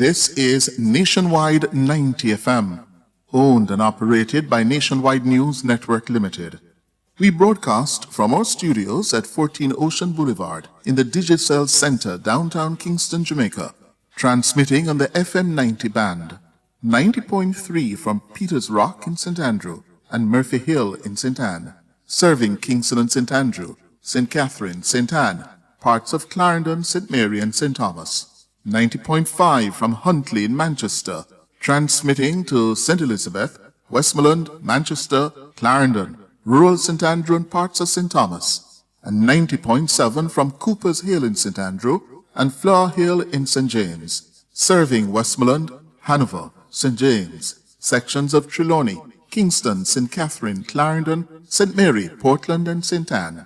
This is Nationwide 90 FM, owned and operated by Nationwide News Network Limited. We broadcast from our studios at 14 Ocean Boulevard in the Digicel Center, downtown Kingston, Jamaica, transmitting on the FM 90 band, 90.3 from Peters Rock in St. Andrew and Murphy Hill in St. Anne, serving Kingston and St. Andrew, St. Catherine, St. Anne, parts of Clarendon, St. Mary and St. Thomas. 90.5 from Huntley in Manchester, transmitting to St. Elizabeth, Westmoreland, Manchester, Clarendon, rural St. Andrew and parts of St. Thomas, and 90.7 from Cooper's Hill in St. Andrew and Flower Hill in St. James, serving Westmoreland, Hanover, St. James, sections of Trelawney, Kingston, St. Catherine, Clarendon, St. Mary, Portland and St. Anne.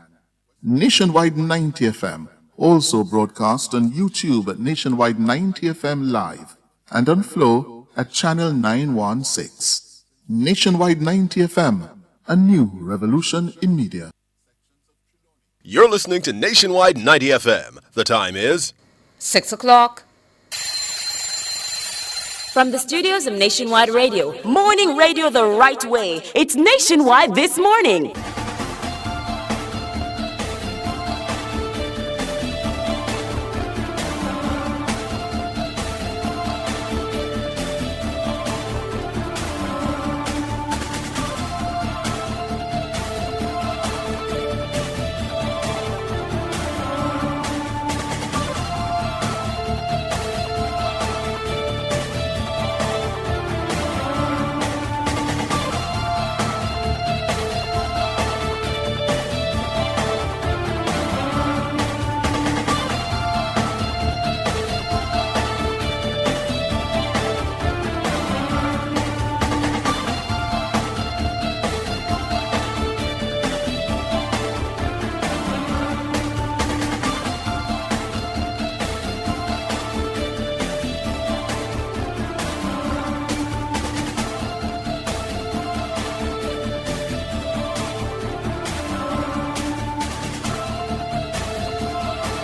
Nationwide 90 FM also broadcast on YouTube at Nationwide 90 FM Live and on Flow at Channel 916. Nationwide 90 FM, a new revolution in media. You're listening to Nationwide 90 FM. The time is 6 o'clock. From the studios of Nationwide Radio, morning radio the right way. It's Nationwide This Morning.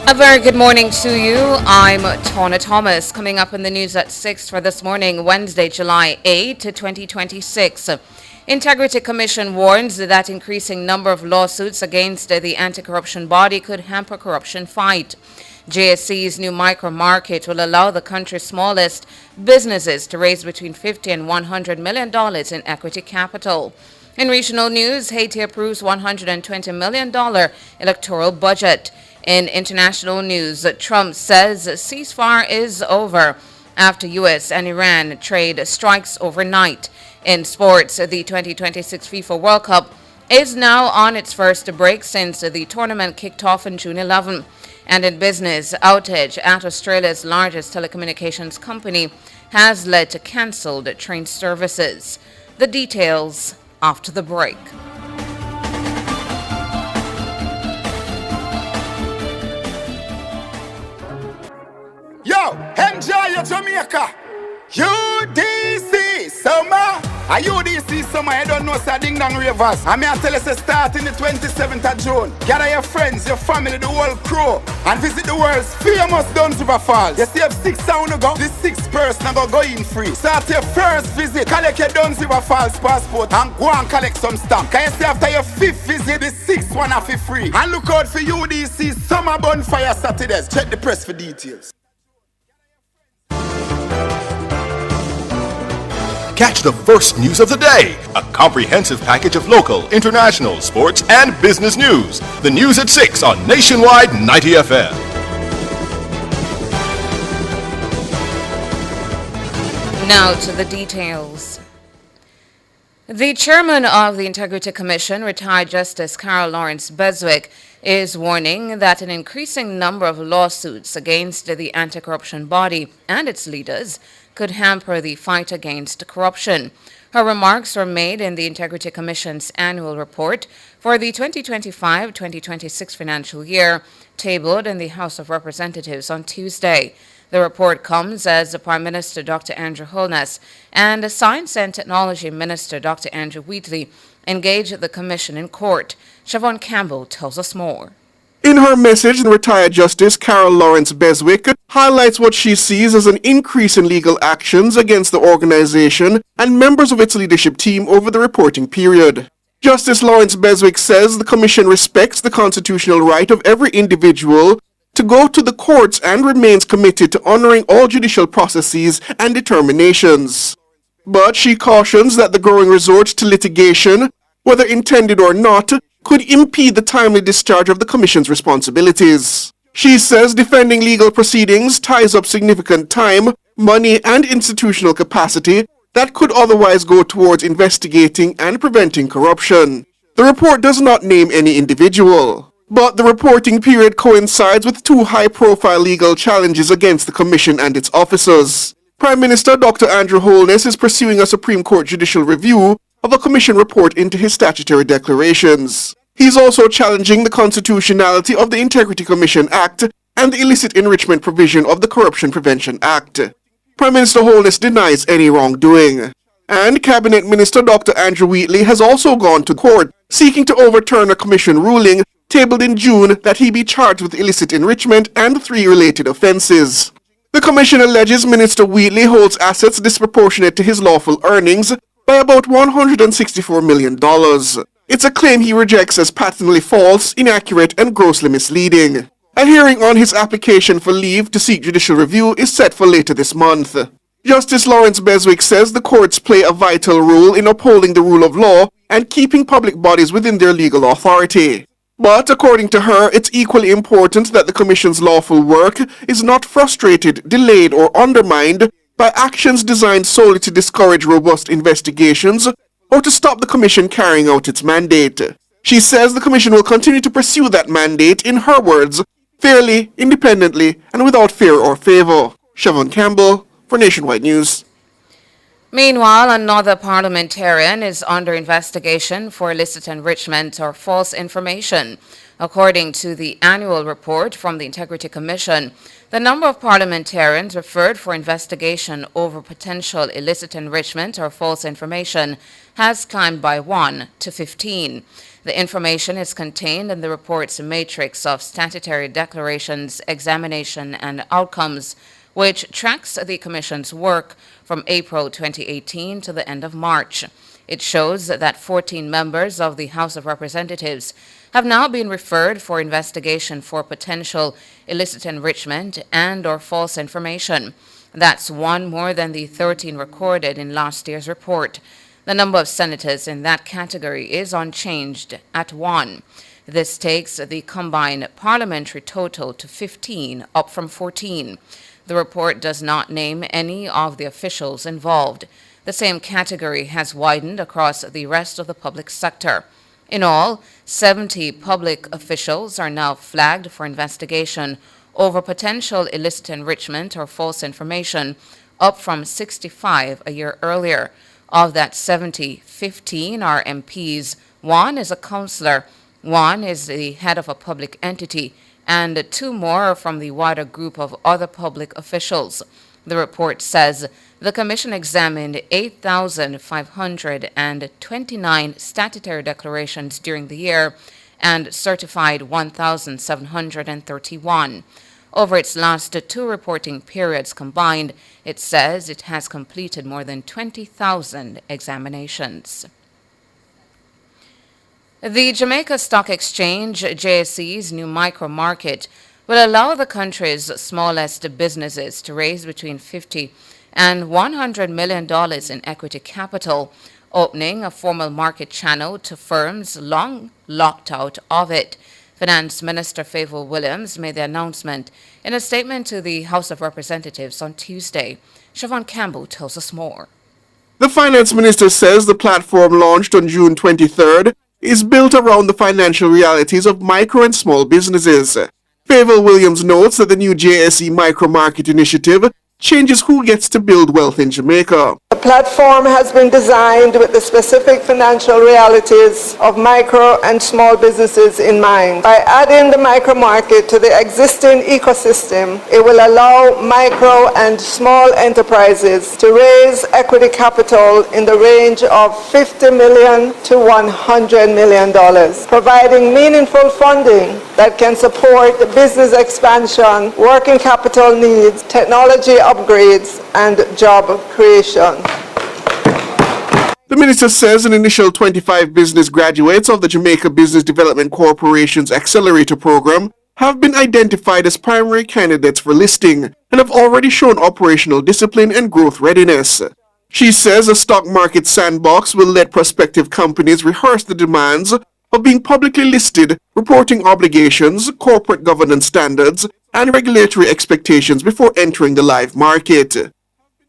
A very good morning to you. I'm Tawna Thomas. Coming up in the news at 6 for this morning, Wednesday, July 8, 2026. Integrity Commission warns that increasing number of lawsuits against the anti-corruption body could hamper corruption fight. JSC's new micro market will allow the country's smallest businesses to raise between $50 and $100 million in equity capital. In regional news, Haiti approves $120 million electoral budget. In international news, Trump says ceasefire is over after U.S. and Iran trade strikes overnight. In sports, the 2026 FIFA World Cup is now on its first break since the tournament kicked off on June 11. And in business, outage at Australia's largest telecommunications company has led to cancelled train services. The details after the break. Yo, enjoy your Jamaica. UDC summer. A UDC summer, you don't know, so ding dong ravers. I mean, I tell you, say start in the 27th of June. Gather your friends, your family, the whole crew, and visit the world's famous Duns River Falls. You see, have 6 sound to go. The 6th person go in free. Start your first visit, collect your Duns River Falls passport, and go and collect some stamp. Can you see after your 5th visit, the 6th one have free. And look out for UDC Summer Bonfire Saturdays. Check the press for details. Catch the first news of the day, a comprehensive package of local, international, sports, and business news. The news at 6 on Nationwide 90 FM. Now to the details. The chairman of the Integrity Commission, retired Justice Carol Lawrence Beswick, is warning that an increasing number of lawsuits against the anti-corruption body and its leaders could hamper the fight against corruption. Her remarks were made in the Integrity Commission's annual report for the 2025-2026 financial year, tabled in the House of Representatives on Tuesday. The report comes as the Prime Minister, Dr. Andrew Holness, and the Science and Technology Minister, Dr. Andrew Wheatley, engage the Commission in court. Siobhan Campbell tells us more. In her message, the retired Justice Carol Lawrence Beswick highlights what she sees as an increase in legal actions against the organization and members of its leadership team over the reporting period. Justice Lawrence Beswick says the Commission respects the constitutional right of every individual to go to the courts and remains committed to honoring all judicial processes and determinations. But she cautions that the growing resort to litigation, whether intended or not, could impede the timely discharge of the Commission's responsibilities. She says defending legal proceedings ties up significant time, money, and institutional capacity that could otherwise go towards investigating and preventing corruption. The report does not name any individual, but the reporting period coincides with two high-profile legal challenges against the Commission and its officers. Prime Minister Dr. Andrew Holness is pursuing a Supreme Court judicial review of a Commission report into his statutory declarations. He's also challenging the constitutionality of the Integrity Commission Act and the illicit enrichment provision of the Corruption Prevention Act. Prime Minister Holness denies any wrongdoing. And Cabinet Minister Dr. Andrew Wheatley has also gone to court, seeking to overturn a Commission ruling tabled in June that he be charged with illicit enrichment and 3 related offences. The Commission alleges Minister Wheatley holds assets disproportionate to his lawful earnings by about $164 million. It's a claim he rejects as patently false, inaccurate, and grossly misleading. A hearing on his application for leave to seek judicial review is set for later this month. Justice Lawrence Beswick says the courts play a vital role in upholding the rule of law and keeping public bodies within their legal authority. But according to her, it's equally important that the Commission's lawful work is not frustrated, delayed, or undermined by actions designed solely to discourage robust investigations or to stop the Commission carrying out its mandate. She says the Commission will continue to pursue that mandate, in her words, fairly, independently, and without fear or favor. Siobhan Campbell for Nationwide News. Meanwhile, another parliamentarian is under investigation for illicit enrichment or false information. According to the annual report from the Integrity Commission, the number of parliamentarians referred for investigation over potential illicit enrichment or false information has climbed by 1 to 15. The information is contained in the report's matrix of statutory declarations, examination, and outcomes, which tracks the Commission's work from April 2018 to the end of March. It shows that 14 members of the House of Representatives have now been referred for investigation for potential illicit enrichment and or false information. That's 1 more than the 13 recorded in last year's report. The number of senators in that category is unchanged at 1. This takes the combined parliamentary total to 15, up from 14. The report does not name any of the officials involved. The same category has widened across the rest of the public sector. In all, 70 public officials are now flagged for investigation over potential illicit enrichment or false information, up from 65 a year earlier. Of that 70, 15 are MPs, 1 is a councillor, 1 is the head of a public entity, and 2 more are from the wider group of other public officials. The report says the Commission examined 8,529 statutory declarations during the year and certified 1,731. Over its last 2 reporting periods combined, it says it has completed more than 20,000 examinations. The Jamaica Stock Exchange, JSE's new micro-market, will allow the country's smallest businesses to raise between $50 and $100 million in equity capital, opening a formal market channel to firms long locked out of it. Finance Minister Favour Williams made the announcement in a statement to the House of Representatives on Tuesday. Siobhan Campbell tells us more. The Finance Minister says the platform launched on June 23rd is built around the financial realities of micro and small businesses. Favour Williams notes that the new JSE Micro Market Initiative changes who gets to build wealth in Jamaica. The platform has been designed with the specific financial realities of micro and small businesses in mind. By adding the micro market to the existing ecosystem, it will allow micro and small enterprises to raise equity capital in the range of $50 million to $100 million, providing meaningful funding that can support business expansion, working capital needs, technology upgrades, and job creation. The minister says an initial 25 business graduates of the Jamaica Business Development Corporation's Accelerator Program have been identified as primary candidates for listing and have already shown operational discipline and growth readiness. She says a stock market sandbox will let prospective companies rehearse the demands of being publicly listed, reporting obligations, corporate governance standards, and regulatory expectations before entering the live market.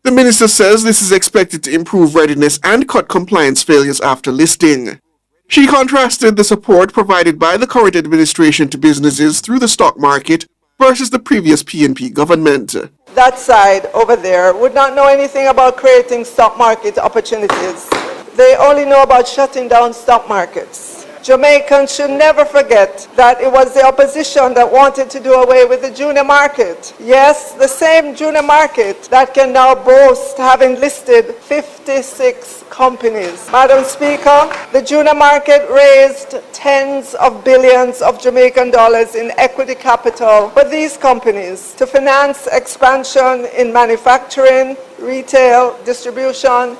The minister says this is expected to improve readiness and cut compliance failures after listing. She contrasted the support provided by the current administration to businesses through the stock market versus the previous PNP government. That side over there would not know anything about creating stock market opportunities. They only know about shutting down stock markets. Jamaicans should never forget that it was the opposition that wanted to do away with the junior market. Yes, the same junior market that can now boast having listed 56 companies. Madam Speaker, the junior market raised tens of billions of Jamaican dollars in equity capital for these companies to finance expansion in manufacturing, retail, distribution,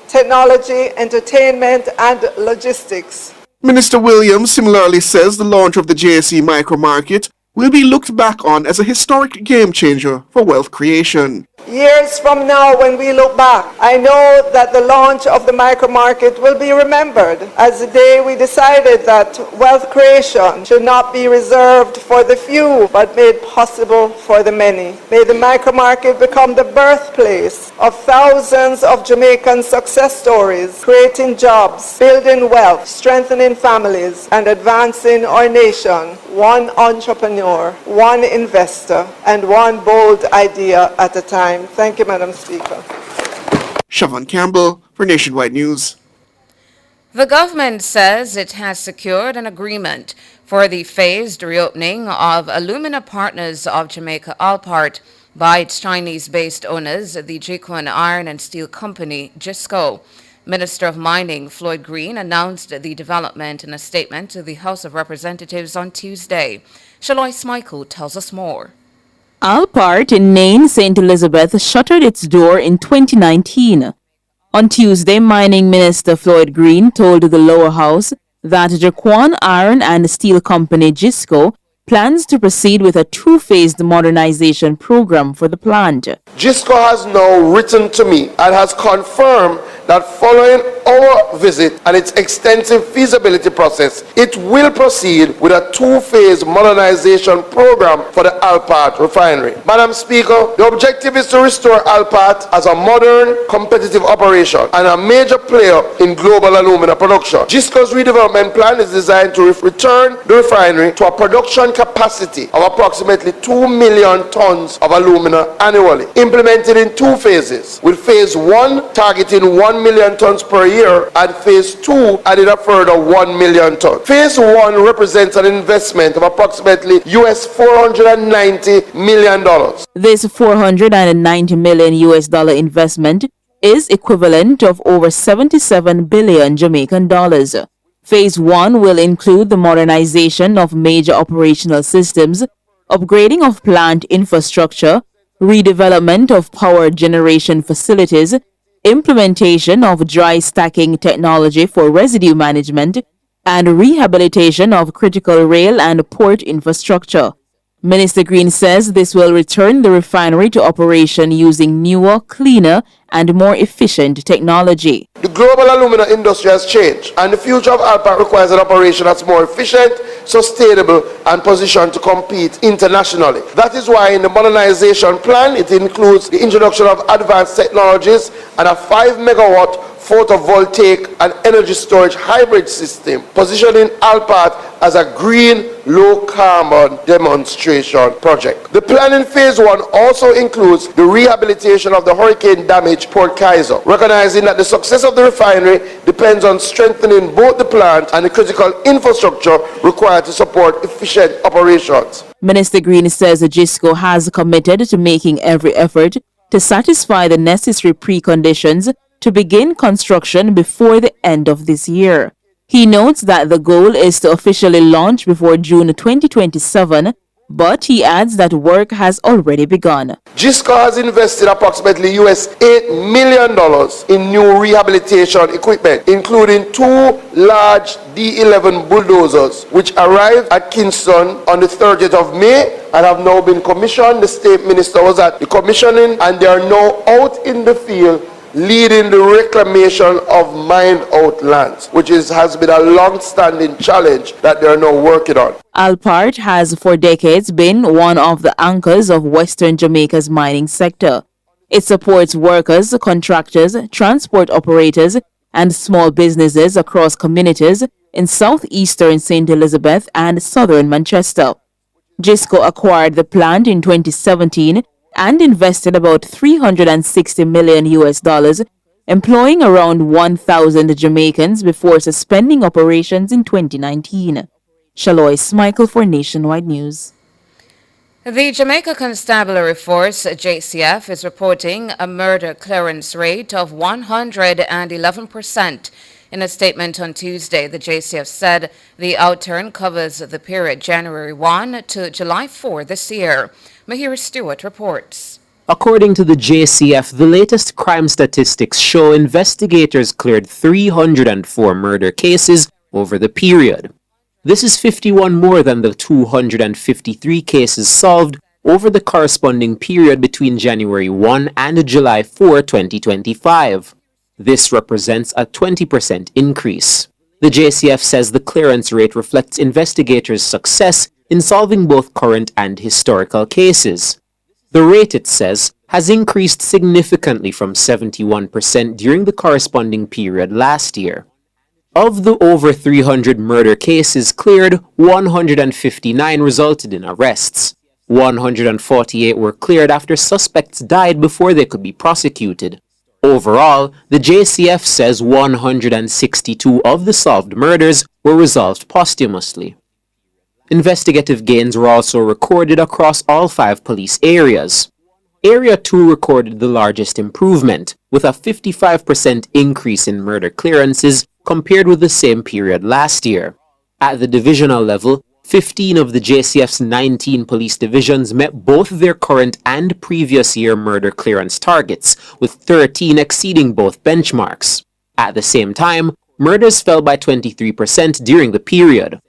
technology, entertainment, and logistics. Minister Williams similarly says the launch of the JSE micromarket will be looked back on as a historic game changer for wealth creation. Years from now, when we look back, I know that the launch of the micromarket will be remembered as the day we decided that wealth creation should not be reserved for the few, but made possible for the many. May the micromarket become the birthplace of thousands of Jamaican success stories, creating jobs, building wealth, strengthening families, and advancing our nation, one entrepreneur, one investor, and one bold idea at a time. Thank you, Madam Speaker. Siobhan Campbell for Nationwide News. The government says it has secured an agreement for the phased reopening of Alumina Partners of Jamaica Alpart by its Chinese-based owners, the Jikwon Iron and Steel Company, JISCO. Minister of Mining Floyd Green announced the development in a statement to the House of Representatives on Tuesday. Shalois Michael tells us more. Alpart in Nain, St. Elizabeth shuttered its door in 2019. On Tuesday, Mining Minister Floyd Green told the lower house that Jikwon Iron and Steel Company JISCO plans to proceed with a two-phased modernization program for the plant. JISCO has now written to me and has confirmed that following our visit and its extensive feasibility process, it will proceed with a two-phase modernization program for the Alpart refinery. Madam Speaker, the objective is to restore Alpart as a modern, competitive operation and a major player in global alumina production. JISCO's redevelopment plan is designed to return the refinery to a production capacity of approximately 2 million tons of alumina annually, implemented in two phases, with phase 1 targeting 1 million tons per year and phase 2 added a further 1 million tons. Phase 1 represents an investment of approximately US $490 million. This $490 million investment is equivalent of over 77 billion Jamaican dollars. Phase 1 will include the modernization of major operational systems, upgrading of plant infrastructure, redevelopment of power generation facilities, implementation of dry stacking technology for residue management, and rehabilitation of critical rail and port infrastructure. Minister Green says this will return the refinery to operation using newer, cleaner, and more efficient technology. The global alumina industry has changed, and the future of Alpart requires an operation that's more efficient, sustainable, and positioned to compete internationally. That is why in the modernization plan, it includes the introduction of advanced technologies and a 5 megawatt photovoltaic and energy storage hybrid system, positioning Alpart as a green, low-carbon demonstration project. The plan in phase 1 also includes the rehabilitation of the hurricane-damaged Port Kaiser, recognizing that the success of the refinery depends on strengthening both the plant and the critical infrastructure required to support efficient operations. Minister Green says the GISCO has committed to making every effort to satisfy the necessary preconditions to begin construction before the end of this year. He notes that the goal is to officially launch before June 2027, but he adds that work has already begun. GISCO has invested approximately $8 million in new rehabilitation equipment, including 2 large D11 bulldozers, which arrived at Kingston on the 30th of May and have now been commissioned. The State Minister was at the commissioning, and they are now out in the field leading the reclamation of mined-out lands, which has been a long-standing challenge that they are now working on. Alpart has for decades been one of the anchors of Western Jamaica's mining sector. It supports workers, contractors, transport operators, and small businesses across communities in southeastern St. Elizabeth and southern Manchester. GISCO acquired the plant in 2017 and invested about $360 million, employing around 1,000 Jamaicans before suspending operations in 2019. Shalois Michael for Nationwide News. The Jamaica Constabulary Force, JCF, is reporting a murder clearance rate of 111%. In a statement on Tuesday, the JCF said the outturn covers the period January 1 to July 4 this year. Mahira Stewart reports. According to the JCF, the latest crime statistics show investigators cleared 304 murder cases over the period. This is 51 more than the 253 cases solved over the corresponding period between January 1 and July 4, 2025. This represents a 20% increase. The JCF says the clearance rate reflects investigators' success in solving both current and historical cases. The rate, it says, has increased significantly from 71% during the corresponding period last year. Of the over 300 murder cases cleared, 159 resulted in arrests. 148 were cleared after suspects died before they could be prosecuted. Overall, the JCF says 162 of the solved murders were resolved posthumously. Investigative gains were also recorded across all 5 police areas. Area 2 recorded the largest improvement, with a 55% increase in murder clearances compared with the same period last year. At the divisional level, 15 of the JCF's 19 police divisions met both their current and previous year murder clearance targets, with 13 exceeding both benchmarks. At the same time, murders fell by 23% during the period.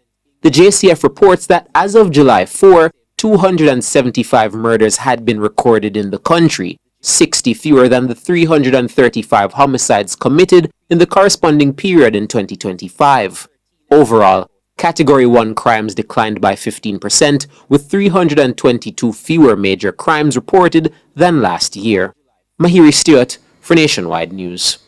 The JCF reports that as of July 4, 275 murders had been recorded in the country, 60 fewer than the 335 homicides committed in the corresponding period in 2025. Overall, Category 1 crimes declined by 15%, with 322 fewer major crimes reported than last year. Mahiri Stewart for Nationwide News.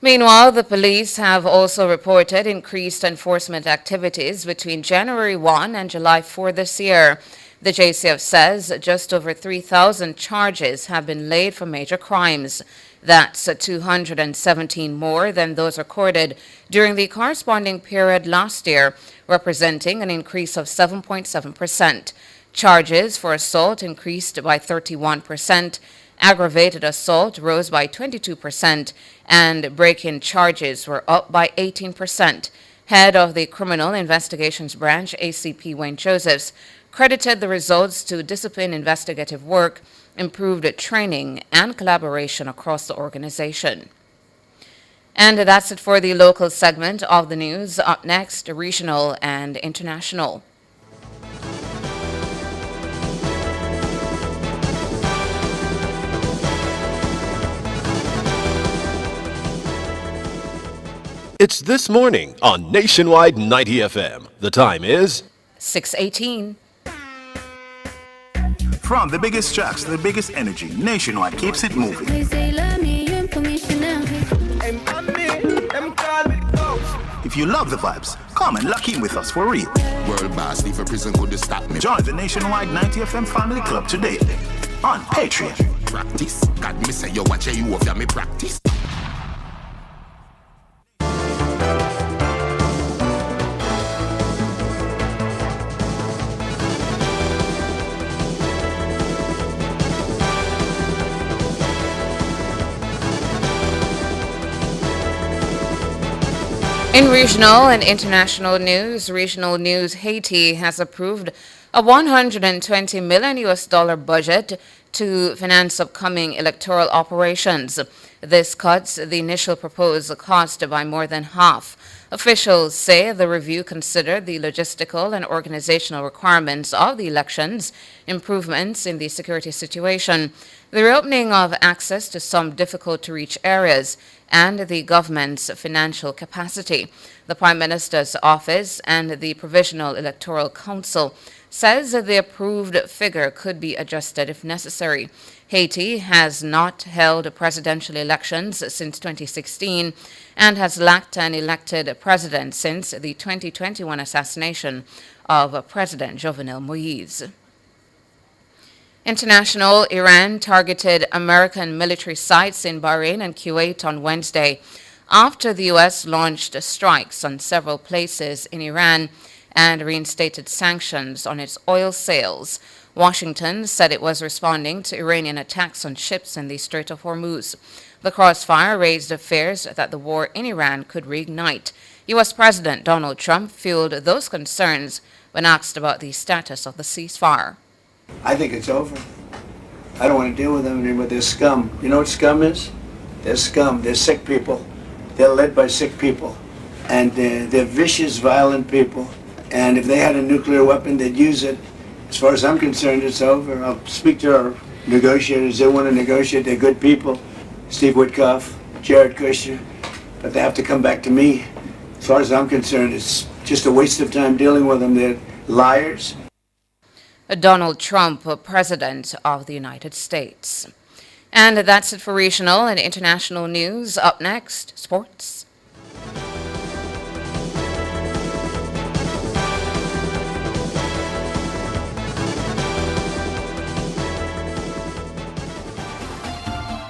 Meanwhile, the police have also reported increased enforcement activities between January 1 and July 4 this year. The JCF says just over 3,000 charges have been laid for major crimes. That's 217 more than those recorded during the corresponding period last year, representing an increase of 7.7%. Charges for assault increased by 31%. Aggravated assault rose by 22%, and break-in charges were up by 18%. Head of the Criminal Investigations Branch, ACP Wayne Josephs, credited the results to discipline investigative work, improved training, and collaboration across the organization. And that's it for the local segment of the news. Up next, regional and international. It's This Morning on Nationwide 90 FM. The time is 6:18. From the biggest tracks to the biggest energy, Nationwide keeps it moving. If you love the vibes, come and lock in with us for real. World boss, leave a prison could stop me. Join the Nationwide 90 FM Family Club today on Patreon. Practice. God, me say you watch you off, me practice. In regional and international news, Haiti has approved a $120 million US budget to finance upcoming electoral operations. This cuts the initial proposed cost by more than half. Officials say the review considered the logistical and organizational requirements of the elections, improvements in the security situation, the reopening of access to some difficult-to-reach areas, and the government's financial capacity. The Prime Minister's office and the Provisional Electoral Council says that the approved figure could be adjusted if necessary. Haiti has not held presidential elections since 2016 and has lacked an elected president since the 2021 assassination of President Jovenel Moïse. International, Iran targeted American military sites in Bahrain and Kuwait on Wednesday after the U.S. launched strikes on several places in Iran and reinstated sanctions on its oil sales. Washington said it was responding to Iranian attacks on ships in the Strait of Hormuz. The crossfire raised fears that the war in Iran could reignite. U.S. President Donald Trump fueled those concerns when asked about the status of the ceasefire. I think it's over. I don't want to deal with them anymore. They're scum. You know what scum is? They're scum. They're sick people. They're led by sick people. And they're vicious, violent people. And if they had a nuclear weapon, they'd use it. As far as I'm concerned, it's over. I'll speak to our negotiators. They want to negotiate. They're good people. Steve Witkoff, Jared Kushner. But they have to come back to me. As far as I'm concerned, it's just a waste of time dealing with them. They're liars. Donald Trump, President of the United States. And that's it for regional and international news. Up next, sports.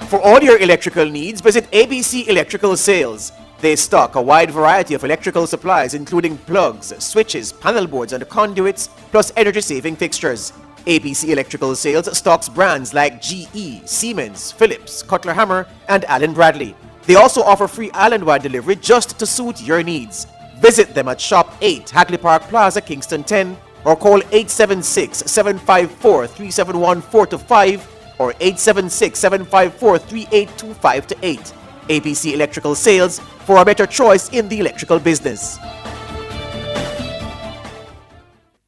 For all your electrical needs, visit ABC Electrical Sales. They stock a wide variety of electrical supplies including plugs, switches, panel boards and conduits, plus energy-saving fixtures. ABC Electrical Sales stocks brands like GE, Siemens, Philips, Cutler Hammer and Allen Bradley. They also offer free island-wide delivery just to suit your needs. Visit them at Shop 8, Hagley Park Plaza, Kingston 10 or call 876-754-3714-5 or 876-754-3825-8. ABC Electrical Sales, for a better choice in the electrical business.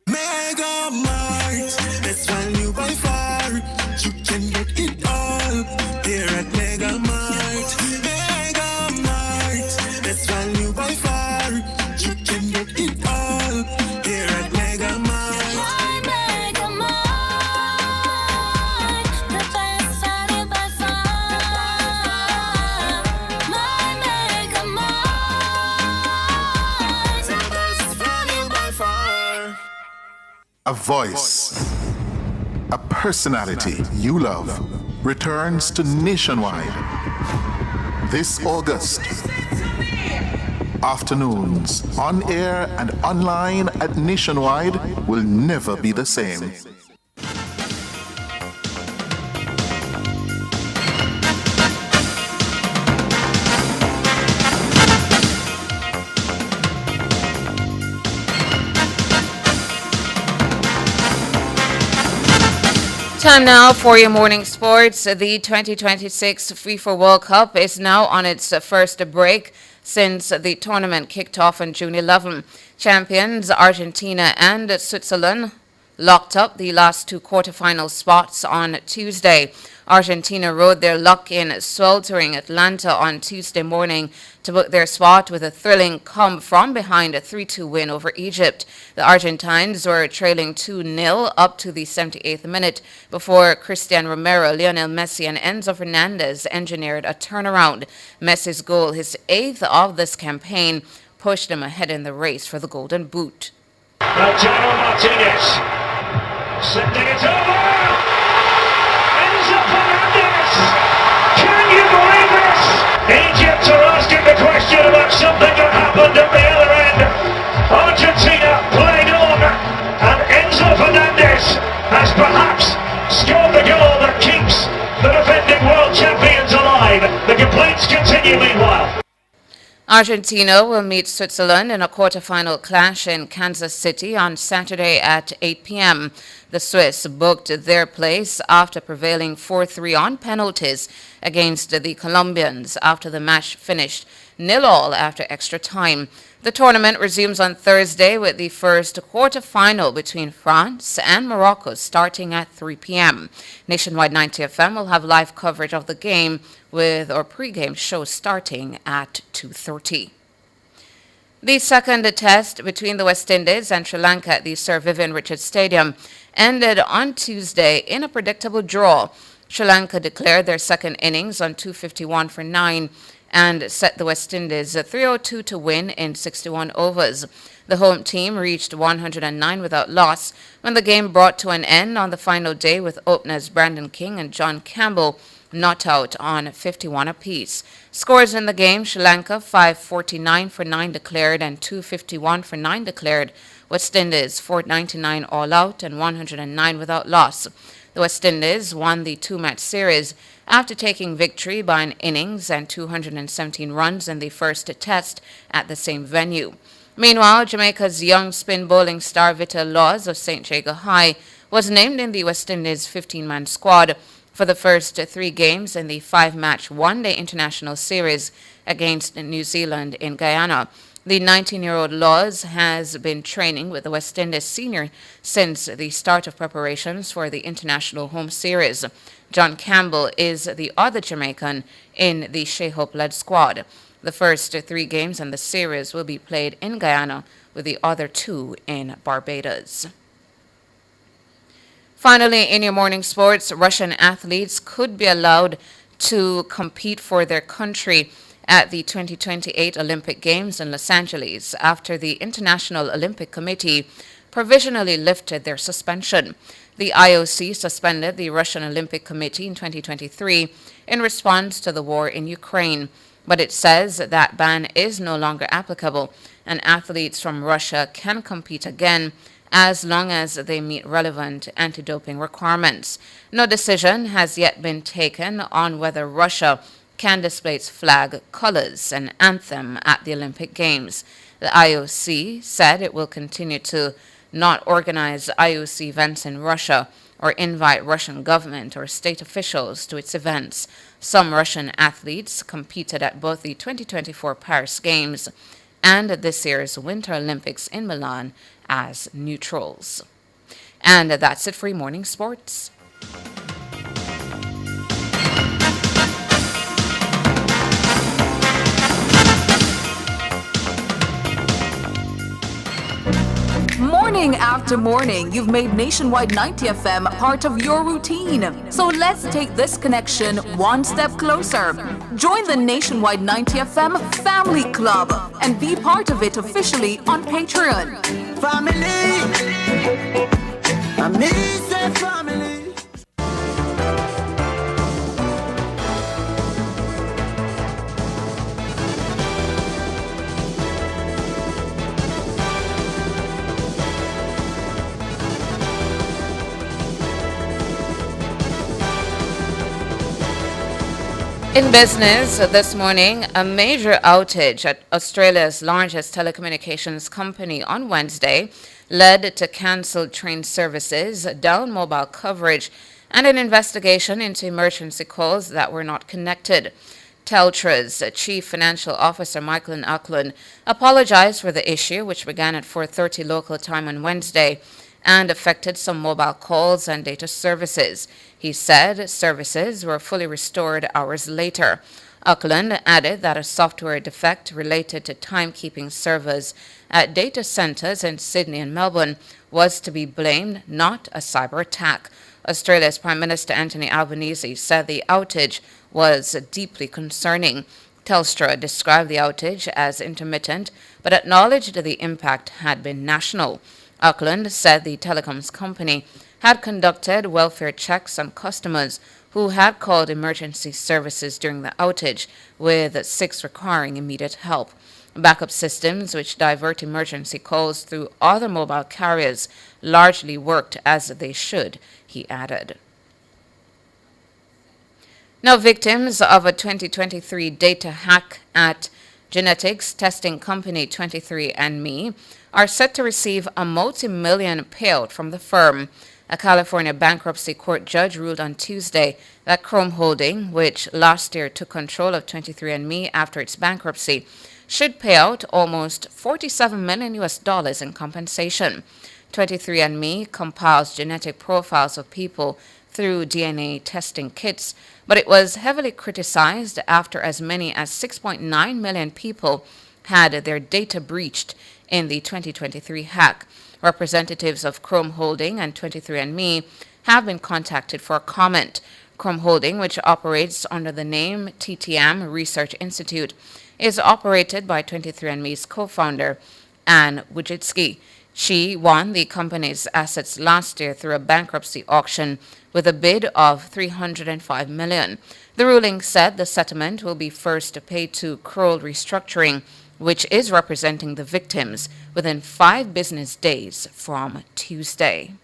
Mega Mart, best value by far. You can get it all here at Mega Mart. Mega Mart, best value by far. You can get it all here at Mega Mart. My Mega Mart, the best value by far. My Mega Mart, the best value by far. A voice, a personality you love returns to Nationwide this August. Afternoons on air and online at Nationwide will never be the same. Time now for your morning sports. The 2026 FIFA World Cup is now on its first break since the tournament kicked off on June 11. Champions Argentina and Switzerland locked up the last two quarterfinal spots on Tuesday. Argentina rode their luck in sweltering Atlanta on Tuesday morning to book their spot with a thrilling come from behind a 3-2 win over Egypt. The Argentines were trailing 2-0 up to the 78th minute before Cristiano Romero, Lionel Messi and Enzo Fernandez engineered a turnaround. Messi's goal, his eighth of this campaign, pushed him ahead in the race for the Golden Boot. Lautaro Martinez sending it over. Enzo Fernandez. Can you believe this? Egypt are asking the question about something that happened at the other end. Argentina played on, and Enzo Fernandez has perhaps scored the goal that keeps the defending world champions alive. The complaints continue meanwhile. Argentina will meet Switzerland in a quarterfinal clash in Kansas City on Saturday at 8 p.m. The Swiss booked their place after prevailing 4-3 on penalties against the Colombians after the match finished 0-0 after extra time. The tournament resumes on Thursday with the first quarterfinal between France and Morocco starting at 3 p.m. Nationwide 90 FM will have live coverage of the game with our pregame show starting at 2:30. The second test between the West Indies and Sri Lanka at the Sir Vivian Richards Stadium ended on Tuesday in a predictable draw. Sri Lanka declared their second innings on 251 for 9 and set the West Indies 302 to win in 61 overs. The home team reached 109 without loss when the game brought to an end on the final day with openers Brandon King and John Campbell not out on 51 apiece. Scores in the game: Sri Lanka 549 for 9 declared and 251 for 9 declared. West Indies 499 all out and 109 without loss. The West Indies won the two-match series after taking victory by an innings and 217 runs in the first test at the same venue. Meanwhile, Jamaica's young spin bowling star Vital Laws of St. Jago High was named in the West Indies 15-man squad for the first 3 games in the 5-match one-day international series against New Zealand in Guyana. The 19-year-old Laws has been training with the West Indies senior since the start of preparations for the international home series. John Campbell is the other Jamaican in the Shea Hope-led squad. The first 3 games in the series will be played in Guyana, with the other 2 in Barbados. Finally, in your morning sports, Russian athletes could be allowed to compete for their country at the 2028 Olympic Games in Los Angeles after the International Olympic Committee provisionally lifted their suspension. The IOC suspended the Russian Olympic Committee in 2023 in response to the war in Ukraine, but it says that ban is no longer applicable and athletes from Russia can compete again as long as they meet relevant anti-doping requirements. No decision has yet been taken on whether Russia can display its flag, colors, and anthem at the Olympic Games. The IOC said it will continue to not organize IOC events in Russia or invite Russian government or state officials to its events. Some Russian athletes competed at both the 2024 Paris Games and this year's Winter Olympics in Milan as neutrals. And that's it for your morning sports. Morning after morning, you've made Nationwide 90 FM part of your routine. So let's take this connection one step closer. Join the Nationwide 90 FM Family Club and be part of it officially on Patreon. Family, amazing family. In business this morning, a major outage at Australia's largest telecommunications company on Wednesday led to cancelled train services, down mobile coverage, and an investigation into emergency calls that were not connected. Telstra's Chief Financial Officer Michael Auckland apologized for the issue, which began at 4:30 local time on Wednesday and affected some mobile calls and data services. He said services were fully restored hours later. Auckland added that a software defect related to timekeeping servers at data centers in Sydney and Melbourne was to be blamed, not a cyber attack. Australia's Prime Minister Anthony Albanese said the outage was deeply concerning. Telstra described the outage as intermittent, but acknowledged the impact had been national. Auckland said the telecoms company had conducted welfare checks on customers who had called emergency services during the outage, with 6 requiring immediate help. Backup systems, which divert emergency calls through other mobile carriers, largely worked as they should, he added. Now, victims of a 2023 data hack at genetics testing company 23andMe are set to receive a multi-million payout from the firm. A California bankruptcy court judge ruled on Tuesday that Chrome Holding, which last year took control of 23andMe after its bankruptcy, should pay out almost $47 million in compensation. 23andMe compiles genetic profiles of people through DNA testing kits, but it was heavily criticized after as many as 6.9 million people had their data breached in the 2023 hack. Representatives of Chrome Holding and 23andMe have been contacted for comment. Chrome Holding, which operates under the name TTM Research Institute, is operated by 23andMe's co-founder, Ann Wojcicki. She won the company's assets last year through a bankruptcy auction with a bid of $305 million. The ruling said the settlement will be first paid to Kroll Restructuring, which is representing the victims, within 5 business days from Tuesday.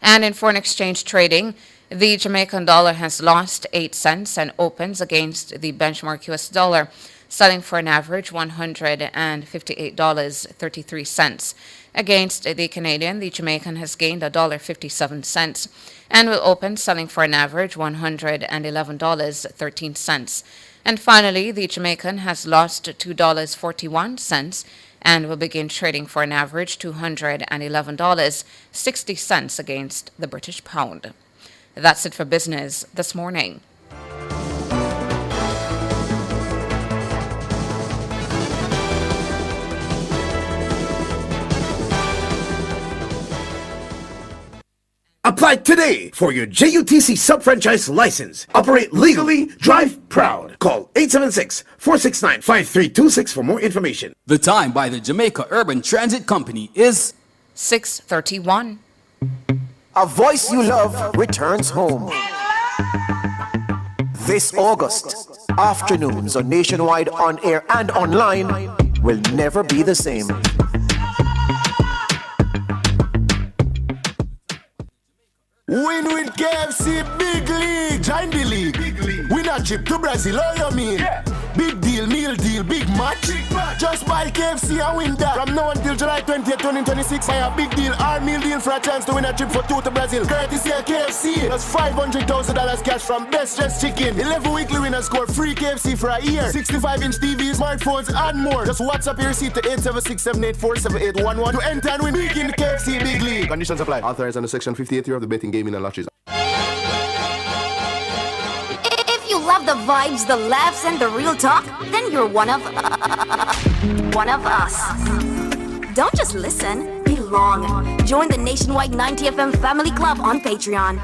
And in foreign exchange trading, the Jamaican dollar has lost 8 cents and opens against the benchmark US dollar, selling for an average $158.33. Against the Canadian, the Jamaican has gained $1.57 and will open selling for an average $111.13. And finally, the Jamaican has lost $2.41 and will begin trading for an average $211.60 against the British pound. That's it for business this morning. Apply today for your JUTC sub-franchise license. Operate legally, drive proud. Call 876-469-5326 for more information. The time by the Jamaica Urban Transit Company is 6:31. A voice you love returns home. This August, afternoons on Nationwide on air and online will never be the same. Win with KFC, big league, join the league. Win a trip to Brazil, all you mean? Yeah. Big deal, meal deal, big match. Just buy KFC and win that. From now until July 20th, 2026, buy a big deal or meal deal for a chance to win a trip for 2 to Brazil. Courtesy of KFC, that's $500,000 cash from Best Dressed Chicken. 11 weekly winners score free KFC for a year. 65-inch TVs, smartphones, and more. Just WhatsApp your receipt to 876-784-7811 to enter and win big in the KFC Big League. Conditions apply. Authorized under Section 58 of the Betting, Gaming and Lotteries. If you love the vibes, the laughs, and the real talk, then you're one of us. Don't just listen, belong. Join the Nationwide 90 FM Family Club on Patreon.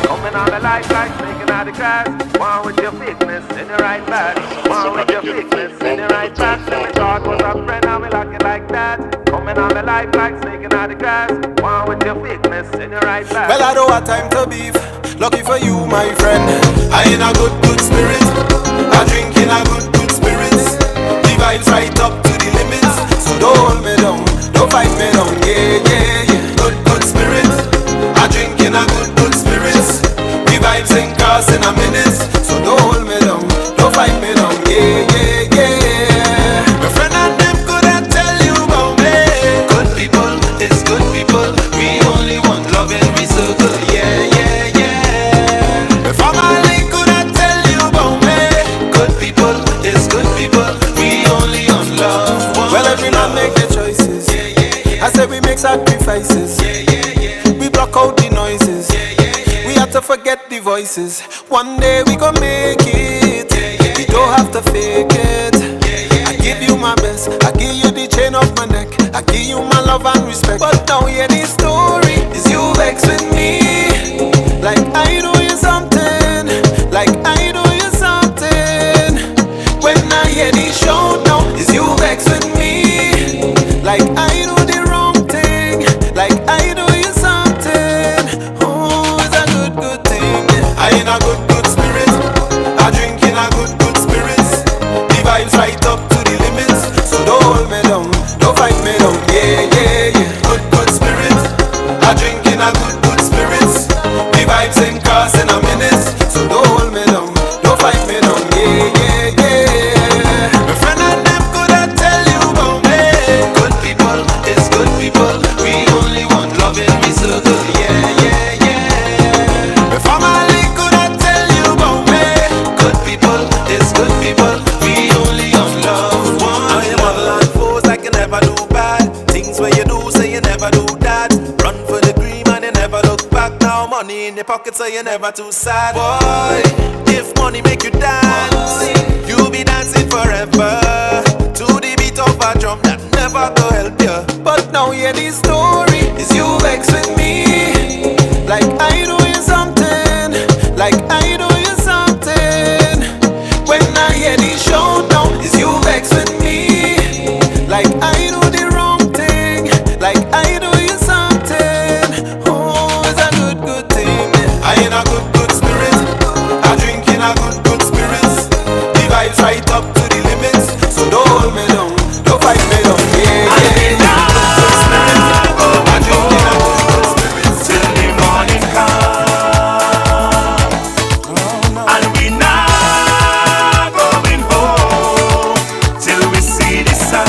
Coming on the light like snaking out the grass. One with your fitness in the right back. One with your fitness in the right back. Let me talk was a friend and we lock it like that. Coming on the light like snaking out the grass. One with your fitness in the right back. Well, I don't have time to beef. Lucky for you, my friend. I in a good spirit. I drink in a good spirits. The vibes right up to the limits. So don't hold me down, don't fight me down. Yeah, yeah, yeah. Good spirit. I drink in a good spirits. The vibes in cars in a minute. So don't hold me down, don't fight me down. Yeah, yeah, yeah. My friend and them could I tell you about me. Good people is good people. We only want love and we so good. Yeah, yeah, yeah. My family could I tell you about me. Good people is good people. voices. One day we gon' make it. You don't have to fake it. I give you my best. I give you the chain of my neck. I give you my love and respect. But now hear this story. Is you vex with me? Like I do you something. Like I do you something. When I hear this show now, is you vex with me? Like I do the wrong thing. Like I do you something. Oh, it's a good thing. I in a good spirit. I drink in a good spirits. The vibes right up to the limits. So don't hold me down, don't fight me down. Yeah. Good spirit. I drink in a good spirits. The vibes ain't cast in a minute. So don't hold me down, don't fight me down. Yeah. My friend and them coulda tell you about me. Good people is good people. We only want love in we circle. Yeah. My family coulda tell you about me. Good people is good people. We only want love. I am motherland foes like you never do bad. Things where you do say you never do that. Run for the cream and you never look back. Now money in your pocket so you never too sad. Boy, if money make you dance, you'll be dancing forever to the beat of a drum that never go help you. But now hear this story. Is you vex with me? Like I do you something. Like I do you something. When I hear this show now, is you vex with me? Like I do the wrong thing. Like I do you something. Oh, it's a good thing. I in a good spirit. I drink in a good spirits. The vibes right up to the limits. So don't hold me down, don't fight me down. Yeah. I drink in a good spirits till the morning come. And we not going home till we see the sun.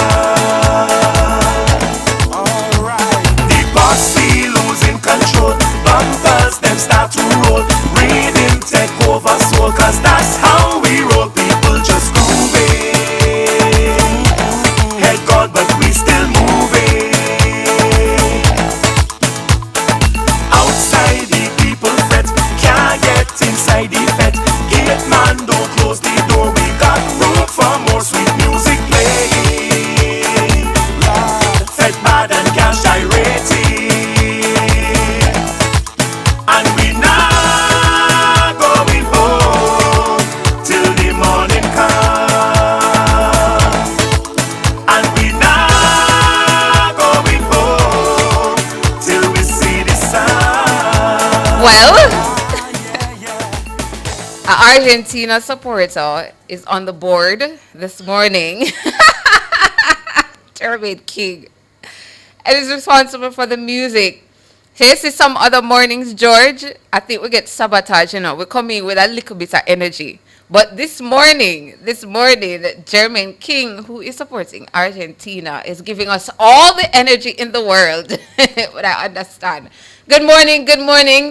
Alright. The boss be losing control. Bumpers them start to roll. Rhythm take over soul. Cause that's how we roll. People just grooving. Head God but we still moving. Outside the people fret. Can't get inside the vet. Gate man don't close the door. We got room for more sweet music playing. Fed bad and cash gyrating. And we not going home till the morning come. And we not going home till we see the sun. Well, an Argentina supporter is on the board this morning. Jermaine King. And is responsible for the music. Here's to some other mornings, George. I think we get sabotaged, we come in with a little bit of energy. But this morning, Jermaine King, who is supporting Argentina, is giving us all the energy in the world. What I understand. Good morning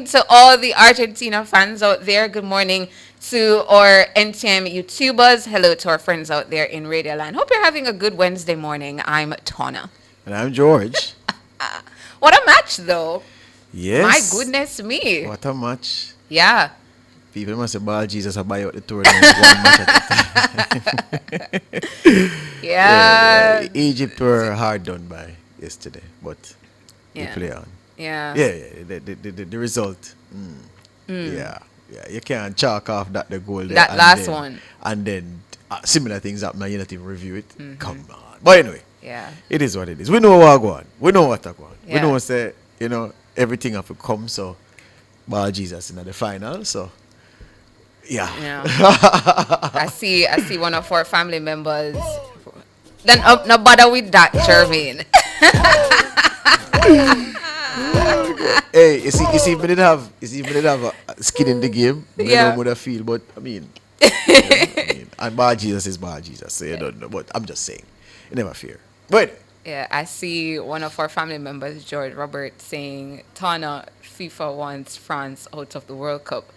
to all the Argentina fans out there. Good morning to our NTM YouTubers. Hello to our friends out there in Radio Land. Hope you're having a good Wednesday morning. I'm Tonna. And I'm George. What a match, though. Yes. My goodness me. What a match. Yeah. People must have bought Jesus to buy out the tournament one match at a time. Yeah. Egypt were hard done by yesterday, but they Yeah. play on. Yeah. The result. Yeah. You can't chalk off that the goal there. That and last then- one. And then similar things happen and you not even review it. Come on. But anyway. Yeah. It is what it is. We know what going. We know what going. We Yeah. know say, everything have to come, so by Jesus in the final, so yeah. I see one of our family members. Then no bother with that, Jermaine. Hey, you see, we didn't have a skin in the game. We Yeah. don't know how to feel, but I mean, and bar Jesus is bar Jesus, so you don't know. But I'm just saying, you never fear. But Yeah, I see one of our family members, George Robert, saying, Tana, FIFA wants France out of the World Cup.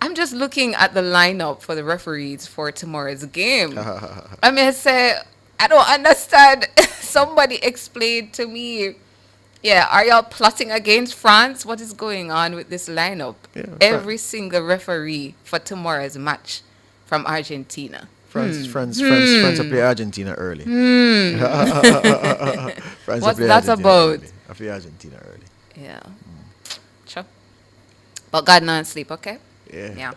I'm just looking at the lineup for the referees for tomorrow's game. I mean, I say, I don't understand. Somebody explained to me Yeah, are y'all plotting against France? What is going on with this lineup? Every single referee for tomorrow's match from Argentina. France will play Argentina early. France What's that about? Early. I play Argentina early. Yeah. Sure. But God not sleep, okay? Yeah.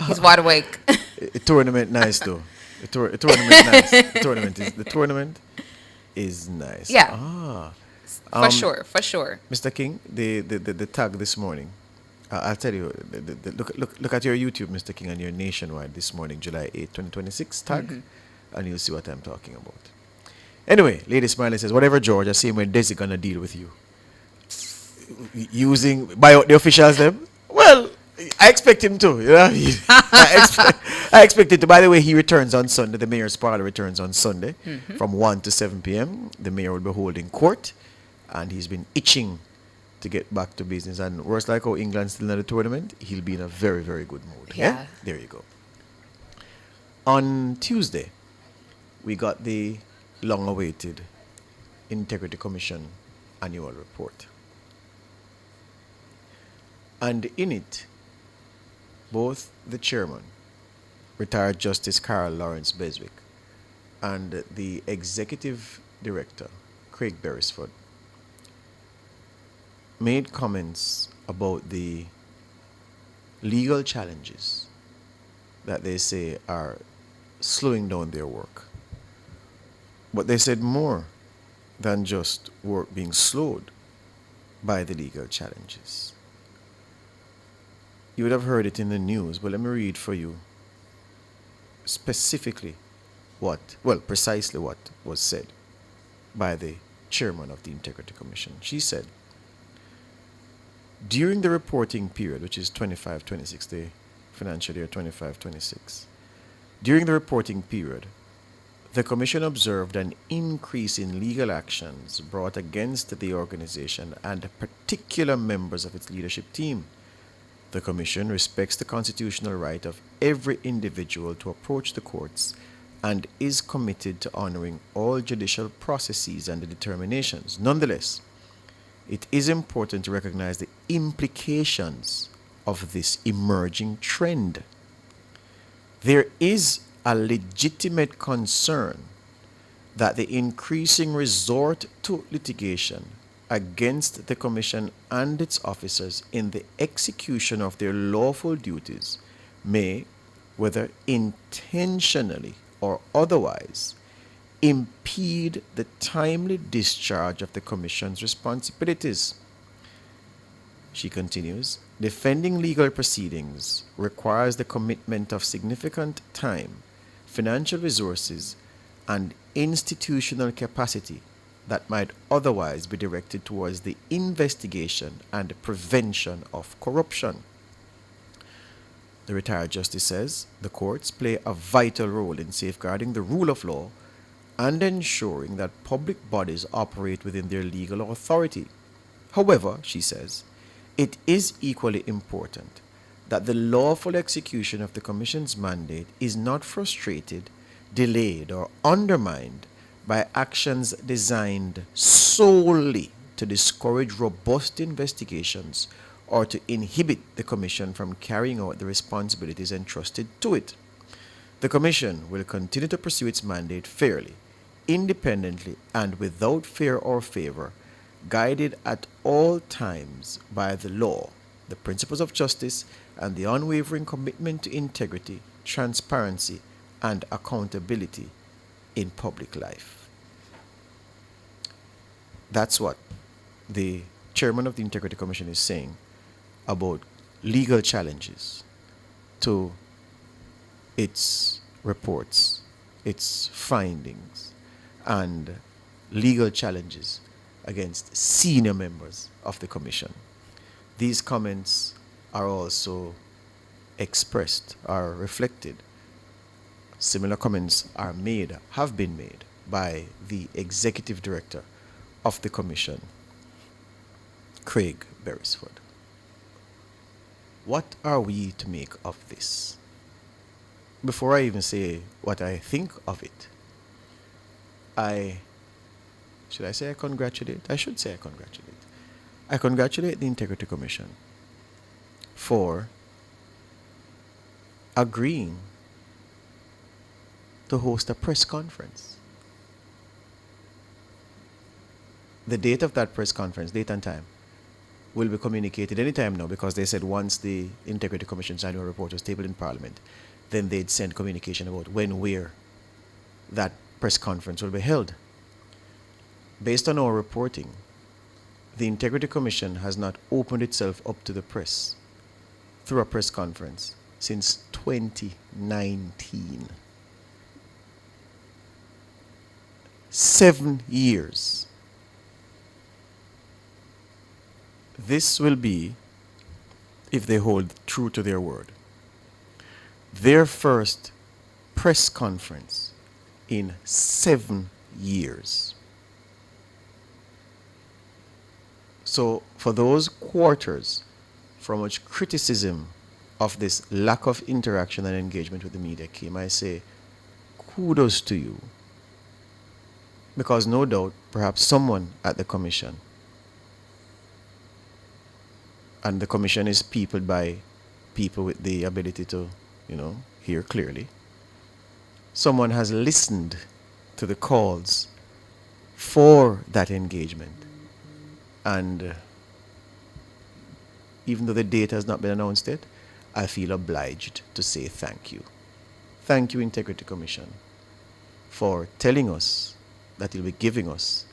He's wide awake. The tournament nice though. The tournament nice. The tournament is nice. Yeah. For sure. Mr. King, the tag this morning. I'll tell you. Look at your YouTube, Mr. King, and your Nationwide this morning, July 8, 2026 tag, and you'll see what I'm talking about. Anyway, Lady Smiley says, whatever, George, I see when Desi gonna deal with you. Buy out the officials them? Well, I expect him to. You know what I mean? I expect it to. By the way, he returns on Sunday. The mayor's parlor returns on Sunday from 1 to 7 p.m. The mayor will be holding court, and he's been itching to get back to business. And worse like how England's still in the tournament, he'll be in a very, very good mood. Yeah. There you go. On Tuesday, we got the long-awaited Integrity Commission annual report. And in it, both the chairman, retired Justice Carol Lawrence Beswick, and the executive director, Craig Beresford, made comments about the legal challenges that they say are slowing down their work. But they said more than just work being slowed by the legal challenges. You would have heard it in the news, but let me read for you specifically precisely what was said by the chairman of the Integrity Commission. She said, during the reporting period, which is 25-26, the financial year 25-26, during the reporting period, the Commission observed an increase in legal actions brought against the organization and particular members of its leadership team. The Commission respects the constitutional right of every individual to approach the courts and is committed to honoring all judicial processes and determinations. Nonetheless, it is important to recognize the implications of this emerging trend. There is a legitimate concern that the increasing resort to litigation against the Commission and its officers in the execution of their lawful duties may, whether intentionally or otherwise, impede the timely discharge of the Commission's responsibilities. She continues, defending legal proceedings requires the commitment of significant time, financial resources, and institutional capacity that might otherwise be directed towards the investigation and prevention of corruption. The retired justice says the courts play a vital role in safeguarding the rule of law and ensuring that public bodies operate within their legal authority. However, she says, it is equally important that the lawful execution of the Commission's mandate is not frustrated, delayed, or undermined by actions designed solely to discourage robust investigations or to inhibit the Commission from carrying out the responsibilities entrusted to it. The Commission will continue to pursue its mandate fairly, independently, and without fear or favor, guided at all times by the law, the principles of justice, and the unwavering commitment to integrity, transparency, and accountability in public life. That's what the chairman of the Integrity Commission is saying about legal challenges to its reports, its findings, and legal challenges against senior members of the Commission. These comments are also expressed, are reflected. Similar comments have been made by the Executive Director of the Commission, Craig Beresford. What are we to make of this? Before I even say what I think of it, I Should I say I congratulate? I should say I congratulate. I congratulate the Integrity Commission for agreeing to host a press conference. The date of that press conference, date and time, will be communicated anytime now, because they said once the Integrity Commission's annual report was tabled in Parliament, then they'd send communication about when, where that press conference will be held. Based on our reporting, the Integrity Commission has not opened itself up to the press through a press conference since 2019. 7 years. This will be, if they hold true to their word, their first press conference in 7 years. So for those quarters from which criticism of this lack of interaction and engagement with the media came, I say kudos to you. Because no doubt, perhaps someone at the commission, and the commission is peopled by people with the ability to, hear clearly, someone has listened to the calls for that engagement. And even though the date has not been announced yet, I feel obliged to say thank you. Thank you, Integrity Commission, for telling us that you'll be giving us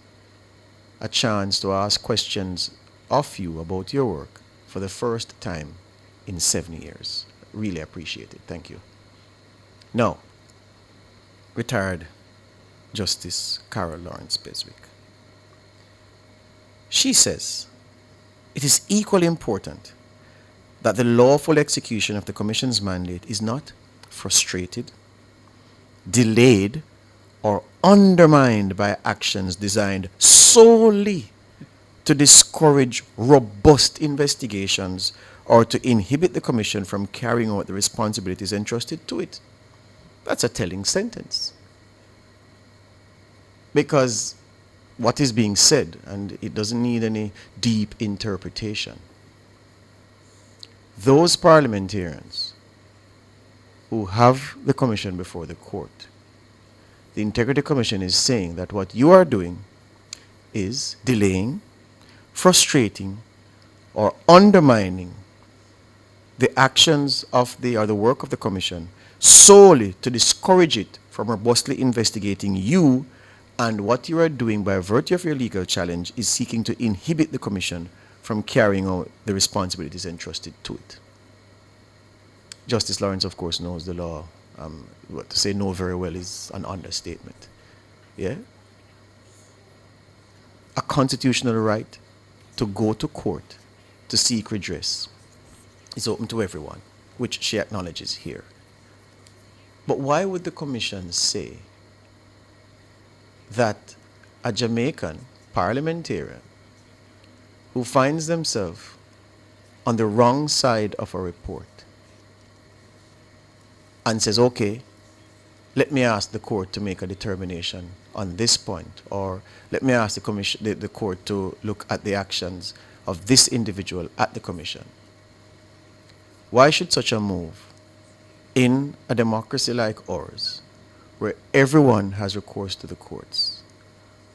a chance to ask questions of you about your work for the first time in 7 years. Really appreciate it. Thank you. Now, retired Justice Carol Lawrence Beswick. She says, it is equally important that the lawful execution of the Commission's mandate is not frustrated, delayed, or undermined by actions designed solely to discourage robust investigations or to inhibit the Commission from carrying out the responsibilities entrusted to it. That's a telling sentence. Because what is being said, and it doesn't need any deep interpretation, those parliamentarians who have the Commission before the court, the Integrity Commission is saying that what you are doing is delaying, frustrating, or undermining the actions of the work of the Commission solely to discourage it from robustly investigating you, and what you are doing by virtue of your legal challenge is seeking to inhibit the Commission from carrying out the responsibilities entrusted to it. Justice Lawrence, of course, knows the law. What to say know very well is an understatement. Yeah? A constitutional right to go to court to seek redress is open to everyone, which she acknowledges here. But why would the Commission say that a Jamaican parliamentarian who finds themselves on the wrong side of a report and says, okay, let me ask the court to make a determination on this point, or let me ask the court to look at the actions of this individual at the Commission. Why should such a move, in a democracy like ours, where everyone has recourse to the courts,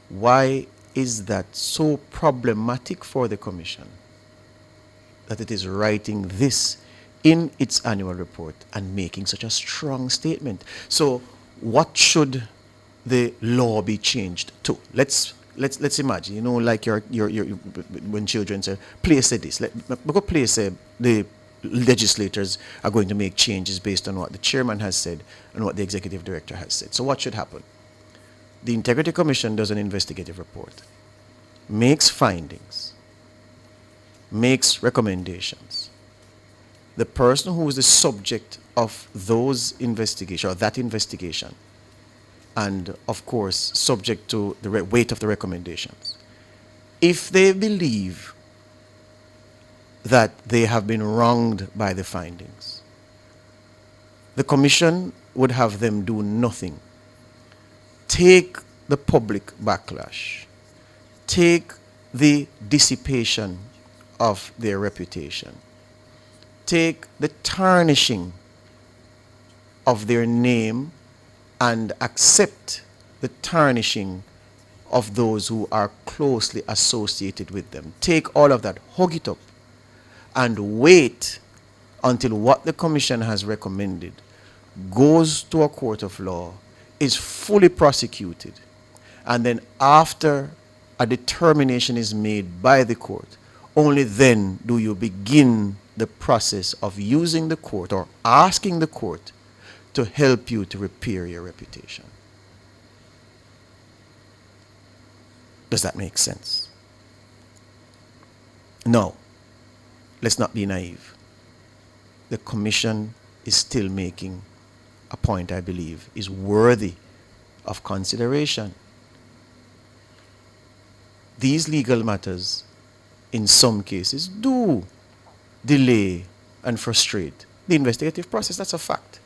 why is that so problematic for the Commission that it is writing this in its annual report and making such a strong statement? So what should the law be changed to? Let's imagine, like your when children say, please say this. Please say the legislators are going to make changes based on what the chairman has said and what the executive director has said. So what should happen? The Integrity Commission does an investigative report, makes findings, makes recommendations. The person who is the subject of those investigation, or that investigation, and of course subject to the weight of the recommendations, if they believe that they have been wronged by the findings, the Commission would have them do nothing. Take the public backlash Take the dissipation of their reputation. Take the tarnishing of their name and accept the tarnishing of those who are closely associated with them. Take all of that, hug it up, and wait until what the Commission has recommended goes to a court of law, is fully prosecuted, and then after a determination is made by the court, only then do you begin the process of using the court or asking the court to help you to repair your reputation. Does that make sense? No. Let's not be naive. The Commission is still making a point, I believe, is worthy of consideration. These legal matters, in some cases, do delay and frustrate the investigative process. That's a fact.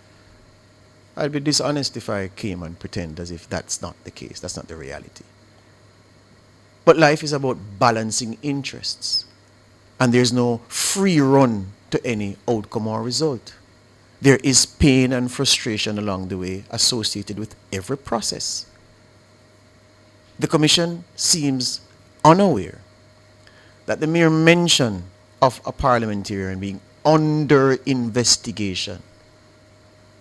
I'd be dishonest if I came and pretend as if that's not the case. That's not the reality. But life is about balancing interests. And there's no free run to any outcome or result. There is pain and frustration along the way associated with every process. The Commission seems unaware that the mere mention of a parliamentarian being under investigation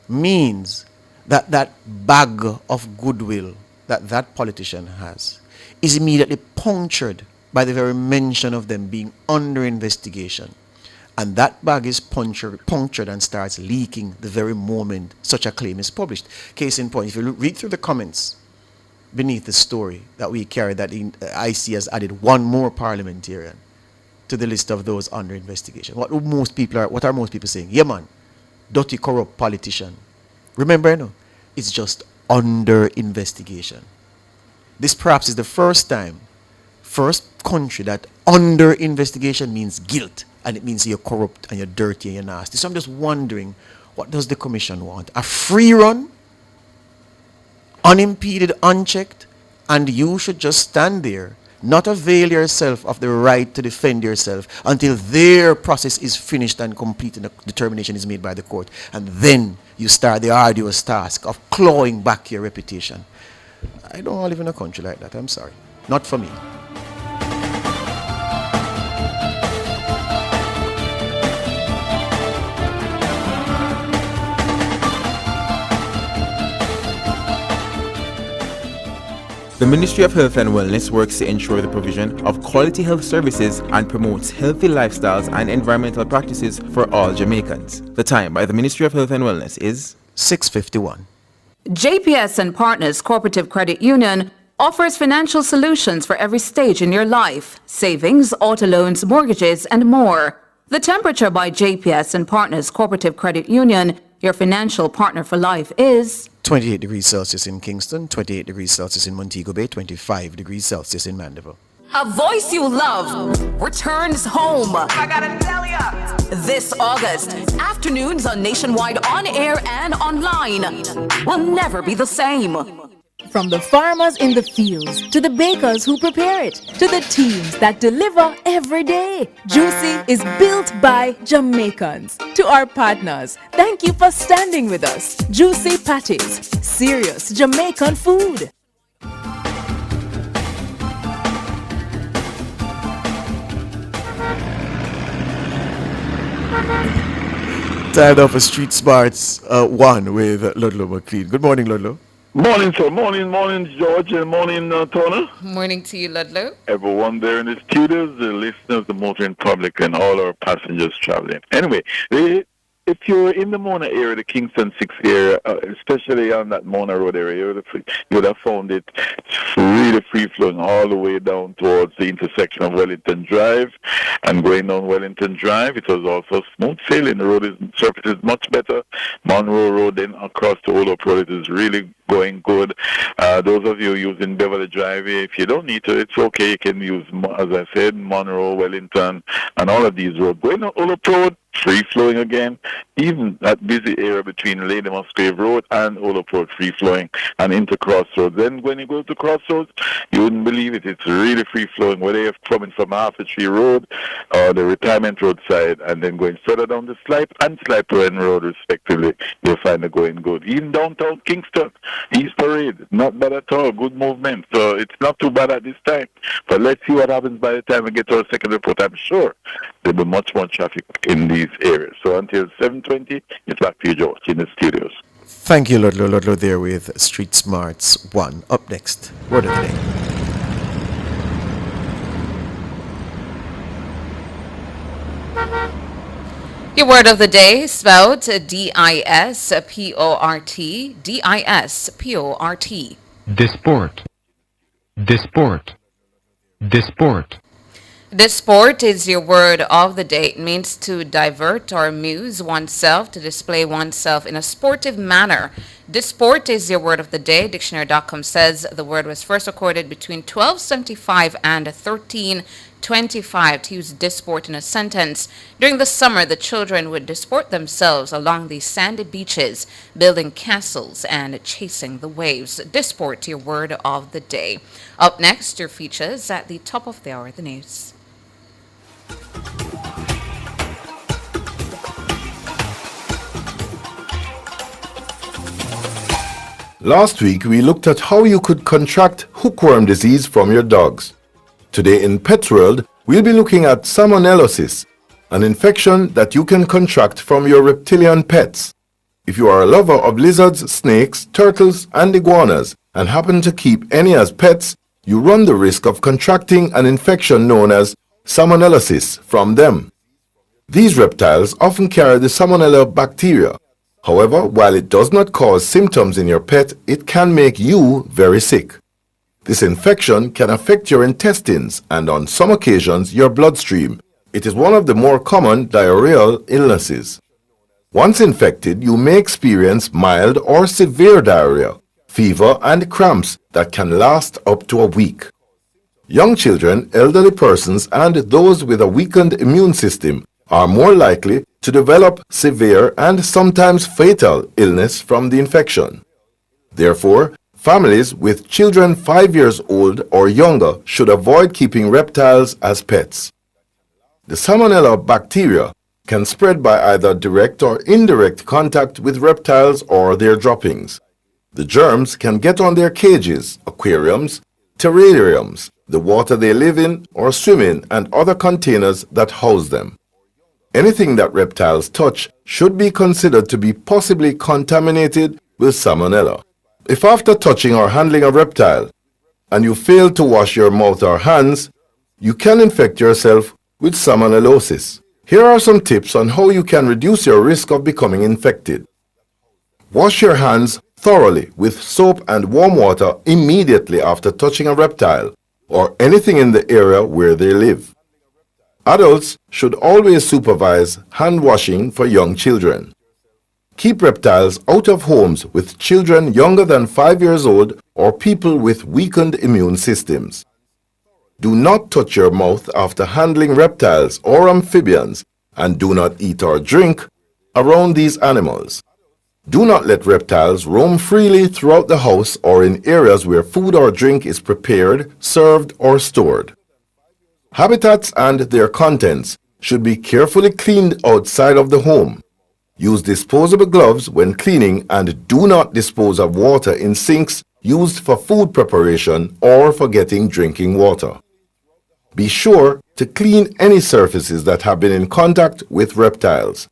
means that that bag of goodwill that that politician has is immediately punctured by the very mention of them being under investigation. And that bag is punctured and starts leaking the very moment such a claim is published. Case in point, if you read through the comments beneath the story that we carried, that IC has added one more parliamentarian to the list of those under investigation. What are most people saying? Yeah, man, dirty, corrupt politician. Remember, no, it's just under investigation. This perhaps is the first country that under investigation means guilt, and it means you're corrupt and you're dirty and you're nasty. So I'm just wondering, what does the Commission want? A free run, unimpeded, unchecked, and you should just stand there, not avail yourself of the right to defend yourself until their process is finished and complete and a determination is made by the court. And then you start the arduous task of clawing back your reputation. I don't want to live in a country like that. I'm sorry. Not for me. The Ministry of Health and Wellness works to ensure the provision of quality health services and promotes healthy lifestyles and environmental practices for all Jamaicans. The time by the Ministry of Health and Wellness is 6:51. JPS and Partners Cooperative Credit Union offers financial solutions for every stage in your life: savings, auto loans, mortgages, and more. The temperature by JPS and Partners Cooperative Credit Union, your financial partner for life, is 28 degrees Celsius in Kingston, 28 degrees Celsius in Montego Bay, 25 degrees Celsius in Mandeville. A voice you love returns home. I gotta tell ya. This August, afternoons on Nationwide on air and online will never be the same. From the farmers in the fields, to the bakers who prepare it, to the teams that deliver every day, Juicy is built by Jamaicans. To our partners, thank you for standing with us. Juicy Patties, serious Jamaican food. Time now for Street Smarts 1 with Ludlow McLean. Good morning, Ludlow. Morning, sir. Morning, George, and morning, Tona. Morning to you, Ludlow. Everyone there in the studios, the listeners, the motoring public, and all our passengers traveling. Anyway, if you're in the Mona area, the Kingston 6 area, especially on that Mona Road area, you would have found it really free-flowing all the way down towards the intersection of Wellington Drive. And going down Wellington Drive, it was also smooth sailing. The surface is much better. Monroe Road, then across to Old Up Road, it is really going good. Those of you using Beverly Drive, if you don't need to, it's okay. You can use, as I said, Monroe, Wellington, and all of these roads. Going on Old Up Road, free flowing again. Even that busy area between Lady Musgrave Road and Oloport free flowing and into Crossroads. Then when you go to Crossroads, you wouldn't believe it. It's really free flowing. Whether you're coming from Arthur Tree Road or the Retirement Road side and then going further down the Slipe and Slipe Road respectively, you'll find it going good. Even downtown Kingston, East Parade, not bad at all. Good movement. So it's not too bad at this time. But let's see what happens by the time we get to our second report. I'm sure there'll be much more traffic in these areas. So until 7:20, it's back to you, George, in the studios. Thank you, Ludlow there with Street Smarts 1. Up next, Word of the Day. Your word of the day spelled D-I-S-P-O-R-T, D-I-S-P-O-R-T. Disport. Disport. Disport. Disport is your word of the day. It means to divert or amuse oneself, to display oneself in a sportive manner. Disport is your word of the day. Dictionary.com says the word was first recorded between 1275 and 1325 to use disport in a sentence. During the summer, the children would disport themselves along the sandy beaches, building castles and chasing the waves. Disport, your word of the day. Up next, your features at the top of the hour, the news. Last week, we looked at how you could contract hookworm disease from your dogs. Today in Pets World, we'll be looking at salmonellosis, an infection that you can contract from your reptilian pets. If you are a lover of lizards, snakes, turtles, and iguanas, and happen to keep any as pets, you run the risk of contracting an infection known as salmonellosis from them. These reptiles often carry the salmonella bacteria. However, while it does not cause symptoms in your pet, it can make you very sick. This infection can affect your intestines and on some occasions your bloodstream. It is one of the more common diarrheal illnesses. Once infected, you may experience mild or severe diarrhea, fever and cramps that can last up to a week. Young children, elderly persons, and those with a weakened immune system are more likely to develop severe and sometimes fatal illness from the infection. Therefore, families with children 5 years old or younger should avoid keeping reptiles as pets. The salmonella bacteria can spread by either direct or indirect contact with reptiles or their droppings. The germs can get on their cages, aquariums, terrariums, the water they live in or swim in, and other containers that house them. Anything that reptiles touch should be considered to be possibly contaminated with salmonella. If after touching or handling a reptile and you fail to wash your mouth or hands, you can infect yourself with salmonellosis. Here are some tips on how you can reduce your risk of becoming infected. Wash your hands thoroughly with soap and warm water immediately after touching a reptile or anything in the area where they live. Adults should always supervise hand washing for young children. Keep reptiles out of homes with children younger than 5 years old or people with weakened immune systems. Do not touch your mouth after handling reptiles or amphibians, and do not eat or drink around these animals. Do not let reptiles roam freely throughout the house or in areas where food or drink is prepared, served, or stored. Habitats and their contents should be carefully cleaned outside of the home. Use disposable gloves when cleaning and do not dispose of water in sinks used for food preparation or for getting drinking water. Be sure to clean any surfaces that have been in contact with reptiles.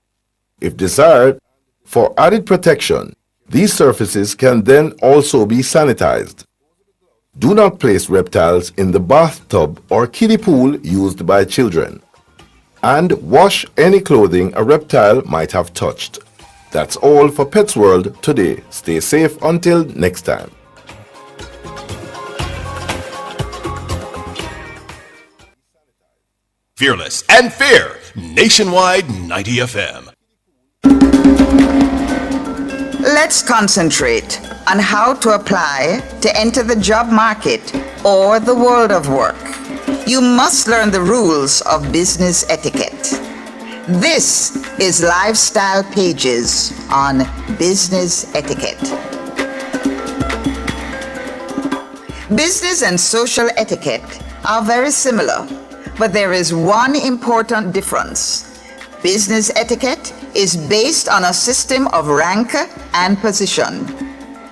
If desired, for added protection, these surfaces can then also be sanitized. Do not place reptiles in the bathtub or kiddie pool used by children. And wash any clothing a reptile might have touched. That's all for Pets World today. Stay safe until next time. Fearless and fair, Nationwide 90 FM. Let's concentrate on how to apply to enter the job market or the world of work. You must learn the rules of business etiquette. This is Lifestyle Pages on business etiquette. Business and social etiquette are very similar, but there is one important difference. Business etiquette is based on a system of rank and position.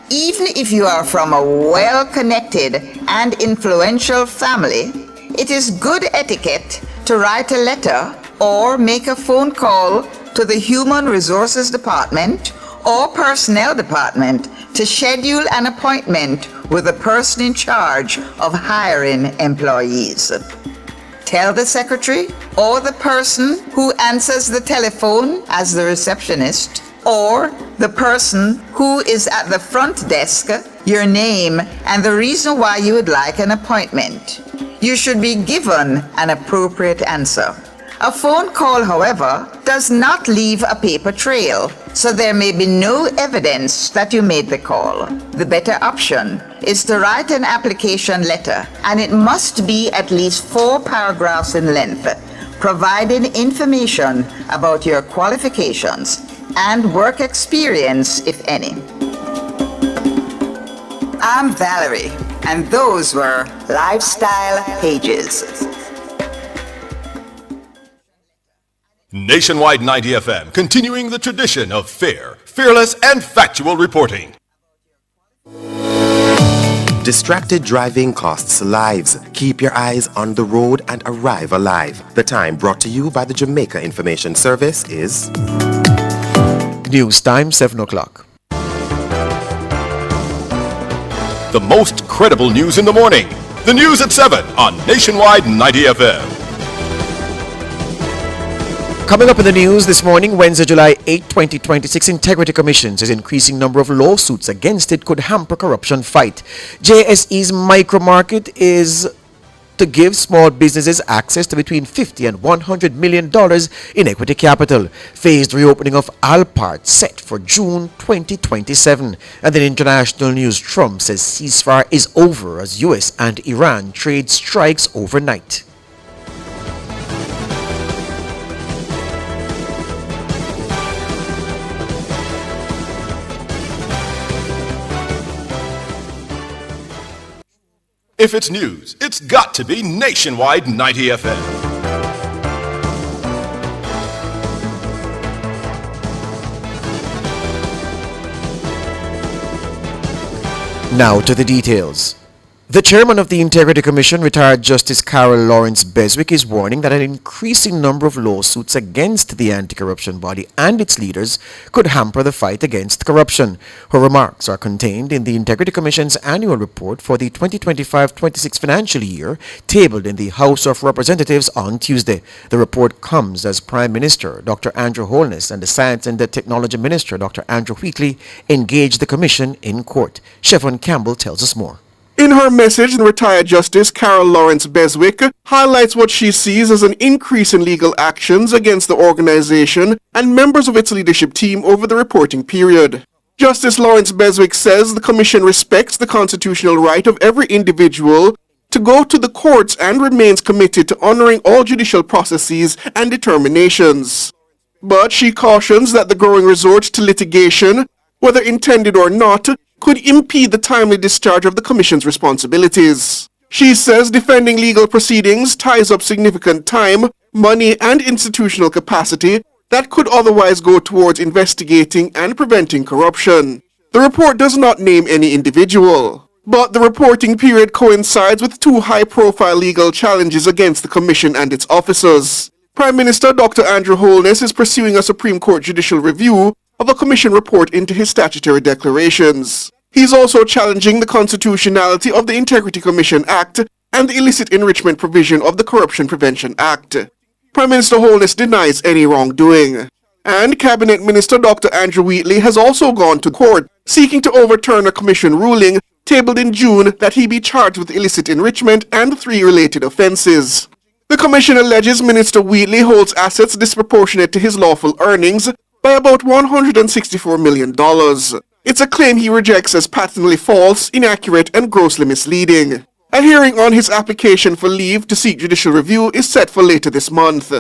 Even if you are from a well-connected and influential family, it is good etiquette to write a letter or make a phone call to the Human Resources Department or Personnel Department to schedule an appointment with the person in charge of hiring employees. Tell the secretary or the person who answers the telephone as the receptionist or the person who is at the front desk your name and the reason why you would like an appointment. You should be given an appropriate answer. A phone call, however, does not leave a paper trail, so there may be no evidence that you made the call. The better option is to write an application letter, and it must be at least 4 paragraphs in length, providing information about your qualifications and work experience, if any. I'm Valerie, and those were Lifestyle Pages. Nationwide 90 FM, continuing the tradition of fair, fearless, and factual reporting. Distracted driving costs lives. Keep your eyes on the road and arrive alive. The time brought to you by the Jamaica Information Service is... News time, 7 o'clock. The most credible news in the morning. The news at 7 on Nationwide 90 FM. Coming up in the news this morning, Wednesday, July 8, 2026, Integrity Commission says increasing number of lawsuits against it could hamper corruption fight. JSE's micro market is to give small businesses access to between $50 and $100 million in equity capital. Phased reopening of Alpart set for June 2027. And then international news, Trump says ceasefire is over as US and Iran trade strikes overnight. If it's news, it's got to be Nationwide 90 FM. Now to the details. The chairman of the Integrity Commission, retired Justice Carol Lawrence Beswick, is warning that an increasing number of lawsuits against the anti-corruption body and its leaders could hamper the fight against corruption. Her remarks are contained in the Integrity Commission's annual report for the 2025-26 financial year, tabled in the House of Representatives on Tuesday. The report comes as Prime Minister Dr. Andrew Holness and the Science and the Technology Minister Dr. Andrew Wheatley engaged the Commission in court. Chevron Campbell tells us more. In her message, the retired Justice Carol Lawrence Beswick highlights what she sees as an increase in legal actions against the organization and members of its leadership team over the reporting period. Justice Lawrence Beswick says the Commission respects the constitutional right of every individual to go to the courts and remains committed to honoring all judicial processes and determinations. But she cautions that the growing resort to litigation, whether intended or not, could impede the timely discharge of the Commission's responsibilities. She says defending legal proceedings ties up significant time, money, and institutional capacity that could otherwise go towards investigating and preventing corruption. The report does not name any individual, but the reporting period coincides with 2 high-profile legal challenges against the Commission and its officers. Prime Minister Dr. Andrew Holness is pursuing a Supreme Court judicial review of a Commission report into his statutory declarations. He's also challenging the constitutionality of the Integrity Commission Act and the illicit enrichment provision of the Corruption Prevention Act. Prime Minister Holness denies any wrongdoing. And Cabinet Minister Dr. Andrew Wheatley has also gone to court, seeking to overturn a Commission ruling tabled in June that he be charged with illicit enrichment and 3 related offences. The Commission alleges Minister Wheatley holds assets disproportionate to his lawful earnings by about $164 million. It's a claim he rejects as patently false, inaccurate, and grossly misleading. A hearing on his application for leave to seek judicial review is set for later this month.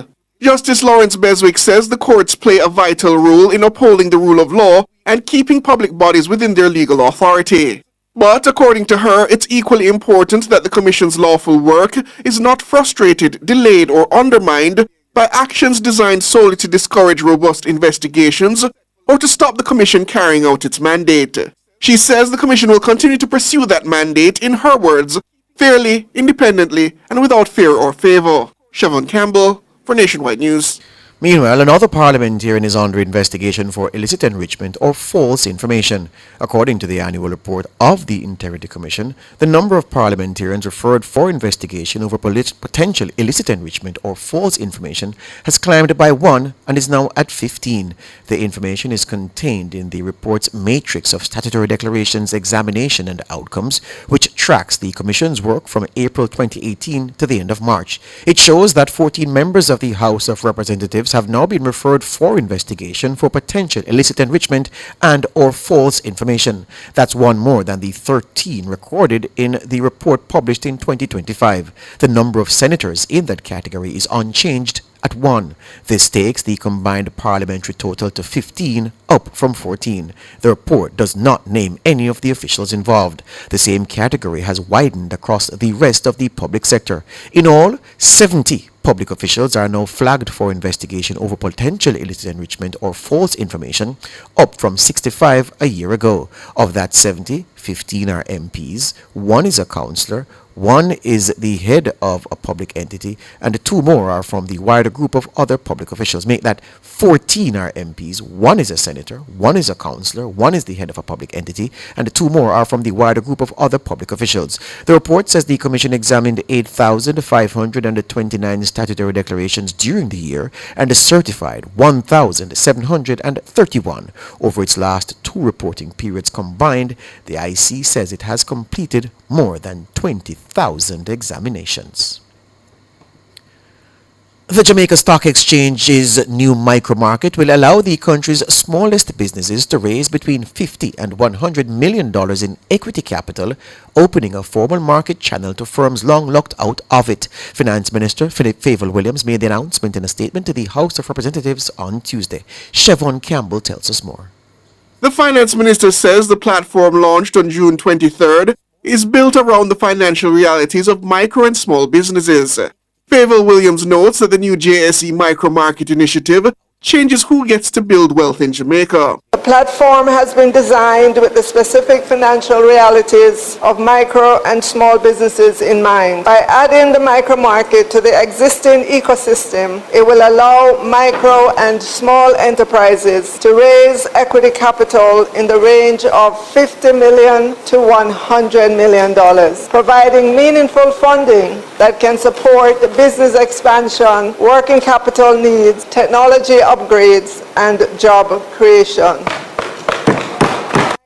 Justice Lawrence Beswick says the courts play a vital role in upholding the rule of law and keeping public bodies within their legal authority. But according to her, it's equally important that the Commission's lawful work is not frustrated, delayed, or undermined by actions designed solely to discourage robust investigations or to stop the Commission carrying out its mandate. She says the Commission will continue to pursue that mandate, in her words, fairly, independently, and without fear or favor. Siobhan Campbell for Nationwide News. Meanwhile, another parliamentarian is under investigation for illicit enrichment or false information. According to the annual report of the Integrity Commission, the number of parliamentarians referred for investigation over potential illicit enrichment or false information has climbed by 1 and is now at 15. The information is contained in the report's matrix of statutory declarations, examination and outcomes, which tracks the Commission's work from April 2018 to the end of March. It shows that 14 members of the House of Representatives have now been referred for investigation for potential illicit enrichment and or false information. That's one more than the 13 recorded in the report published in 2025. The number of senators in that category is unchanged at 1. This takes the combined parliamentary total to 15, up from 14. The report does not name any of the officials involved. The same category has widened across the rest of the public sector. In all, 70 public officials are now flagged for investigation over potential illicit enrichment or false information, up from 65 a year ago. Of that 70, 15 are MPs, 1 is a councillor, 1 is the head of a public entity, and 2 more are from the wider group of other public officials. Make that 14 are MPs, 1 is a senator, 1 is a councillor, 1 is the head of a public entity, and 2 more are from the wider group of other public officials. The report says the Commission examined 8,529 statutory declarations during the year and certified 1,731. Over its last 2 reporting periods combined, the IC says it has completed more than 20,000 examinations. The Jamaica Stock Exchange's new micromarket will allow the country's smallest businesses to raise between $50 and $100 million in equity capital, opening a formal market channel to firms long locked out of it. Finance Minister Philip Favour-Williams made the announcement in a statement to the House of Representatives on Tuesday. Siobhan Campbell tells us more. The Finance Minister says the platform launched on June 23rd is built around the financial realities of micro and small businesses. Favour-Williams notes that the new JSE Micromarket Initiative changes who gets to build wealth in Jamaica. The platform has been designed with the specific financial realities of micro and small businesses in mind. By adding the micro market to the existing ecosystem, it will allow micro and small enterprises to raise equity capital in the range of $50 million to $100 million, providing meaningful funding that can support business expansion, working capital needs, technology upgrades, and job creation.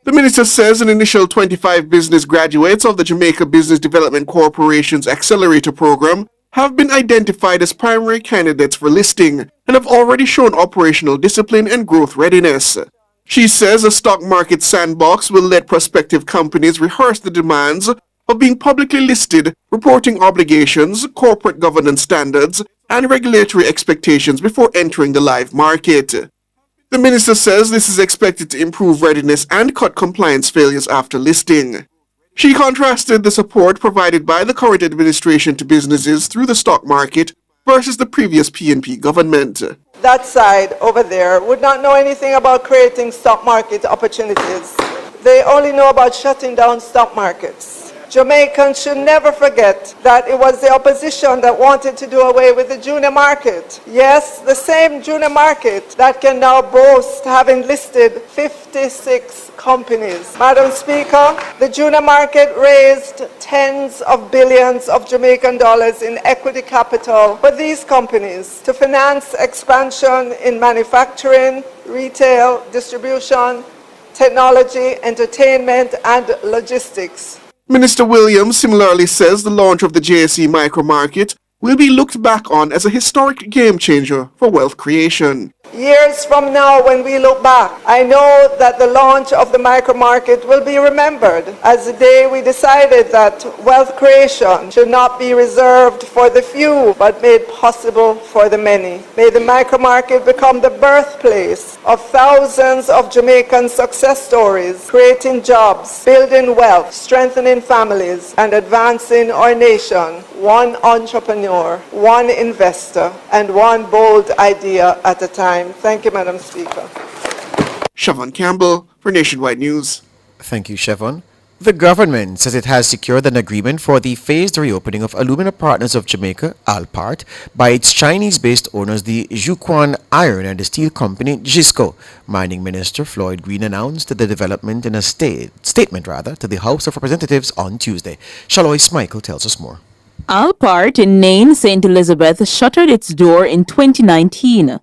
The minister says an initial 25 business graduates of the Jamaica Business Development Corporation's Accelerator Program have been identified as primary candidates for listing and have already shown operational discipline and growth readiness. She says a stock market sandbox will let prospective companies rehearse the demands of being publicly listed, reporting obligations, corporate governance standards, and regulatory expectations before entering the live market. The minister says this is expected to improve readiness and cut compliance failures after listing. She contrasted the support provided by the current administration to businesses through the stock market versus the previous PNP government. That side over there would not know anything about creating stock market opportunities. They only know about shutting down stock markets. Jamaicans should never forget that it was the opposition that wanted to do away with the junior market. Yes, the same junior market that can now boast having listed 56 companies. Madam Speaker, the junior market raised tens of billions of Jamaican dollars in equity capital for these companies to finance expansion in manufacturing, retail, distribution, technology, entertainment, and logistics. Minister Williams similarly says the launch of the JSE Micromarket will be looked back on as a historic game changer for wealth creation. Years from now, when we look back, I know that the launch of the micromarket will be remembered as the day we decided that wealth creation should not be reserved for the few, but made possible for the many. May the micromarket become the birthplace of thousands of Jamaican success stories, creating jobs, building wealth, strengthening families, and advancing our nation, one entrepreneur, one investor, and one bold idea at a time. Thank you, Madam Speaker. Siobhan Campbell for Nationwide News. Thank you, Siobhan. The government says it has secured an agreement for the phased reopening of Alumina Partners of Jamaica, ALPART, by its Chinese-based owners, the Zhuquan Iron and Steel Company, JISCO. Mining Minister Floyd Green announced the development in a statement to the House of Representatives on Tuesday. Shalois Michael tells us more. ALPART in Nain, St. Elizabeth, shuttered its door in 2019.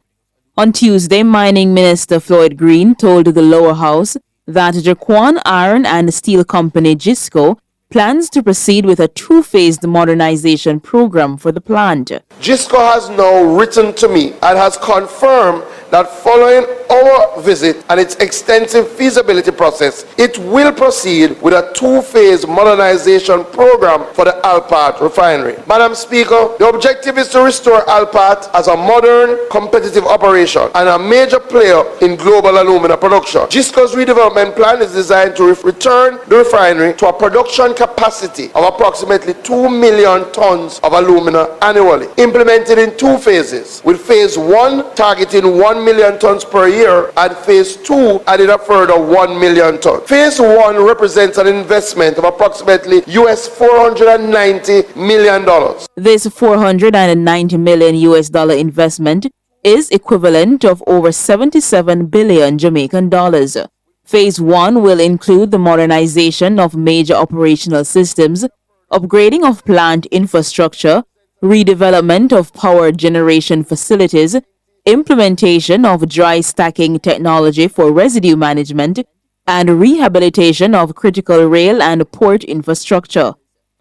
On Tuesday, Mining Minister Floyd Green told the lower house that Jaquan Iron and Steel Company JISCO plans to proceed with a two-phased modernization program for the plant. JISCO has now written to me and has confirmed that following our visit and its extensive feasibility process, it will proceed with a two-phase modernization program for the ALPART refinery. Madam Speaker, the objective is to restore ALPART as a modern, competitive operation and a major player in global alumina production. JISCO's redevelopment plan is designed to return the refinery to a production capacity of approximately 2 million tons of alumina annually, implemented in two phases, with phase 1 targeting 1 million tons per year and phase 2 adding a further 1 million tons. Phase 1 represents an investment of approximately US $490 million. This $490 million investment is equivalent of over 77 billion Jamaican dollars. Phase 1 will include the modernization of major operational systems, upgrading of plant infrastructure, redevelopment of power generation facilities, implementation of dry stacking technology for residue management, and rehabilitation of critical rail and port infrastructure.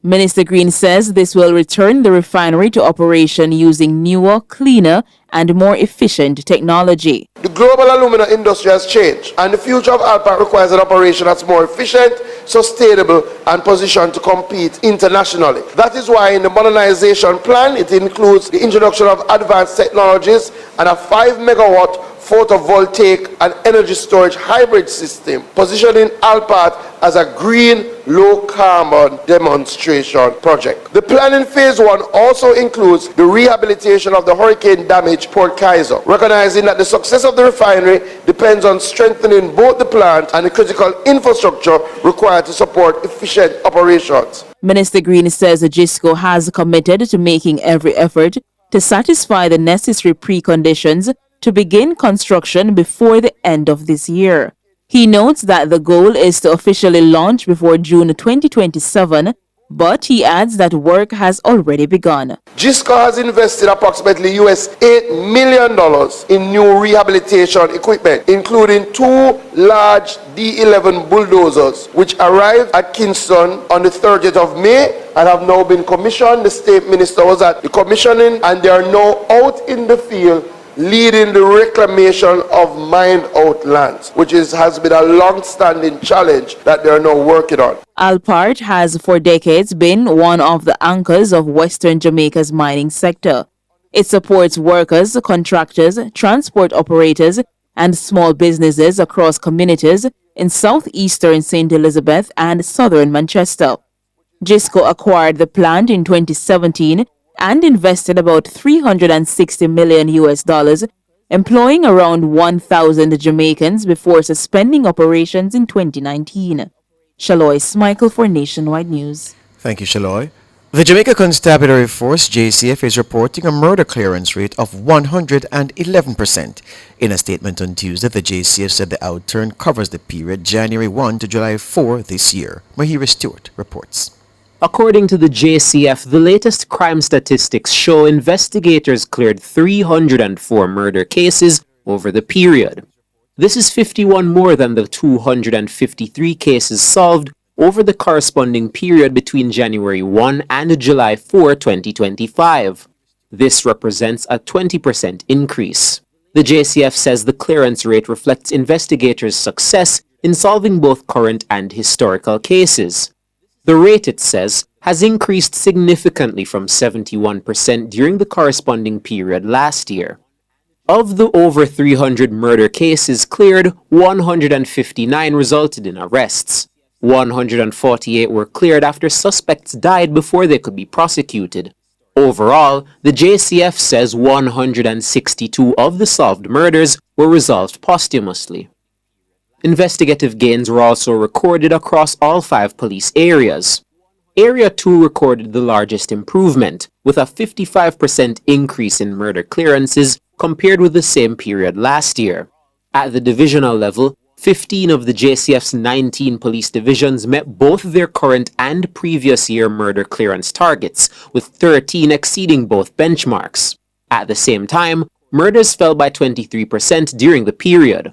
Minister Green says this will return the refinery to operation using newer, cleaner, and more efficient technology. The global alumina industry has changed, and the future of ALPART requires an operation that's more efficient, sustainable, and positioned to compete internationally. That is why in the modernization plan, it includes the introduction of advanced technologies and a 5 megawatt photovoltaic and energy storage hybrid system, positioning ALPART as a green, low-carbon demonstration project. The plan in phase 1 also includes the rehabilitation of the hurricane-damaged Port Kaiser, recognizing that the success of the refinery depends on strengthening both the plant and the critical infrastructure required to support efficient operations. Minister Green says the JISCO has committed to making every effort to satisfy the necessary preconditions to begin construction before the end of this year. He notes that the goal is to officially launch before June 2027, but he adds that work has already begun. JISCO has invested approximately US $8 million in new rehabilitation equipment, including 2 large D11 bulldozers, which arrived at Kingston on the 30th of May and have now been commissioned. The State Minister was at the commissioning, and they are now out in the field leading the reclamation of mined-out lands, which has been a long-standing challenge that they are now working on. ALPART has for decades been one of the anchors of Western Jamaica's mining sector. It supports workers, contractors, transport operators, and small businesses across communities in southeastern St. Elizabeth and southern Manchester. JISCO acquired the plant in 2017 and invested about $360 million, employing around 1,000 Jamaicans before suspending operations in 2019. Shalois Michael for Nationwide News. Thank you, Shaloy. The Jamaica Constabulary Force, JCF, is reporting a murder clearance rate of 111%. In a statement on Tuesday, the JCF said the outturn covers the period January 1 to July 4 this year. Mahira Stewart reports. According to the JCF, the latest crime statistics show investigators cleared 304 murder cases over the period. This is 51 more than the 253 cases solved over the corresponding period between January 1 and July 4, 2025. This represents a 20% increase. The JCF says the clearance rate reflects investigators' success in solving both current and historical cases. The rate, it says, has increased significantly from 71% during the corresponding period last year. Of the over 300 murder cases cleared, 159 resulted in arrests. 148 were cleared after suspects died before they could be prosecuted. Overall, the JCF says 162 of the solved murders were resolved posthumously. Investigative gains were also recorded across all 5 police areas. Area 2 recorded the largest improvement, with a 55% increase in murder clearances compared with the same period last year. At the divisional level, 15 of the JCF's 19 police divisions met both their current and previous year murder clearance targets, with 13 exceeding both benchmarks. At the same time, murders fell by 23% during the period.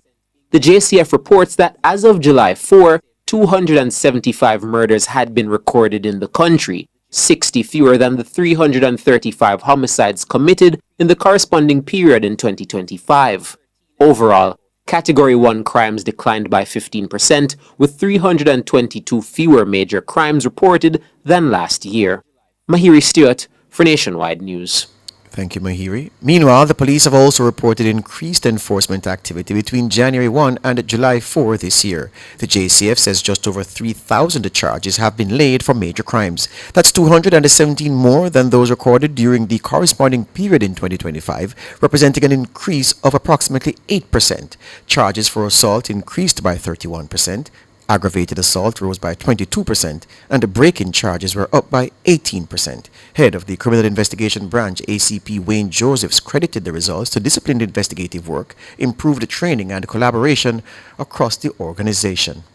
The JCF reports that as of July 4, 275 murders had been recorded in the country, 60 fewer than the 335 homicides committed in the corresponding period in 2025. Overall, Category 1 crimes declined by 15%, with 322 fewer major crimes reported than last year. Mahiri Stewart for Nationwide News. Thank you, Mahiri. Meanwhile, the police have also reported increased enforcement activity between January 1 and July 4 this year. The JCF says just over 3,000 charges have been laid for major crimes. That's 217 more than those recorded during the corresponding period in 2025, representing an increase of approximately 8%. Charges for assault increased by 31%. Aggravated assault rose by 22%, and break-in charges were up by 18%. Head of the Criminal Investigation Branch, ACP Wayne Josephs, credited the results to disciplined investigative work, improved training, and collaboration across the organization.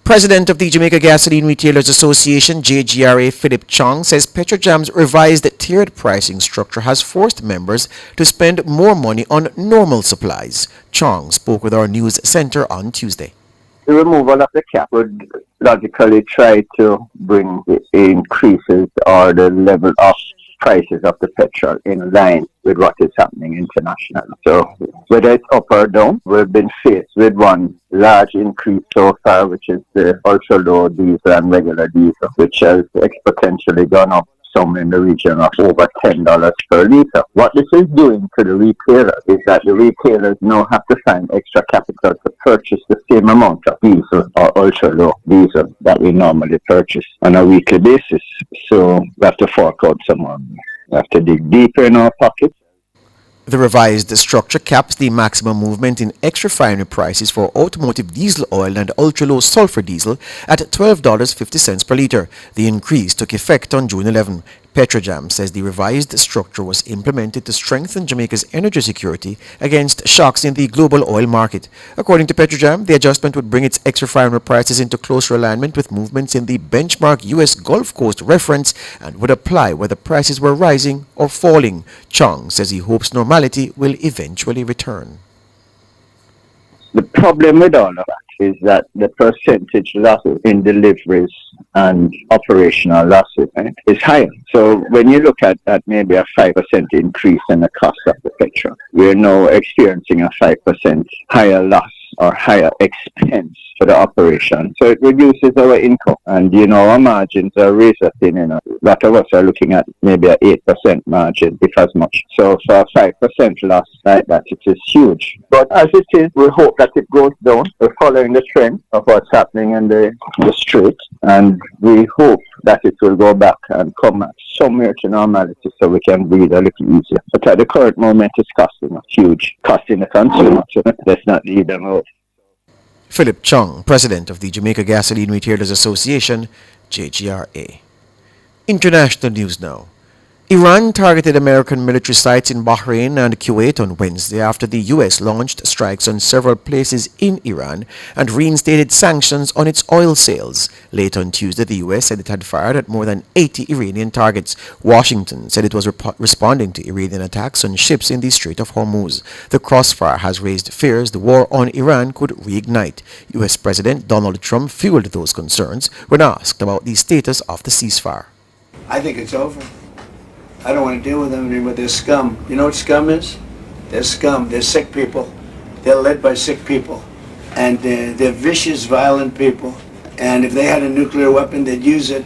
President of the Jamaica Gasoline Retailers Association, JGRA, Philip Chong, says Petrojam's revised tiered pricing structure has forced members to spend more money on normal supplies. Chong spoke with our news center on Tuesday. The removal of the cap would logically try to bring the increases or the level of prices of the petrol in line with what is happening internationally. So whether it's up or down, we've been faced with one large increase so far, which is the ultra-low diesel and regular diesel, which has exponentially gone up somewhere in the region of over $10 per litre. What this is doing to the retailer is that the retailers now have to find extra capital to purchase the same amount of diesel or ultra-low diesel that we normally purchase on a weekly basis. So we have to fork out some money. We have to dig deeper in our pockets. The revised structure caps the maximum movement in ex-refinery prices for automotive diesel oil and ultra-low sulfur diesel at $12.50 per litre. The increase took effect on June 11. Petrojam says the revised structure was implemented to strengthen Jamaica's energy security against shocks in the global oil market. According to Petrojam, the adjustment would bring its ex-refinery prices into closer alignment with movements in the benchmark U.S. Gulf Coast reference and would apply whether prices were rising or falling. Chong says he hopes normality will eventually return. The problem with all of that is that the percentage losses in deliveries and operational losses is higher. So when you look at maybe a 5% increase in the cost of the petrol, we're now experiencing a 5% higher loss or higher expense for the operation. So it reduces our income. And, our margins are razor thin. A lot of us are looking at maybe an 8% margin, if as much. So for a 5% loss like that, it is huge. But as it is, we hope that it goes down. We're following the trend of what's happening in the street. And we hope that it will go back and come somewhere to normality so we can breathe a little easier. But at the current moment, it's costing us huge, costing the consumer. So let's not leave them out. Philip Chong, President of the Jamaica Gasoline Retailers Association, JGRA. International news now. Iran targeted American military sites in Bahrain and Kuwait on Wednesday after the U.S. launched strikes on several places in Iran and reinstated sanctions on its oil sales. Late on Tuesday, the U.S. said it had fired at more than 80 Iranian targets. Washington said it was responding to Iranian attacks on ships in the Strait of Hormuz. The crossfire has raised fears the war on Iran could reignite. U.S. President Donald Trump fueled those concerns when asked about the status of the ceasefire. I think it's over. I don't want to deal with them with this scum. You know what scum is? They're scum. They're sick people. They're led by sick people. And they're vicious, violent people. And if they had a nuclear weapon, they'd use it.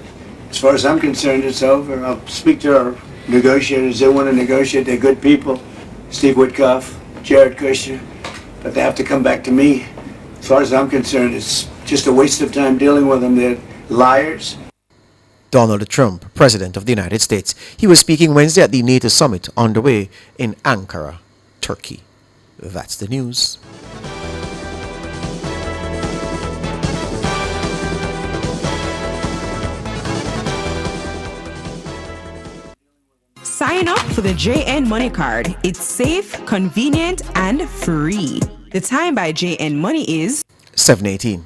As far as I'm concerned, it's over. I'll speak to our negotiators. They want to negotiate. They're good people. Steve Witkoff, Jared Kushner. But they have to come back to me. As far as I'm concerned, it's just a waste of time dealing with them. They're liars. Donald Trump, President of the United States. He was speaking Wednesday at the NATO summit underway in Ankara, Turkey. That's the news. Sign up for the JN Money Card. It's safe, convenient, and free. The time by JN Money is 7:18.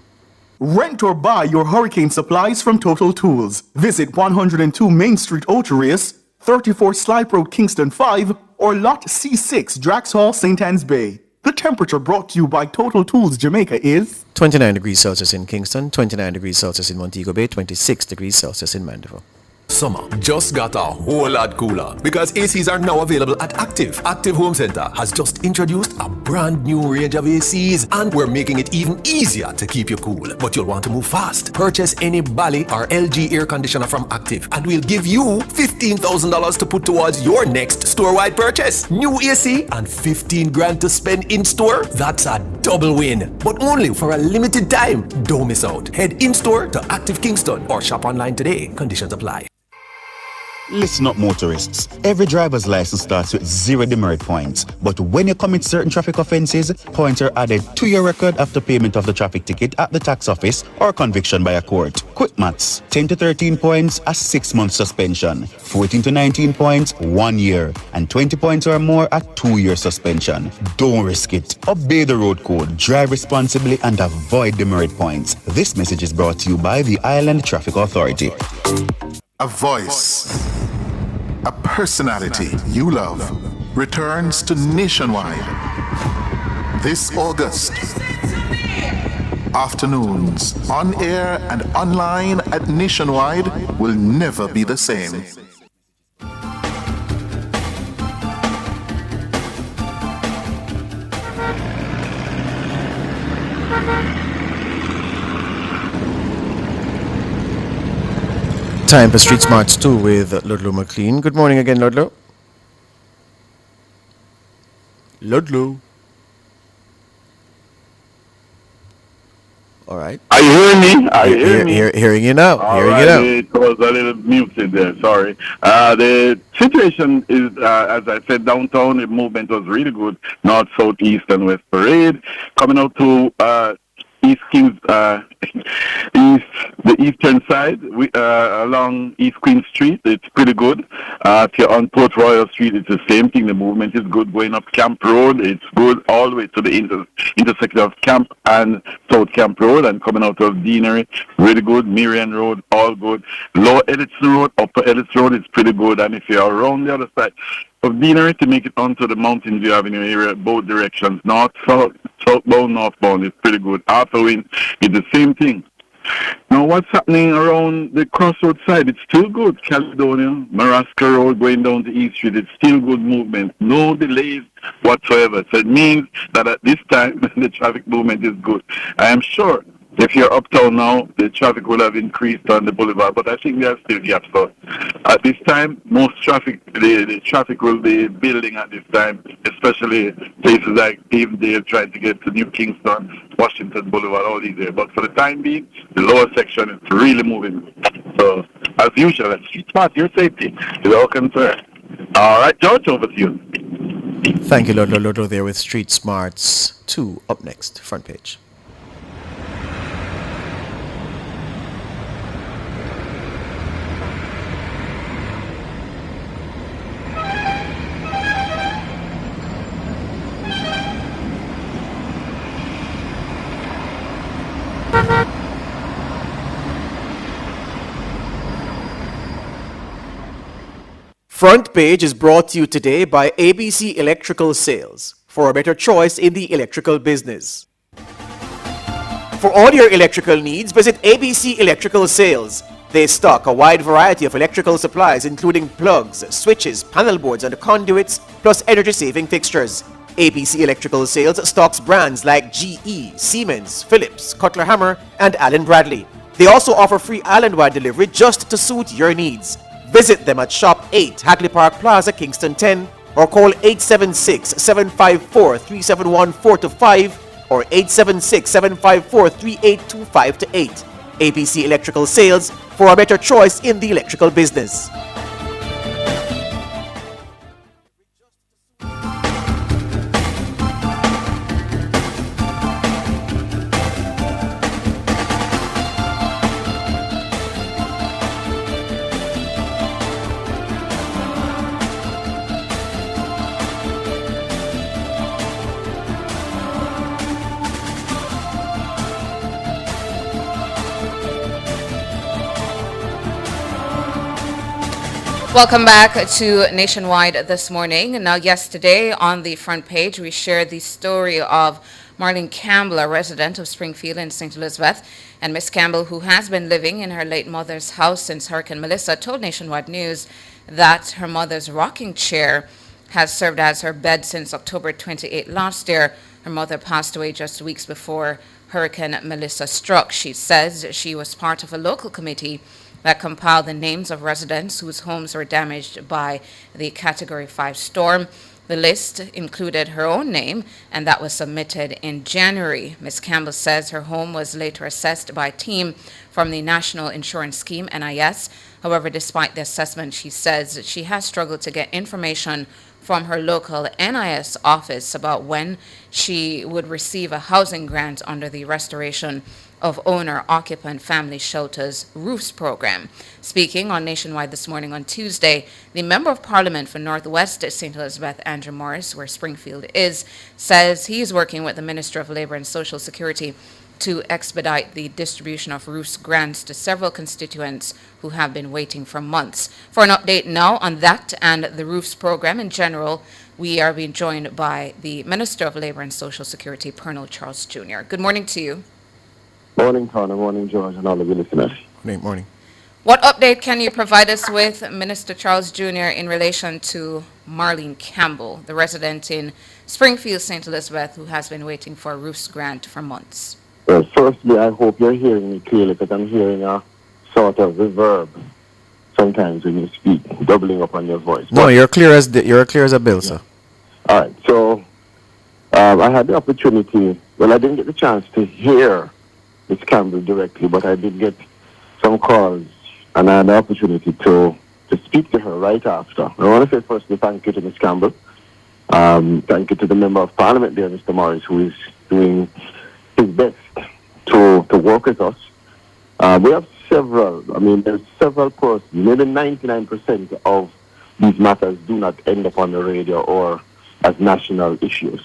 Rent or buy your hurricane supplies from Total Tools. Visit 102 Main Street, Outaris, 34 Slipe Road, Kingston 5, or Lot C6, Drax Hall, St. Anne's Bay. The temperature brought to you by Total Tools Jamaica is 29 degrees Celsius in Kingston, 29 degrees Celsius in Montego Bay, 26 degrees Celsius in Mandeville. Summer just got a whole lot cooler because ACs are now available at Active. Active Home Center has just introduced a brand new range of ACs and we're making it even easier to keep you cool. But you'll want to move fast. Purchase any Bally or LG air conditioner from Active and we'll give you $15,000 to put towards your next store-wide purchase. New AC and 15 grand to spend in store. That's a double win. But only for a limited time. Don't miss out. Head in store to Active Kingston or shop online today. Conditions apply. Listen up, motorists. Every driver's license starts with 0 demerit points. But when you commit certain traffic offences, points are added to your record after payment of the traffic ticket at the tax office or conviction by a court. Quick maths. 10 to 13 points, a 6-month suspension. 14 to 19 points, 1 year. And 20 points or more, a 2-year suspension. Don't risk it. Obey the road code, drive responsibly, and avoid demerit points. This message is brought to you by the Island Traffic Authority. A voice, a personality you love returns to Nationwide this August. Afternoons on air and online at Nationwide will never be the same. Time for Street Smarts 2 with Ludlow McLean. Good morning again, Ludlow. Ludlow. All right. Are you hearing me? Are you hearing me? Hearing you now. Hearing you now. It was a little muted there. Sorry. The situation is, as I said, downtown, the movement was really good. North, South, East, and West Parade. Coming out to East Kings, the eastern side, along East Queen Street, it's pretty good. If you're on Port Royal Street, it's the same thing. The movement is good. Going up Camp Road, it's good all the way to the intersection of Camp and South Camp Road, and coming out of Deanery, really good. Miriam Road, all good. Lower Edison Road, Upper Edison Road, it's pretty good. And if you're around the other side of Deanery to make it onto the Mountain View Avenue area, both directions, north, south, southbound, northbound, it's pretty good. Afterwind, it's the same thing. Now, what's happening around the Crossroads side? It's still good. Caledonia, Marasca Road, going down to East Street, it's still good movement. No delays whatsoever. So it means that at this time, the traffic movement is good. I am sure if you're uptown now, the traffic will have increased on the boulevard, but I think there are still gaps. So at this time, most traffic, the traffic will be building at this time, especially places like Avondale, trying to get to New Kingston, Washington Boulevard, all these areas. But for the time being, the lower section is really moving. So as usual, at Street Smart, your safety is our concern. All right, George, over to you. Thank you, Ludlow there with Street Smarts 2 up next, front page. Front Page is brought to you today by ABC Electrical Sales, for a better choice in the electrical business. For all your electrical needs, visit ABC Electrical Sales. They stock a wide variety of electrical supplies including plugs, switches, panel boards and conduits, plus energy-saving fixtures. APC Electrical Sales stocks brands like GE, Siemens, Philips, Cutler Hammer, and Allen Bradley. They also offer free island-wide delivery just to suit your needs. Visit them at Shop 8, Hagley Park Plaza, Kingston 10, or call 876-754-3714-5 or 876-754-3825-8. APC Electrical Sales, for a better choice in the electrical business. Welcome back to Nationwide this morning. Now, yesterday on the front page, we shared the story of Marlene Campbell, a resident of Springfield in St. Elizabeth. And Miss Campbell, who has been living in her late mother's house since Hurricane Melissa, told Nationwide News that her mother's rocking chair has served as her bed since October 28 last year. Her mother passed away just weeks before Hurricane Melissa struck. She says she was part of a local committee that compiled the names of residents whose homes were damaged by the Category 5 storm. The list included her own name, and that was submitted in January. Ms. Campbell says her home was later assessed by a team from the National Insurance Scheme, NIS. However, despite the assessment, she says she has struggled to get information from her local NIS office about when she would receive a housing grant under the Restoration of Owner-Occupant Family Shelters Roofs program. Speaking on Nationwide this morning on Tuesday, the Member of Parliament for Northwest St. Elizabeth, Andrew Morris, where Springfield is, says he is working with the Minister of Labour and Social Security to expedite the distribution of roofs grants to several constituents who have been waiting for months. For an update now on that and the roofs program in general, we are being joined by the Minister of Labour and Social Security, Colonel Charles Jr. Good morning to you. Morning, Connor. Morning, George, and all of you listeners. Morning. What update can you provide us with, Minister Charles Jr., in relation to Marlene Campbell, the resident in Springfield, St. Elizabeth, who has been waiting for a roofs grant for months? Well, firstly, I hope you're hearing me clearly, because I'm hearing a sort of reverb sometimes when you speak, doubling up on your voice. No, you're clear as a bell, sir. All right. So I had the opportunity. Well, I didn't get the chance to hear Ms. Campbell directly, but I did get some calls, and I had the opportunity to speak to her right after. I want to say firstly thank you to Ms. Campbell. Thank you to the Member of Parliament there, Mr. Morris, who is doing his best to work with us. We have there's several persons, maybe 99% of these matters do not end up on the radio or as national issues.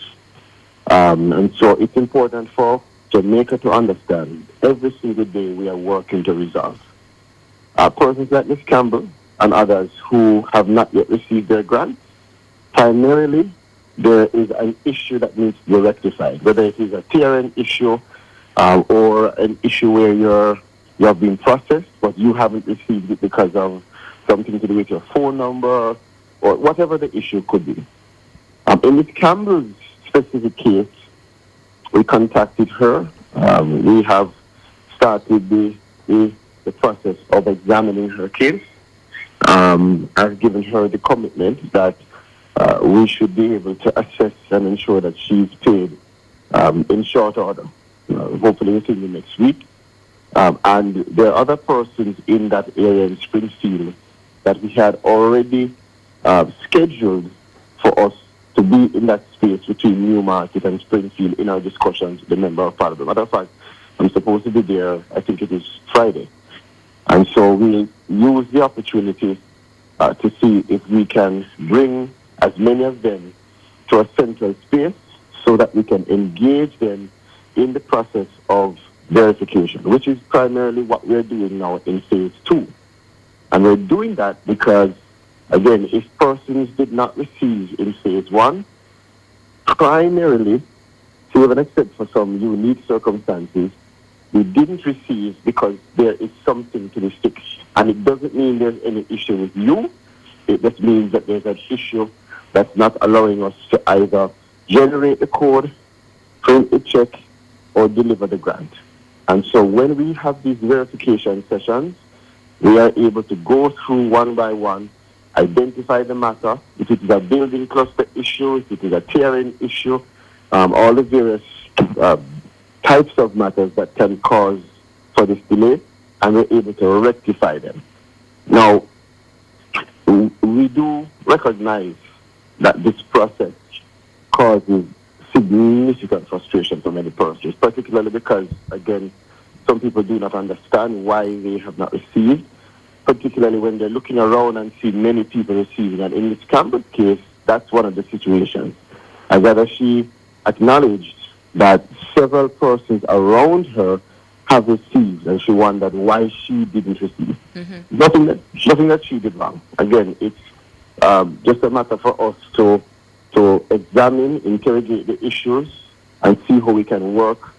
And so it's important for Jamaica to understand every single day we are working to resolve. Persons like Ms. Campbell and others who have not yet received their grants, primarily there is an issue that needs to be rectified, whether it is a TRN issue or an issue where you have been processed but you haven't received it because of something to do with your phone number or whatever the issue could be. In Ms. Campbell's specific case, we contacted her. We have started the process of examining her case. I've given her the commitment that we should be able to assess and ensure that she's paid in short order, hopefully within the next week. And there are other persons in that area in Springfield that we had already scheduled for us to be in that space between Newmarket and Springfield in our discussions with the Member of Parliament. Matter of fact, I'm supposed to be there, I think it is Friday. And so we'll use the opportunity to see if we can bring as many of them to a central space so that we can engage them in the process of verification, which is primarily what we're doing now in phase 2. And we're doing that because, again, if persons did not receive in phase 1, primarily, even except for some unique circumstances, we didn't receive because there is something to be fixed. And it doesn't mean there's any issue with you. It just means that there's an issue that's not allowing us to either generate the code, print the check, or deliver the grant. And so when we have these verification sessions, we are able to go through one by one, identify the matter, if it is a building cluster issue, if it is a tearing issue, all the various types of matters that can cause for this delay, and we're able to rectify them. Now, we do recognize that this process causes significant frustration for many persons, particularly because, again, some people do not understand why they have not received, particularly when they're looking around and see many people receiving. And in Ms. Campbell's case, that's one of the situations. As rather she acknowledged that several persons around her have received, and she wondered why she didn't receive. Nothing that she did wrong. Again, it's just a matter for us to examine, interrogate the issues, and see how we can work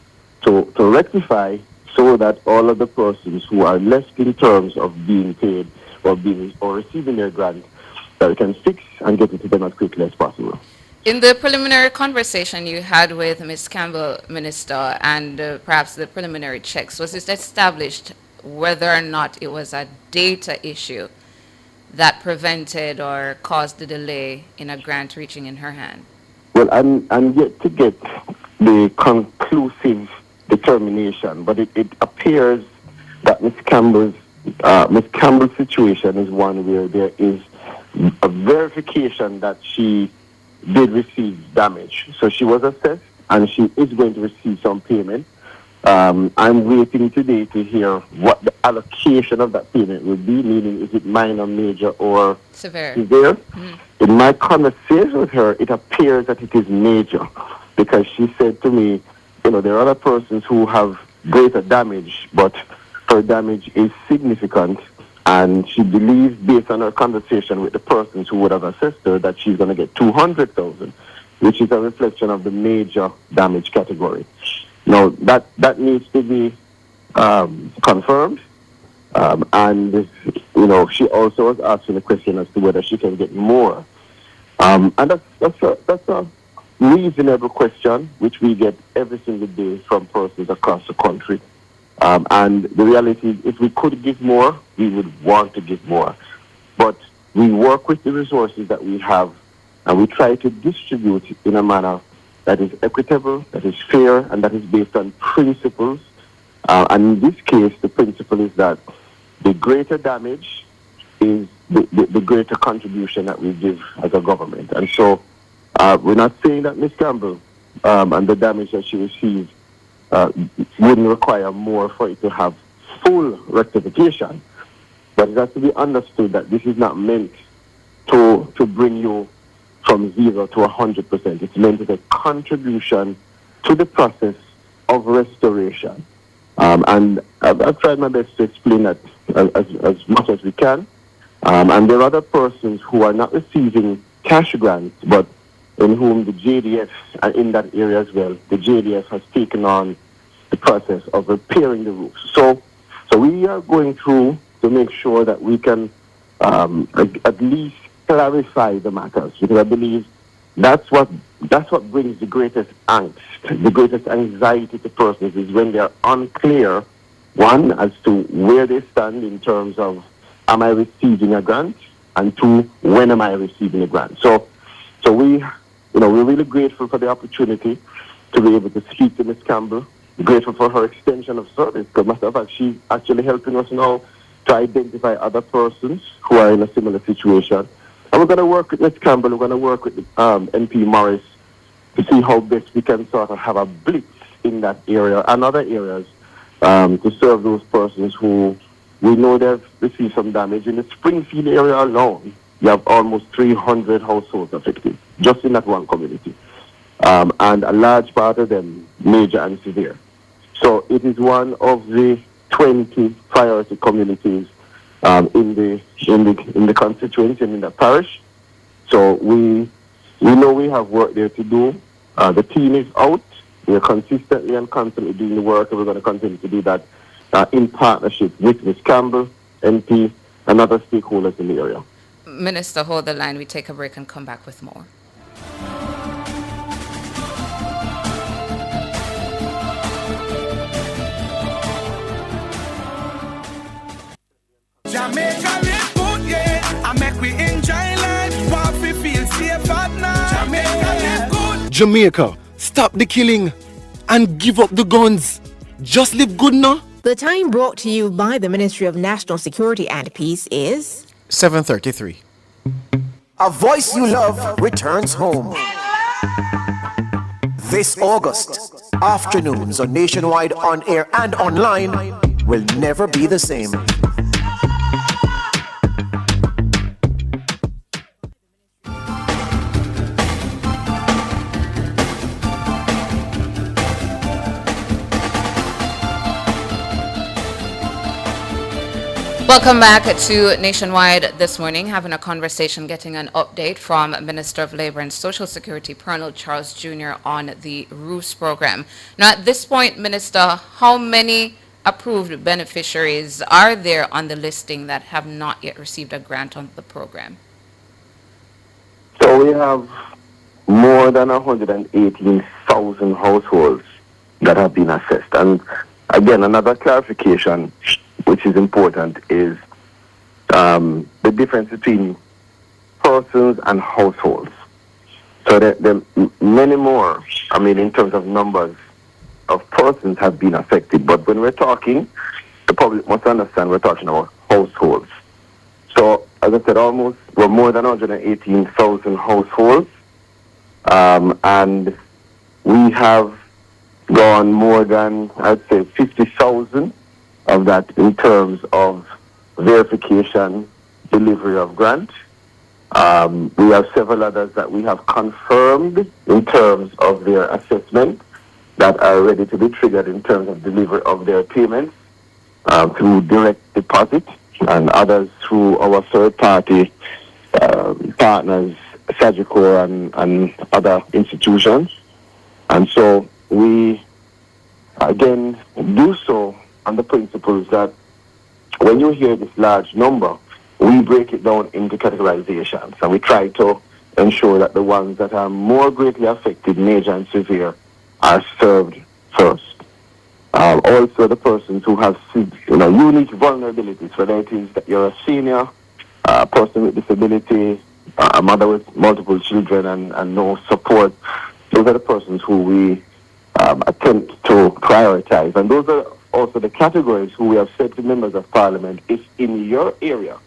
to rectify, so that all of the persons who are left in terms of being paid or receiving their grant, that we can fix and get it to them as quickly as possible. In the preliminary conversation you had with Ms. Campbell, Minister, and perhaps the preliminary checks, was it established whether or not it was a data issue that prevented or caused the delay in a grant reaching in her hand? Well, I'm yet to get the conclusive determination, but it appears that Ms. Campbell's situation is one where there is a verification that she did receive damage. So she was assessed, and she is going to receive some payment. I'm waiting today to hear what the allocation of that payment will be, meaning is it minor, major, or severe. In my conversation with her, it appears that it is major, because she said to me, there are other persons who have greater damage, but her damage is significant, and she believes, based on her conversation with the persons who would have assessed her, that she's going to get $200,000, which is a reflection of the major damage category. Now, that needs to be confirmed, and she also was asking a question as to whether she can get more, and that's a reasonable question, which we get every single day from persons across the country. And the reality is, if we could give more, we would want to give more. But we work with the resources that we have, and we try to distribute in a manner that is equitable, that is fair, and that is based on principles. And in this case, the principle is that the greater damage is the greater contribution that we give as a government. And so we're not saying that Ms. Campbell and the damage that she received wouldn't require more for it to have full rectification, but it has to be understood that this is not meant to bring you from 0 to 100%. It's meant as a contribution to the process of restoration. And I've tried my best to explain that as much as we can. And there are other persons who are not receiving cash grants, but in whom the JDF, and in that area as well, the JDF has taken on the process of repairing the roofs. So we are going through to make sure that we can at least clarify the matters, because I believe that's what brings the greatest angst, the greatest anxiety to persons, is when they are unclear, one, as to where they stand in terms of, am I receiving a grant, and two, when am I receiving a grant. So we're really grateful for the opportunity to be able to speak to Ms. Campbell, grateful for her extension of service, because matter of fact, she's actually helping us now to identify other persons who are in a similar situation. And we're going to work with Ms. Campbell, we're going to work with MP Morris to see how best we can sort of have a blitz in that area and other areas to serve those persons who we know they've received some damage. In the Springfield area alone, you have almost 300 households affected, just in that one community. And a large part of them major and severe. So it is one of the 20 priority communities in the constituency and in the parish. So we know we have work there to do. The team is out. We are consistently and constantly doing the work, and we're going to continue to do that in partnership with Ms. Campbell, MP, and other stakeholders in the area. Minister, hold the line. We take a break and come back with more. Jamaica, stop the killing and give up the guns. Just live good now. The time brought to you by the Ministry of National Security and Peace is 7:33. A voice you love returns home. This August, afternoons on Nationwide, on air and online will never be the same. Welcome back to Nationwide this morning, having a conversation, getting an update from Minister of Labor and Social Security, Colonel Charles Jr. on the ROOS program. Now, at this point, Minister, how many approved beneficiaries are there on the listing that have not yet received a grant on the program? So we have more than 118,000 households that have been assessed. And again, another clarification which is important is the difference between persons and households. So there are many more, in terms of numbers of persons have been affected. But when we're talking, the public must understand we're talking about households. So, as I said, we're more than 118,000 households. And we have gone more than, I'd say, 50,000 of that in terms of verification, delivery of grant. We have several others that we have confirmed in terms of their assessment that are ready to be triggered in terms of delivery of their payments through direct deposit, and others through our third-party partners, Sagicor and other institutions. And so we, again, do so on the principles that when you hear this large number, we break it down into categorizations, and we try to ensure that the ones that are more greatly affected, major and severe, are served first. Also, the persons who have unique vulnerabilities, whether it is that you're a senior, a person with disability, a mother with multiple children and no support, those are the persons who we attempt to prioritize. And those are also the categories who we have said to members of parliament, if in your area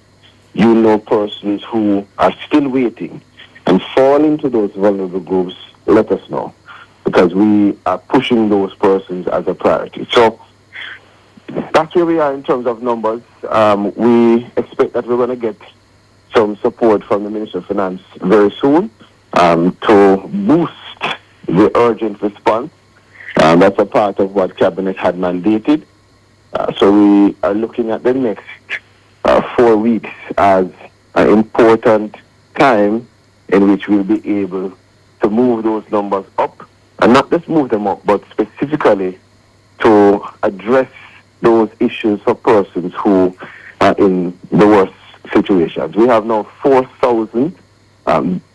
you know persons who are still waiting and fall into those vulnerable groups, let us know, because we are pushing those persons as a priority. So that's where we are in terms of numbers. We expect that we're going to get some support from the Minister of Finance very soon to boost the urgent response. That's a part of what Cabinet had mandated. So we are looking at the next 4 weeks as an important time in which we'll be able to move those numbers up, and not just move them up, but specifically to address those issues for persons who are in the worst situations. We have now 4,000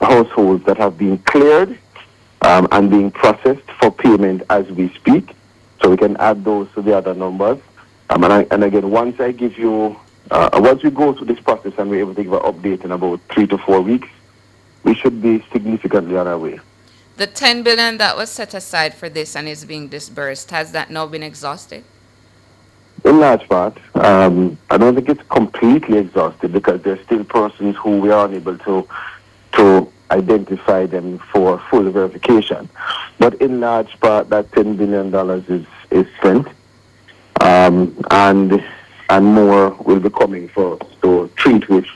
households that have been cleared and being processed for payment as we speak. So we can add those to the other numbers. And again, once I give you, once we go through this process and we're able to give an update in about 3 to 4 weeks, we should be significantly on our way. The 10 billion that was set aside for this and is being disbursed, has that now been exhausted? In large part. I don't think it's completely exhausted because there's still persons who we are unable to identify them for full verification. But in large part, that $10 billion is spent. And more will be coming for us to treat with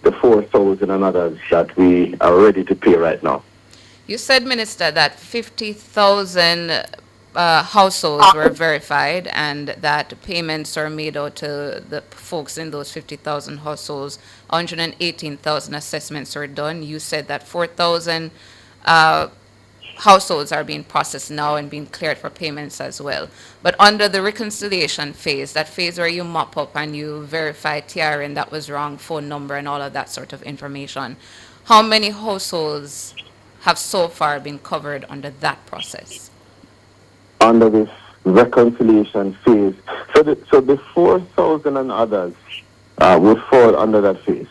the 4,000 and others that we are ready to pay right now. You said, Minister, that 50,000 households were verified and that payments are made out to the folks in those 50,000 households. 118,000 assessments are done. You said that 4,000 households are being processed now and being cleared for payments as well. But under the reconciliation phase, that phase where you mop up and you verify TRN that was wrong, phone number and all of that sort of information, how many households have so far been covered under that process? Under this reconciliation phase, so the 4,000 and others will fall under that phase.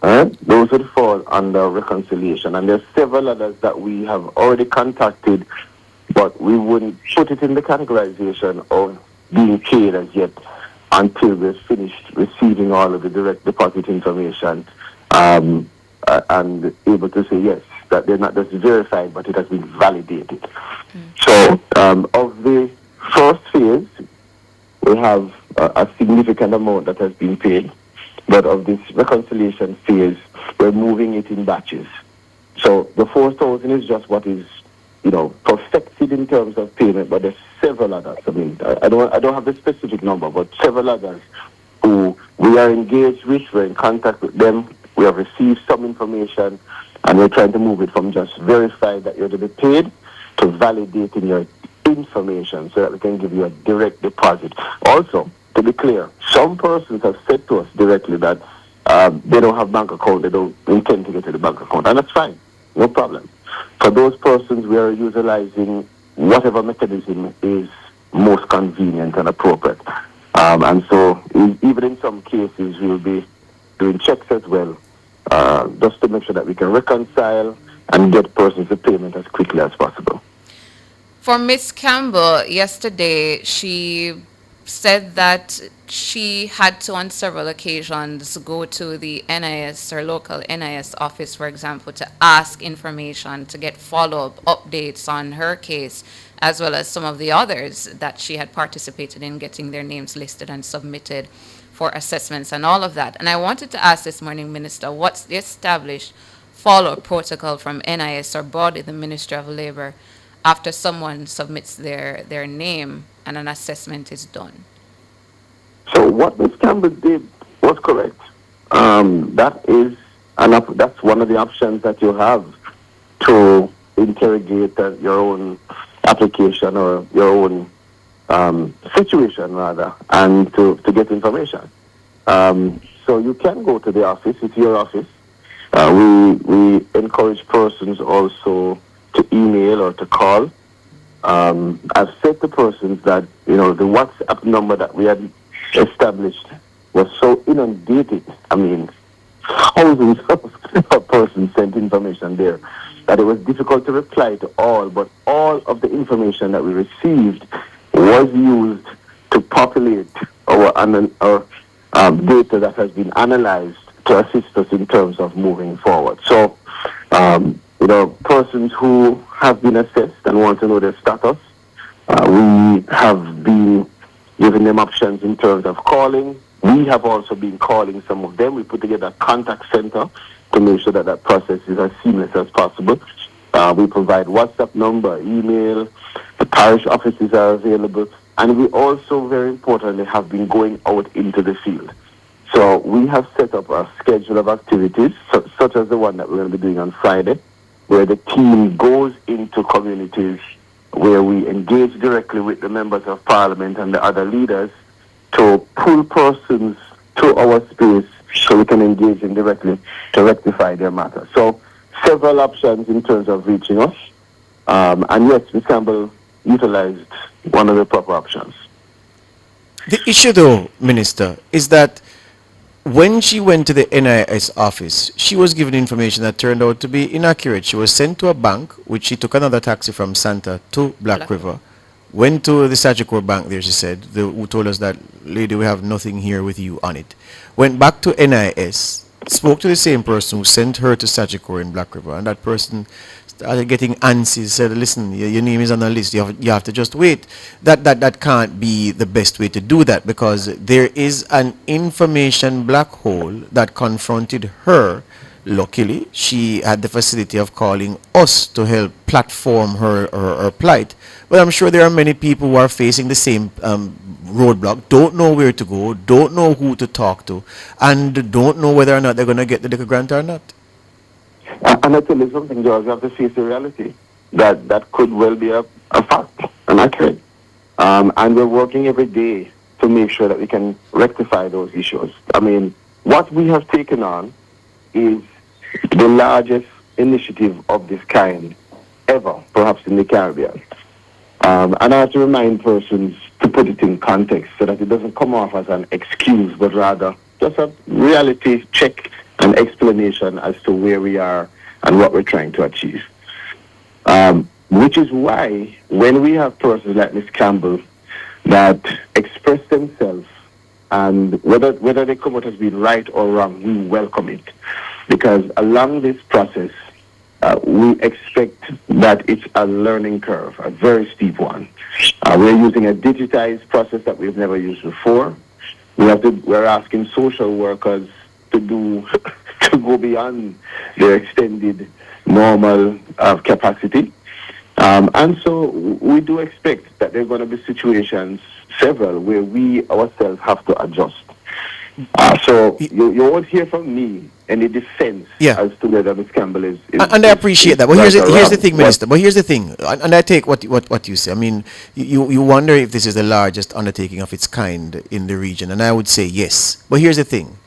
Those would fall under reconciliation. And there are several others that we have already contacted, but we wouldn't put it in the categorization of being paid as yet until we're finished receiving all of the direct deposit information and able to say, yes, that they're not just verified, but it has been validated. So of the first phase, we have a significant amount that has been paid. But of this reconciliation phase, we're moving it in batches. So the 4,000 is just what is, perfected in terms of payment, but there's several others. I mean, I don't have the specific number, but several others who we are engaged with, we're in contact with them, we have received some information, and we're trying to move it from just verify that you're to be paid to validating your information so that we can give you a direct deposit. Also, to be clear, some persons have said to us directly that they don't have bank account, they don't intend to get to the bank account, and that's fine, no problem. For those persons, we are utilizing whatever mechanism is most convenient and appropriate. And so, even in some cases, we'll be doing checks as well, just to make sure that we can reconcile and get persons the payment as quickly as possible. For Ms. Campbell, yesterday she said that she had to, on several occasions, go to the NIS or local NIS office, for example, to ask information, to get follow-up updates on her case, as well as some of the others that she had participated in getting their names listed and submitted for assessments and all of that. And I wanted to ask this morning, Minister, what's the established follow-up protocol from NIS or body, the Ministry of Labour, after someone submits their name and an assessment is done? So what Ms. Campbell did was correct. That's one of the options that you have to interrogate your own application or your own situation, rather, and to get information. So you can go to the office, it's your office. We encourage persons also to email or to call. I've said to persons that, the WhatsApp number that we had established was so inundated. I mean, thousands of persons sent information there that it was difficult to reply to all, but all of the information that we received was used to populate our data that has been analyzed to assist us in terms of moving forward. So, persons who have been assessed and want to know their status, we have been giving them options in terms of calling. We have also been calling some of them. We put together a contact center to make sure that that process is as seamless as possible. We provide WhatsApp number, email, the parish offices are available, and we also, very importantly, have been going out into the field. So we have set up a schedule of activities, such as the one that we're going to be doing on Friday, where the team goes into communities where we engage directly with the members of parliament and the other leaders to pull persons to our space so we can engage them directly to rectify their matter. So several options in terms of reaching us. And yes, Ms. Campbell utilized one of the proper options. The issue though, Minister, is that when she went to the NIS office, she was given information that turned out to be inaccurate. She was sent to a bank, which she took another taxi from Santa to Black River. Went to the Sagicor Bank there, she said, who told us that, lady, we have nothing here with you on it. Went back to NIS, spoke to the same person who sent her to Sagicor in Black River, and that person started getting antsy, said, listen, your name is on the list, you have to just wait. That can't be the best way to do that, because there is an information black hole that confronted her. Luckily, she had the facility of calling us to help platform her plight. But I'm sure there are many people who are facing the same roadblock, don't know where to go, don't know who to talk to, and don't know whether or not they're going to get the liquor grant or not. And I tell you something, George, you have to face the reality that could well be a fact and accurate. And we're working every day to make sure that we can rectify those issues. I mean, what we have taken on is the largest initiative of this kind ever, perhaps in the Caribbean. And I have to remind persons to put it in context so that it doesn't come off as an excuse, but rather just a reality check an explanation as to where we are and what we're trying to achieve. Which is why when we have persons like Ms. Campbell that express themselves, and whether they come out as being right or wrong, we welcome it. Because along this process, we expect that it's a learning curve, a very steep one. We're using a digitized process that we've never used before. We're asking social workers to go beyond their extended normal capacity. And so we do expect that there are going to be situations, several, where we ourselves have to adjust. So you won't hear from me any defense as to whether Ms. Campbell is and I appreciate that. But here's the thing, Minister. But here's the thing, and I take what you say. I mean, you wonder if this is the largest undertaking of its kind in the region, and I would say yes. But here's the thing.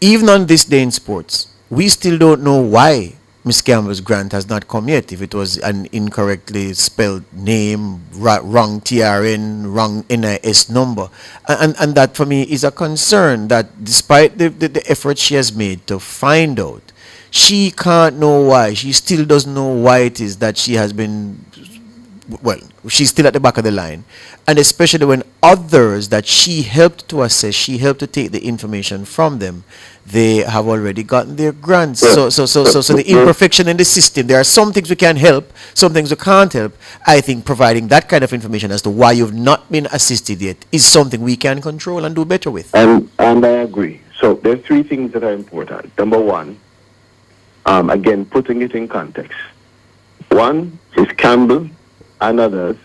Even on this day in sports, we still don't know why Ms. Campbell's grant has not come yet. If it was an incorrectly spelled name, wrong TRN, wrong NIS number. And that for me is a concern, that despite the effort she has made to find out, she can't know why. She still doesn't know why it is that she has been, well, she's still at the back of the line. And especially when others that she helped to assess, she helped to take the information from them, they have already gotten their grants. So the imperfection in the system, there are some things we can help, some things we can't help. I think providing that kind of information as to why you've not been assisted yet is something we can control and do better with. And I agree. So there are three things that are important. Number one, again, putting it in context. One is Campbell and others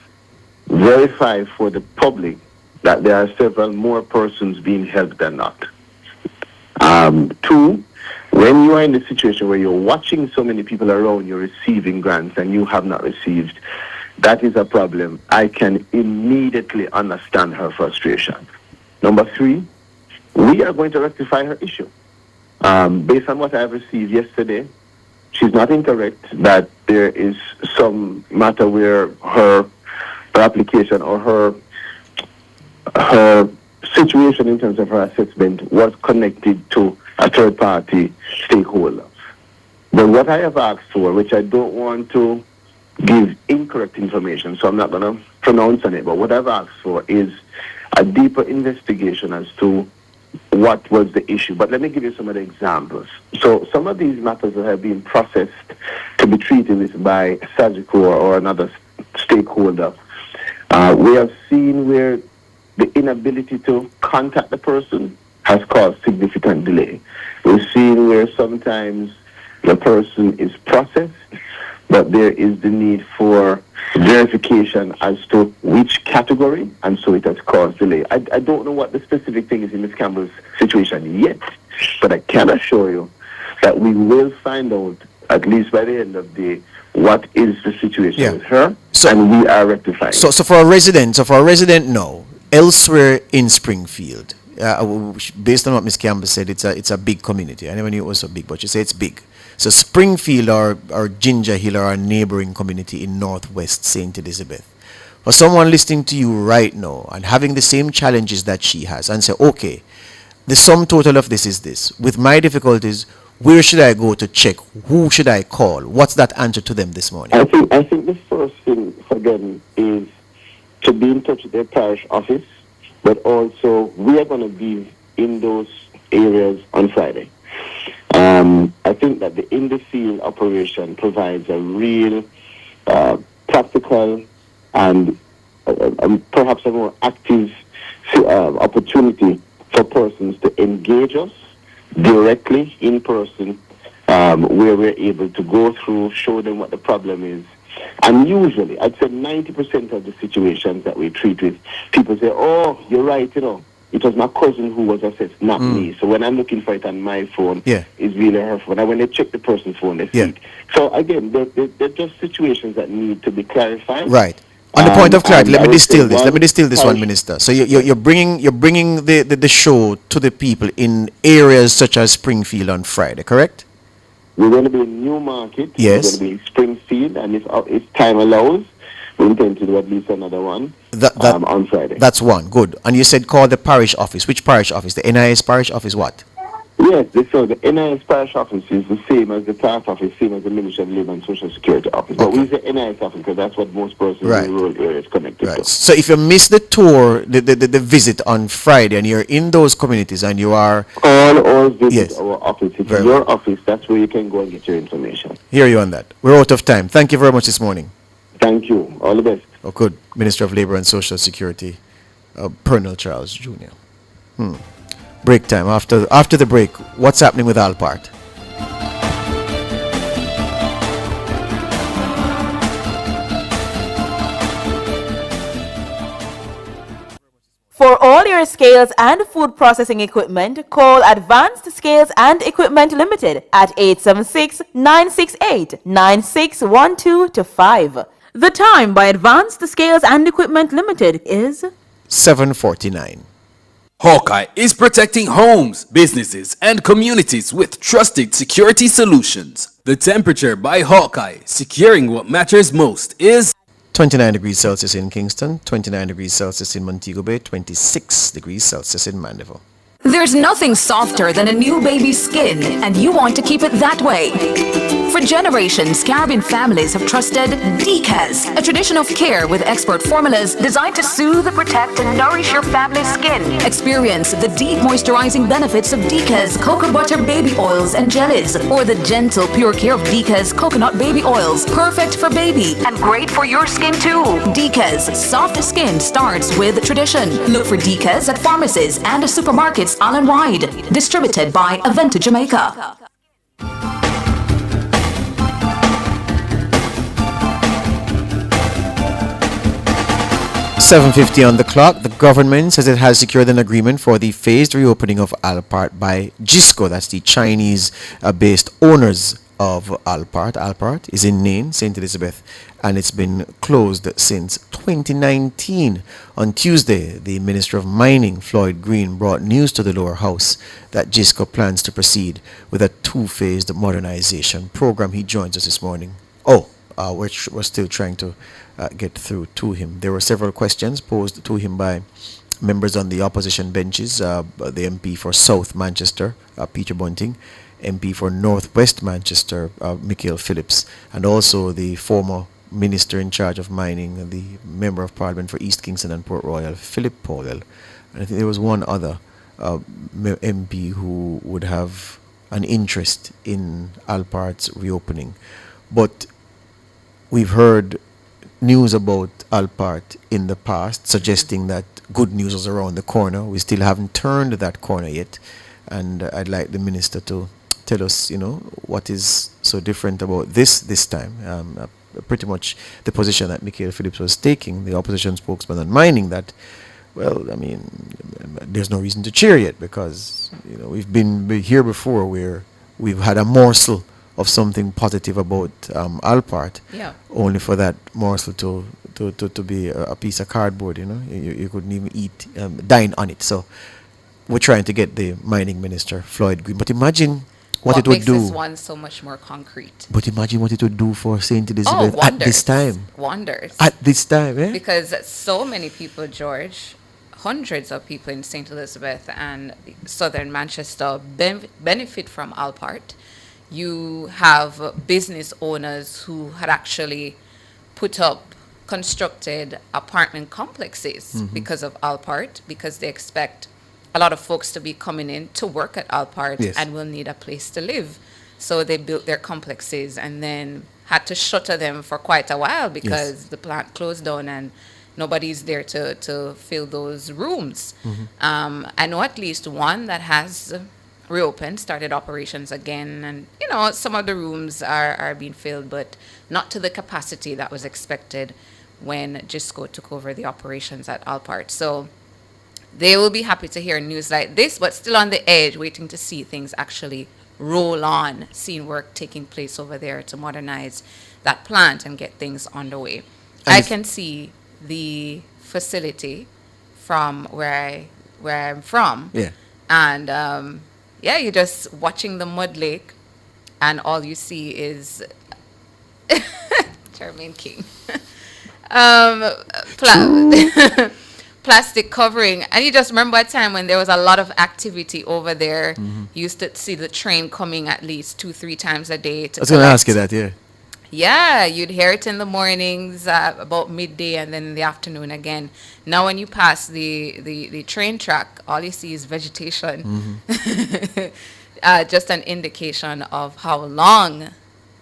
verify for the public that there are several more persons being helped than not. Two, when you are in the situation where you're watching so many people around you receiving grants and you have not received, that is a problem. I can immediately understand her frustration. Number three, we are going to rectify her issue. Based on what I have received yesterday, she's not incorrect that there is some matter where her application or her situation in terms of her assessment was connected to a third-party stakeholder. But what I have asked for, which I don't want to give incorrect information, so I'm not going to pronounce on it, but what I've asked for is a deeper investigation as to what was the issue. But let me give you some of the examples. So some of these matters that have been processed to be treated with by Sagicor or another stakeholder, we have seen where the inability to contact the person has caused significant delay. We've seen where sometimes the person is processed, but there is the need for verification as to which category, and so it has caused delay. I don't know what the specific thing is in Ms. Campbell's situation yet, but I can assure you that we will find out, at least by the end of the day, what is the situation with her, and we are rectifying. So for a resident, no. Elsewhere in Springfield, based on what Ms. Campbell said, it's a big community. I never knew it was so big, but she said it's big. So Springfield or Ginger Hill are a neighboring community in Northwest St. Elizabeth. For someone listening to you right now and having the same challenges that she has and say, okay, the sum total of this is this. With my difficulties, where should I go to check? Who should I call? What's that answer to them this morning? I think the first thing for them is to be in touch with their parish office, but also we are going to be in those areas on Friday. I think that the in-the-field operation provides a real practical and perhaps a more active opportunity for persons to engage us directly in person, where we're able to go through, show them what the problem is. And usually, I'd say 90% of the situations that we treat with, people say, oh, you're right, it was my cousin who was assessed, not me. So when I'm looking for it on my phone, it's really her phone. And when they check the person's phone, they see it. So again, they're just situations that need to be clarified. Right. On the point of clarity, let me distill this one, Minister. So you're bringing the show to the people in areas such as Springfield on Friday, correct? We're going to be in Newmarket. Yes. We're going to be in Springfield, and if time allows, we intend to do at least another one on Friday. That's one. Good. And you said call the parish office. Which parish office? The NIS parish office what? Yeah, Yes, so the NIS parish office is the same as the parish office, same as the Ministry of Labour and Social Security office. But we say NIS office because that's what most persons in rural areas connected to. So if you miss the tour, the visit on Friday, and you're in those communities and you are... All visit our office. It's your office. That's where you can go and get your information. Hear you on that. We're out of time. Thank you very much this morning. Thank you. All the best. Oh, good. Minister of Labour and Social Security, Pernell Charles Jr. Break time. After the break, what's happening with Alpart? For all your scales and food processing equipment, call Advanced Scales and Equipment Limited at 876-968-9612 to 5. The time by Advanced Scales and Equipment Limited is 7:49. Hawkeye is protecting homes, businesses, and communities with trusted security solutions. The temperature by Hawkeye, securing what matters most, is 29 degrees Celsius in Kingston, 29 degrees Celsius in Montego Bay, 26 degrees Celsius in Mandeville. There's nothing softer than a new baby's skin, and you want to keep it that way. For generations, Caribbean families have trusted Decaz, a tradition of care with expert formulas designed to soothe, protect, and nourish your family's skin. Experience the deep moisturizing benefits of Decaz cocoa butter baby oils and jellies, or the gentle pure care of Decaz coconut baby oils, perfect for baby and great for your skin too. Decaz, soft skin starts with tradition. Look for Decaz at pharmacies and supermarkets island-wide. Distributed by Aventa Jamaica. 7:50 on the clock. The government says it has secured an agreement for the phased reopening of Alpart by GISCO. That's the Chinese-based owners of Alpart. Alpart is in Nain, St. Elizabeth, and it's been closed since 2019. On Tuesday, the Minister of Mining, Floyd Green, brought news to the lower house that GISCO plans to proceed with a two-phased modernization program. He joins us this morning. We're still trying to get through to him. There were several questions posed to him by members on the opposition benches, the MP for South Manchester, Peter Bunting, MP for North West Manchester, Michael Phillips, and also the former Minister in charge of mining, the Member of Parliament for East Kingston and Port Royal, Philip Powell. And I think there was one other MP who would have an interest in Alpart's reopening. But we've heard news about Alpart in the past suggesting that good news was around the corner. We still haven't turned that corner yet, and I'd like the minister to tell us, what is so different about this time. Pretty much the position that Michael Phillips was taking, the opposition spokesman on mining, that, there's no reason to cheer yet because, we've been here before where we've had a morsel of something positive about Alpart, only for that morsel to be a piece of cardboard. You couldn't even dine on it. So we're trying to get the mining minister, Floyd Green. But imagine what it would do. Makes this one so much more concrete. But imagine what it would do for St. Elizabeth at this time. Wonders. At this time, eh? Because so many people, George, hundreds of people in St. Elizabeth and southern Manchester benefit from Alpart. You have business owners who had actually constructed apartment complexes because of Alpart, because they expect a lot of folks to be coming in to work at Alpart and will need a place to live. So they built their complexes and then had to shutter them for quite a while because the plant closed down and nobody's there to fill those rooms. I know at least one that has reopened, started operations again, and some of the rooms are being filled, but not to the capacity that was expected when GISCO took over the operations at Alpart. So they will be happy to hear news like this, but still on the edge, waiting to see things actually roll on, seeing work taking place over there to modernize that plant and get things underway. I can see the facility from where I'm from, and you're just watching the mud lake, and all you see is Jermaine King. plastic covering. And you just remember a time when there was a lot of activity over there. You used to see the train coming at least 2-3 times a day to I was going to ask you collect. that, yeah. Yeah, you'd hear it in the mornings about midday and then in the afternoon again. Now when you pass the train track, all you see is vegetation. Just an indication of how long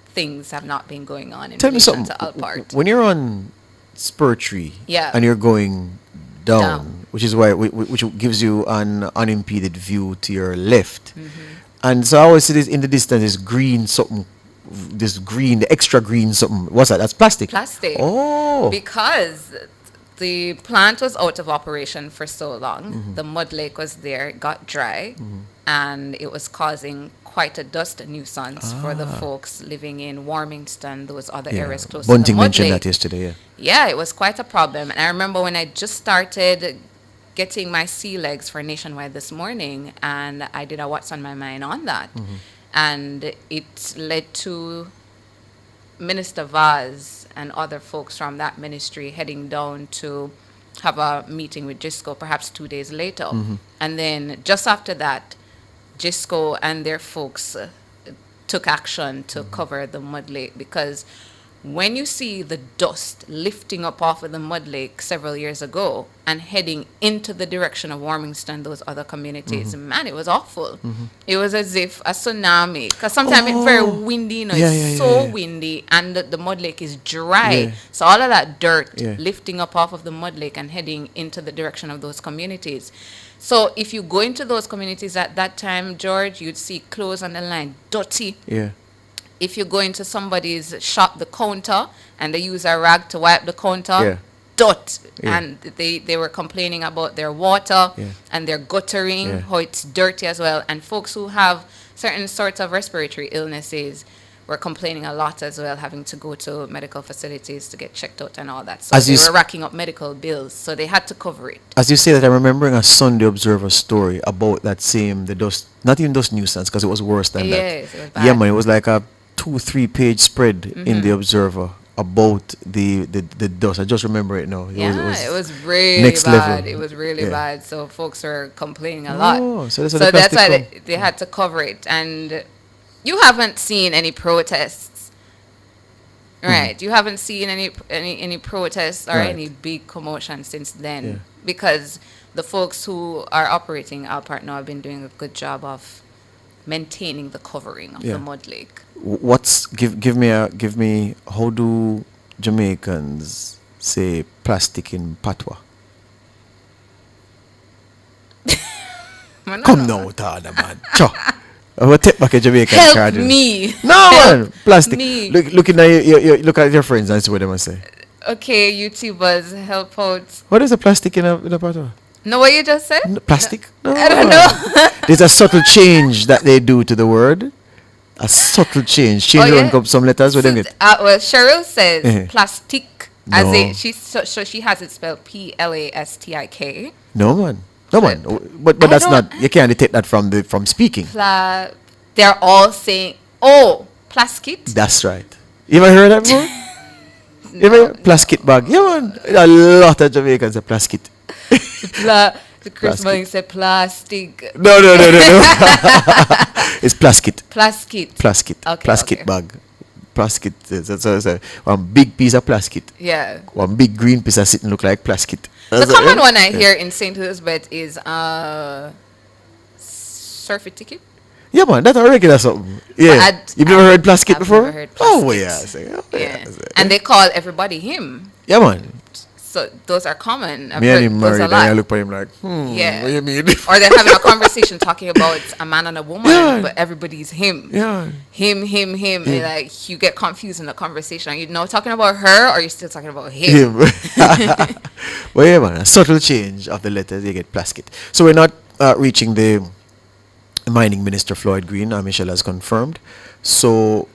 things have not been going on in Tell me relation something. to Alpart. When you're on Spur Tree Yeah. and you're going down, which is why which gives you an unimpeded view to your left, and so I always see this in the distance, this green something, this green, the extra green something. What's that? That's plastic. Plastic. Oh. Because the plant was out of operation for so long. The mud lake was there, it got dry, and it was causing quite a dust nuisance for the folks living in Warmingston, those other areas close Bunting to the mud mentioned lake. that yesterday, yeah. Yeah, it was quite a problem. And I remember when I just started getting my sea legs for Nationwide this morning, and I did a What's on My Mind on that. And it led to Minister Vaz and other folks from that ministry heading down to have a meeting with GISCO perhaps 2 days later. And then just after that, GISCO and their folks took action to cover the mud lake, because when you see the dust lifting up off of the mud lake several years ago and heading into the direction of Warmingston, those other communities, man, it was awful. It was as if a tsunami, because sometimes it's very windy, you know, it's so windy, and the mud lake is dry. So all of that dirt lifting up off of the mud lake and heading into the direction of those communities. So if you go into those communities at that time, George, you'd see clothes on the line, dirty. Yeah. If you go into somebody's shop, the counter, and they use a rag to wipe the counter, dirt. And they were complaining about their water and their guttering, how it's dirty as well. And folks who have certain sorts of respiratory illnesses were complaining a lot as well, having to go to medical facilities to get checked out and all that. So As they you were racking up medical bills, so they had to cover it. As you say that, I'm remembering a Sunday Observer story about that same, the dust, not even dust nuisance, because it was worse than Yes, that. it was Yeah, bad. man, it was like a 2-3 page spread in the Observer about the dust. I just remember it now. It was really next bad. level. It was really Yeah. bad. So folks were complaining a lot. Oh, so that's why So the that's why plastic they had to cover it. And you haven't seen any protests, right? You haven't seen any protests or Right. any big commotion since then, because the folks who are operating Alpart now have been doing a good job of maintaining the covering of the mud lake. What's give me how do Jamaicans say plastic in patois? Come now, Tada, man. Cho. I will take back a Jamaican Help card. me. No, Help man. Plastic. me. Look at your friends and see what they must say. Okay, YouTubers, help out. What is a plastic in a patois? Know what you just said? Plastic? No. I don't know. There's a subtle change that they do to the word. A subtle change. Change around some letters with them. Well, Cheryl says plastic, as No. she has it spelled Plastik. No, man. No, man. But that's not. You can't detect that from speaking. They're all saying, plaskit. That's right. You ever heard that before? You ever plasket bag? Yeah, man. A lot of Jamaicans say plasket. The Chris Mullings said plastic. No. It's plasket. Plasket. Plasket. Okay, Plasket okay. bag. Plasket. It's one big piece of plasket. Yeah. One big green piece of sitting look like plasket. The common one I hear in St. Elizabeth is surfeit ticket. Yeah, man, that's a regular something. Yeah. You've never heard plasket before? Never heard Oh, plasket. yeah. And they call everybody him. Yeah, man. So those are common. I've Me and heard him those married, a and I lot. look at him like, Yeah. what do you mean? Or they're having a conversation talking about a man and a woman, but everybody's him. Yeah. Him. And like you get confused in the conversation. Are you now talking about her, or are you still talking about him? Well, yeah, man, a subtle change of the letters, you get plasket. So we're not reaching the mining minister, Floyd Green, Michelle has confirmed. So,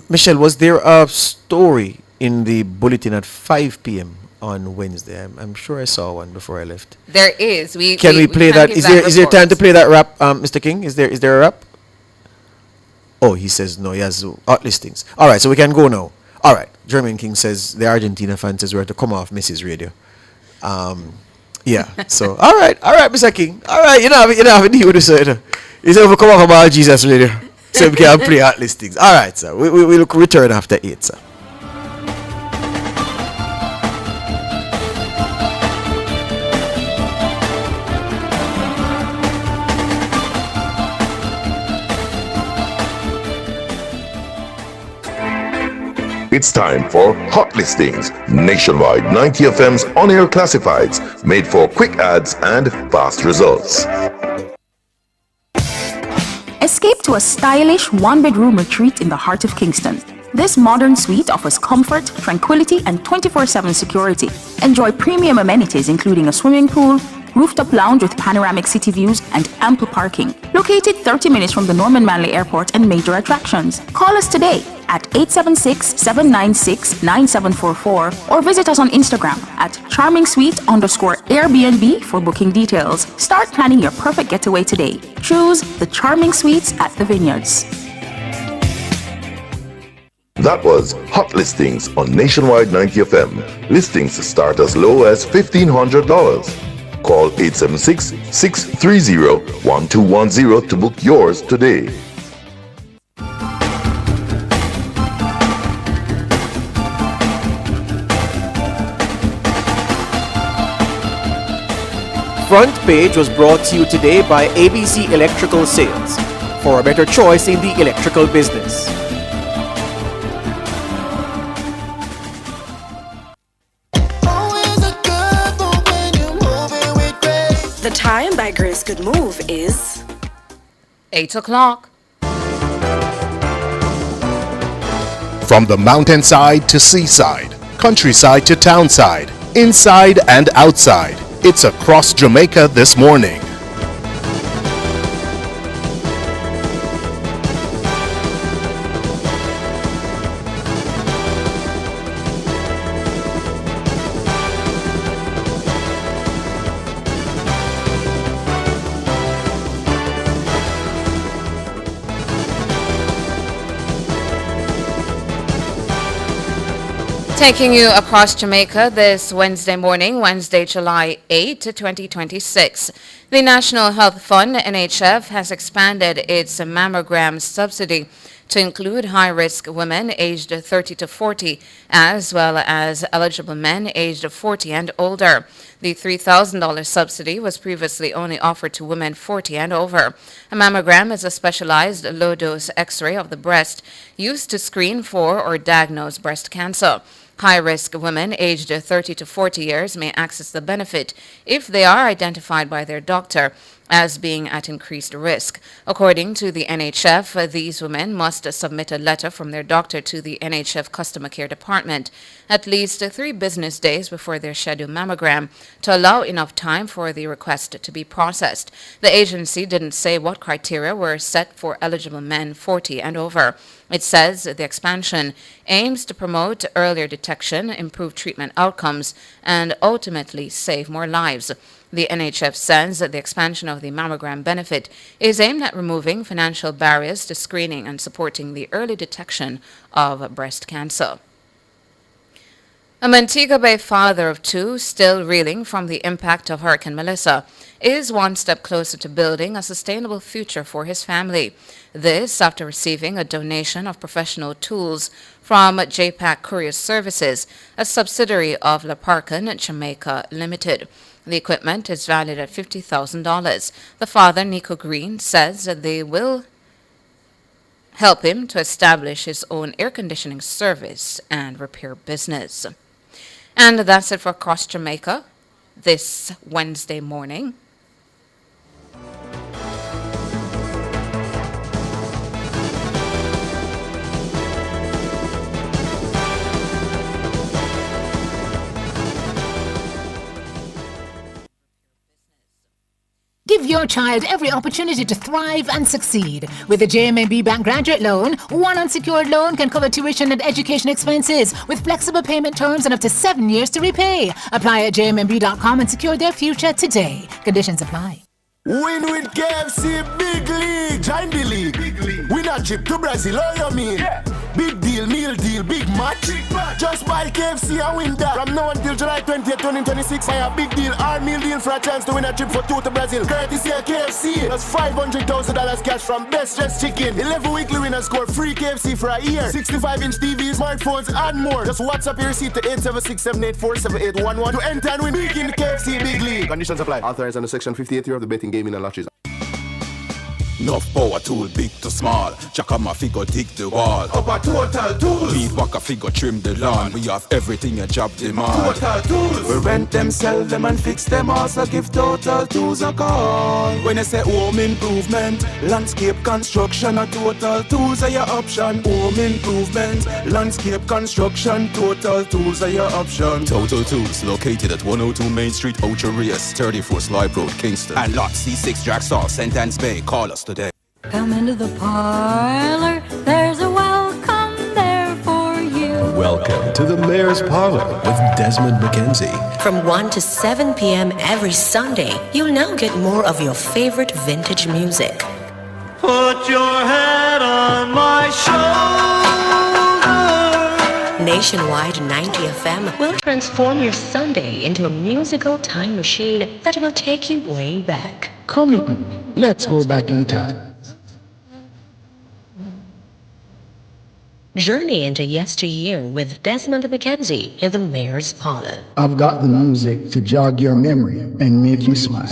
Michelle, was there a story in the bulletin at 5 p.m. on Wednesday? I'm sure I saw one before I left. There is. Can we play that? Is there time to play that rap, Mr. King? Is there a rap? Oh, he says no. He has art listings. All right, so we can go now. All right. Jermaine King says the Argentina fan says we're to come off Mrs. Radio. Yeah. So all right, Mr. King. All right, you know have a deal with this. You say we come up about Jesus later, so we can play hot listings. All right, sir. We'll return after 8, sir. It's time for Hot Listings, Nationwide 90 FM's on-air classifieds, made for quick ads and fast results. Escape to a stylish one-bedroom retreat in the heart of Kingston. This modern suite offers comfort, tranquility, and 24/7 security. Enjoy premium amenities including a swimming pool, rooftop lounge with panoramic city views, and ample parking. Located 30 minutes from the Norman Manley Airport and major attractions. Call us today at 876-796-9744 or visit us on Instagram at charmingsuite_Airbnb for booking details. Start planning your perfect getaway today. Choose the Charming Suites at the Vineyards. That was Hot Listings on Nationwide 90 FM. Listings start as low as $1,500. Call 876-630-1210 to book yours today. Front Page was brought to you today by ABC Electrical Sales, for a better choice in the electrical business. The time by Grace Good Move is 8 o'clock. From the mountainside to seaside, countryside to townside, inside and outside, it's across Jamaica this morning. Taking you across Jamaica this Wednesday morning, Wednesday, July 8, 2026. The National Health Fund, NHF, has expanded its mammogram subsidy to include high-risk women aged 30 to 40, as well as eligible men aged 40 and older. The $3,000 subsidy was previously only offered to women 40 and over. A mammogram is a specialized low-dose X-ray of the breast used to screen for or diagnose breast cancer. High-risk women aged 30 to 40 years may access the benefit if they are identified by their doctor as being at increased risk. According to the NHF, these women must submit a letter from their doctor to the NHF Customer Care Department at least 3 business days before their scheduled mammogram to allow enough time for the request to be processed. The agency didn't say what criteria were set for eligible men 40 and over. It says the expansion aims to promote earlier detection, improve treatment outcomes, and ultimately save more lives. The NHF says that the expansion of the mammogram benefit is aimed at removing financial barriers to screening and supporting the early detection of breast cancer. A Montego Bay father of 2, still reeling from the impact of Hurricane Melissa, is one step closer to building a sustainable future for his family. This after receiving a donation of professional tools from JPAC Courier Services, a subsidiary of La Parkin Jamaica Limited. The equipment is valued at $50,000. The father, Nico Green, says that they will help him to establish his own air conditioning service and repair business. And that's it for Across Jamaica this Wednesday morning. Give your child every opportunity to thrive and succeed. With a JMB Bank Graduate Loan, one unsecured loan can cover tuition and education expenses with flexible payment terms and up to 7 years to repay. Apply at jmb.com and secure their future today. Conditions apply. Win with KFC Big League. Join the league. Win a trip to Brazil. Oh, you mean? Yeah. Big deal, meal deal, big match. Just buy KFC and win that. From now until July 20th, 2026, buy a big deal or meal deal for a chance to win a trip for two to Brazil. Courtesy of KFC. That's $500,000 cash from Best Dressed Chicken. 11 weekly winners score free KFC for a year. 65-inch TVs, smartphones, and more. Just WhatsApp your receipt to 876-784-7811 to enter and win big in the KFC Big League. Conditions apply. Authorized under Section 58 of the Betting, Gaming and Lotteries. Enough power tool, big to small. Chakama figure dig the wall. Upper Total Tools. Weed whacker figure trim the lawn. We have everything a job demand. Total Tools. We rent them, sell them and fix them. Also give Total Tools a call. When I say home improvement, landscape construction, a Total Tools are your option. Home improvement, landscape construction, Total Tools are your option. Total Tools, located at 102 Main Street, Ocho Rios, 34 Slide Road, Kingston. And lot C6 Draxall, St. Anne's Bay. Call us today. Come into the parlor, there's a welcome there for you. Welcome to the Mayor's Parlor with Desmond McKenzie. From 1 to 7 p.m. every Sunday, you'll now get more of your favorite vintage music. Put your head on my shoulder. Nationwide 90 FM will transform your Sunday into a musical time machine that will take you way back. Come on, let's go back in time. Journey into yesteryear with Desmond McKenzie in the Mayor's Parlor. I've got the music to jog your memory and make you smile.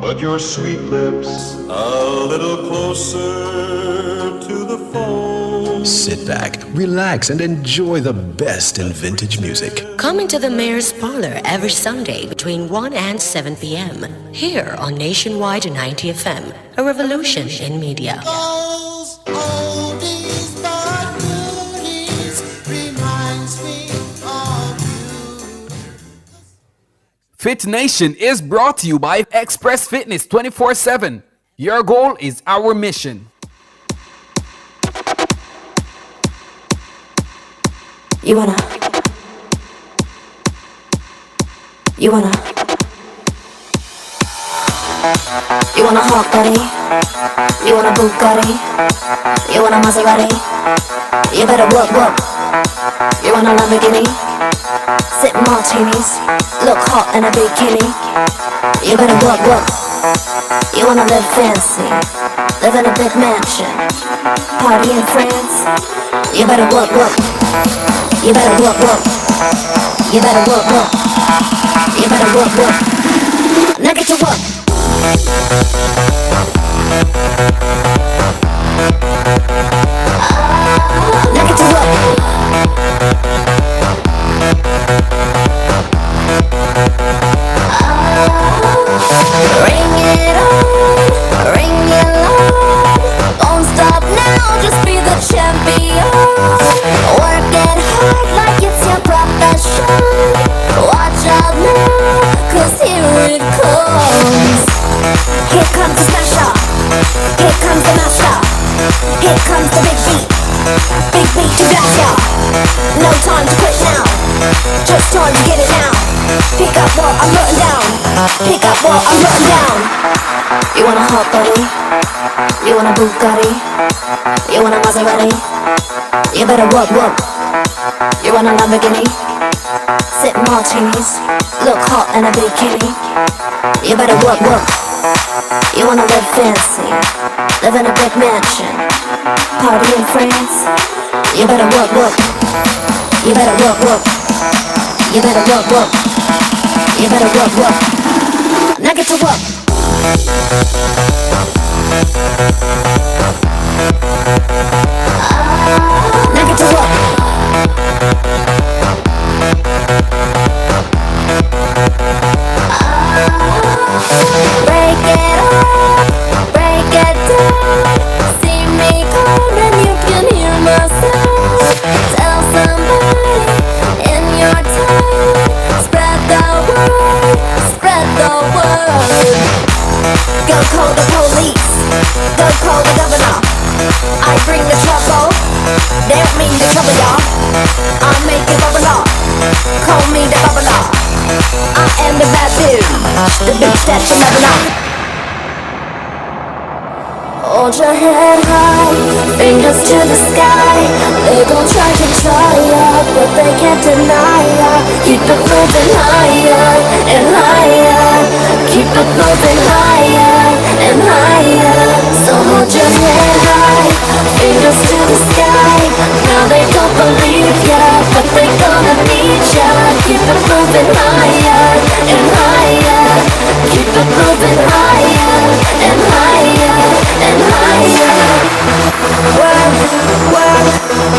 Put your sweet lips a little closer to the phone. Sit back, relax, and enjoy the best in vintage music. Come into the Mayor's Parlor every Sunday between 1 and 7 p.m. here on Nationwide 90 FM, a revolution in media. Fit Nation is brought to you by Express Fitness 24/7. Your goal is our mission. You wanna hot buddy? You want a Bugatti? You want a Maserati? You better work. You want a Lamborghini? Sip martinis, look hot in a bikini. You better work. You wanna live fancy, live in a big mansion, party in France. You better work. You better work. You better work. You better work. Now get to work. Now get to work. Ring it on, ring it loud. Don't stop now, just be the champion. Work it hard like it's your profession. Watch out now, 'cause here it comes. Here comes the smasher, here comes the master, here comes the big beat to blast ya. No time to quit now, just time to get it now. Pick up what I'm putting down, pick up what I'm putting down. You want a hot buddy? You want a Bugatti? You want a Maserati? You better work. You want a Lamborghini? Sip martinis, look hot in a bikini. You better work. You wanna live fancy, live in a big mansion, party in France. You better work. You better work. You better work. You better work. Now get to work. Now get to work. Break it up, break it down. See me coming, you can hear my sound. Tell somebody in your town. Spread the word, spread the word. Go call the police, go call the governor. I bring the trouble, they don't mean the trouble, y'all. I make it bubble up, call me the bubbler. I am the bad bitch, the bitch that you never know. Hold your head high, fingers to the sky. They gon' try to try ya, but they can't deny ya. Keep it moving higher and higher. Keep it moving higher and higher. So hold your head high, fingers to the sky. Now they don't believe ya, but they gonna need ya. Keep it moving higher and higher. Keep it moving higher and higher and higher. Work, work,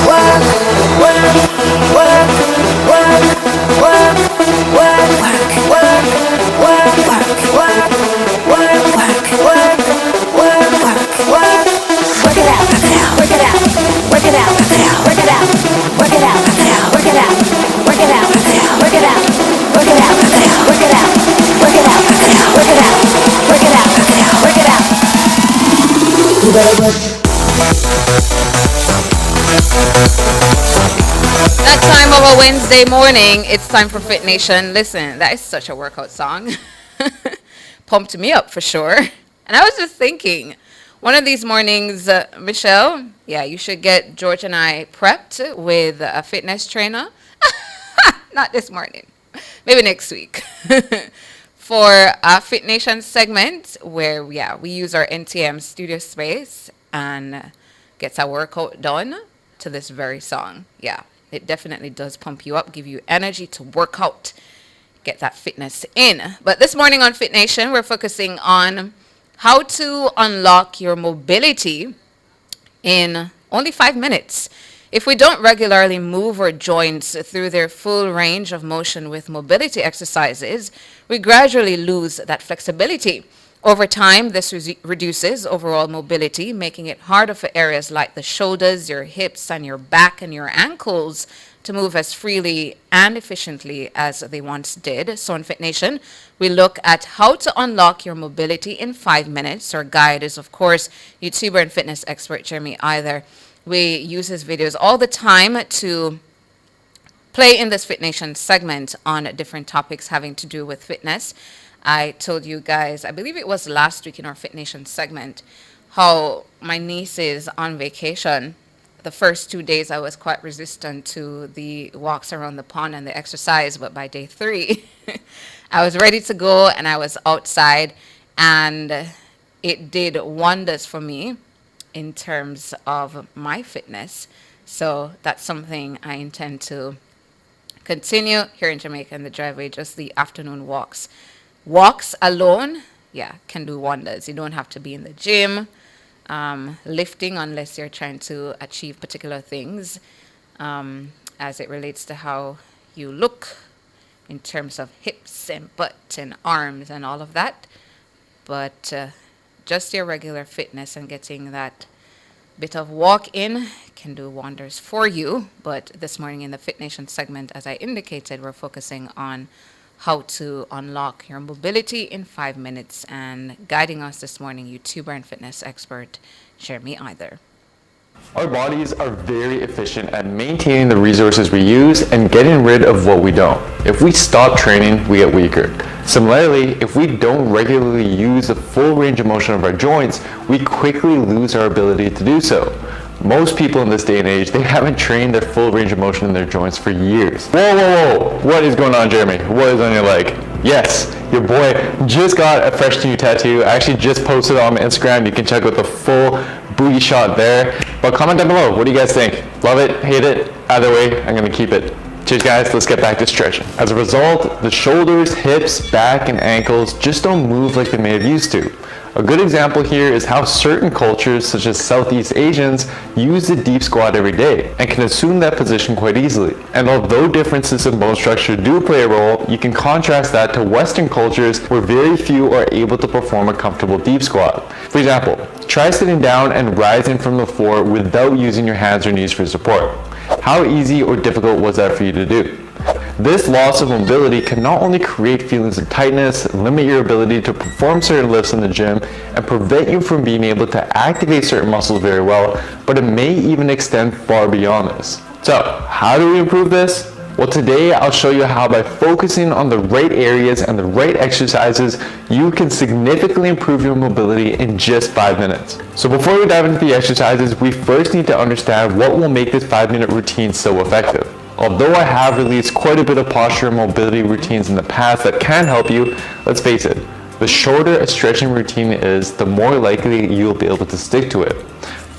work, work, work, work, work, work, work, work, work, work, work, work, work. Work it out, work it out, work it out, work it out, work it out, work it out, work it out, work it out, work it out, work it out, work it out, work it out, work it out, work it out. You better work. That time of a Wednesday morning, it's time for Fit Nation. Listen, that is such a workout song. Pumped me up for sure. And I was just thinking, one of these mornings, Michelle, yeah, you should get George and I prepped with a fitness trainer. Not this morning, maybe next week. For a Fit Nation segment where, yeah, we use our NTM studio space and gets our workout done to this very song. Yeah, it definitely does pump you up, give you energy to work out, get that fitness in. But this morning on Fit Nation, we're focusing on how to unlock your mobility in only 5 minutes. If we don't regularly move our joints through their full range of motion with mobility exercises, we gradually lose that flexibility. Over time, this reduces overall mobility, making it harder for areas like the shoulders, your hips, and your back and your ankles to move as freely and efficiently as they once did. So in Fit Nation, we look at how to unlock your mobility in 5 minutes. Our guide is, of course, YouTuber and fitness expert Jeremy Either. We use his videos all the time to play in this Fit Nation segment on different topics having to do with fitness. I told you guys, I believe it was last week in our Fit Nation segment, how my niece is on vacation. The first 2 days I was quite resistant to the walks around the pond and the exercise, but by day 3, I was ready to go and I was outside, and it did wonders for me in terms of my fitness. So that's something I intend to continue here in Jamaica in the driveway, just the afternoon walks. Walks alone, yeah, can do wonders. You don't have to be in the gym lifting unless you're trying to achieve particular things as it relates to how you look in terms of hips and butt and arms and all of that. But just your regular fitness and getting that bit of walk in can do wonders for you. But this morning in the Fit Nation segment, as I indicated, we're focusing on how to unlock your mobility in 5 minutes, and guiding us this morning, YouTuber and fitness expert Jeremy Either. Our bodies are very efficient at maintaining the resources we use and getting rid of what we don't. If we stop training, we get weaker. Similarly, if we don't regularly use the full range of motion of our joints, we quickly lose our ability to do so. Most people in this day and age, they haven't trained their full range of motion in their joints for years. Whoa, whoa, whoa. What is going on, Jeremy? What is on your leg? Yes, your boy just got a fresh new tattoo. I actually just posted it on my Instagram. You can check out the full booty shot there. But comment down below. What do you guys think? Love it? Hate it? Either way, I'm going to keep it. Cheers, guys. Let's get back to stretching. As a result, the shoulders, hips, back, and ankles just don't move like they may have used to. A good example here is how certain cultures, such as Southeast Asians, use the deep squat every day and can assume that position quite easily. And although differences in bone structure do play a role, you can contrast that to Western cultures where very few are able to perform a comfortable deep squat. For example, try sitting down and rising from the floor without using your hands or knees for support. How easy or difficult was that for you to do? This loss of mobility can not only create feelings of tightness, limit your ability to perform certain lifts in the gym, and prevent you from being able to activate certain muscles very well, but it may even extend far beyond this. So, how do we improve this? Well, today I'll show you how by focusing on the right areas and the right exercises, you can significantly improve your mobility in just 5 minutes. So before we dive into the exercises, we first need to understand what will make this 5-minute routine so effective. Although I have released quite a bit of posture and mobility routines in the past that can help you, let's face it, the shorter a stretching routine is, the more likely you'll be able to stick to it.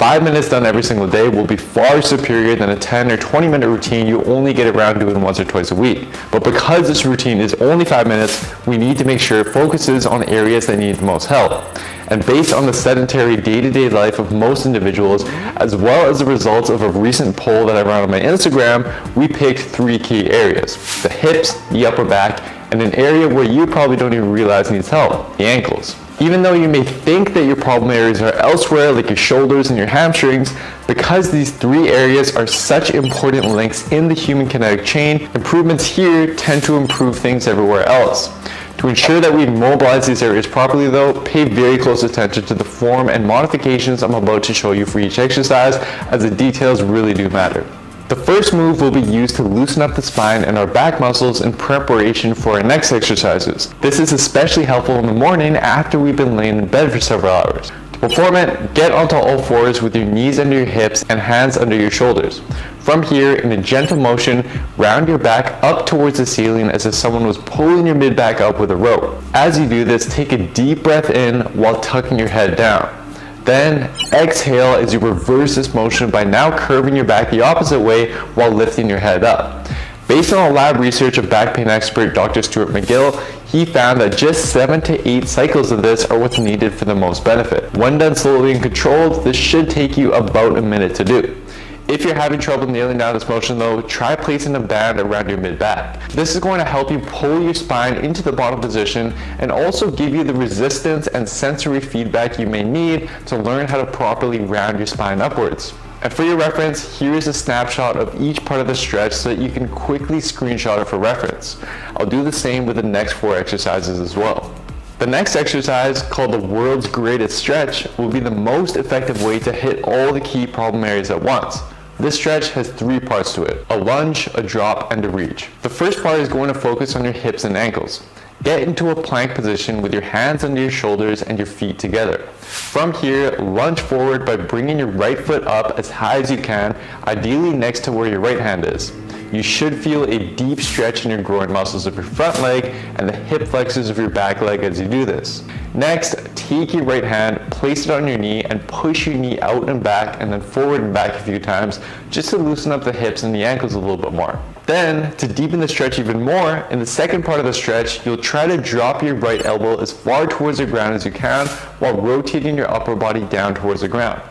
5 minutes done every single day will be far superior than a 10 or 20 minute routine you only get around doing once or twice a week. But because this routine is only 5 minutes, we need to make sure it focuses on areas that need the most help. And based on the sedentary day-to-day life of most individuals, as well as the results of a recent poll that I ran on my Instagram, we picked 3 key areas: the hips, the upper back, and an area where you probably don't even realize needs help, the ankles. Even though you may think that your problem areas are elsewhere, like your shoulders and your hamstrings, because these 3 areas are such important links in the human kinetic chain, improvements here tend to improve things everywhere else. To ensure that we mobilize these areas properly though, pay very close attention to the form and modifications I'm about to show you for each exercise, as the details really do matter. The first move will be used to loosen up the spine and our back muscles in preparation for our next exercises. This is especially helpful in the morning after we've been laying in bed for several hours. To perform it, get onto all fours with your knees under your hips and hands under your shoulders. From here, in a gentle motion, round your back up towards the ceiling as if someone was pulling your mid-back up with a rope. As you do this, take a deep breath in while tucking your head down. Then exhale as you reverse this motion by now curving your back the opposite way while lifting your head up. Based on the lab research of back pain expert Dr. Stuart McGill, he found that just 7 to 8 cycles of this are what's needed for the most benefit. When done slowly and controlled, this should take you about a minute to do. If you're having trouble nailing down this motion though, try placing a band around your mid-back. This is going to help you pull your spine into the bottom position and also give you the resistance and sensory feedback you may need to learn how to properly round your spine upwards. And for your reference, here's a snapshot of each part of the stretch so that you can quickly screenshot it for reference. I'll do the same with the next 4 exercises as well. The next exercise, called the world's greatest stretch, will be the most effective way to hit all the key problem areas at once. This stretch has 3 parts to it: a lunge, a drop, and a reach. The first part is going to focus on your hips and ankles. Get into a plank position with your hands under your shoulders and your feet together. From here, lunge forward by bringing your right foot up as high as you can, ideally next to where your right hand is. You should feel a deep stretch in your groin muscles of your front leg and the hip flexors of your back leg as you do this. Next, take your right hand, place it on your knee, and push your knee out and back and then forward and back a few times just to loosen up the hips and the ankles a little bit more. Then, to deepen the stretch even more, in the second part of the stretch, you'll try to drop your right elbow as far towards the ground as you can while rotating your upper body down towards the ground.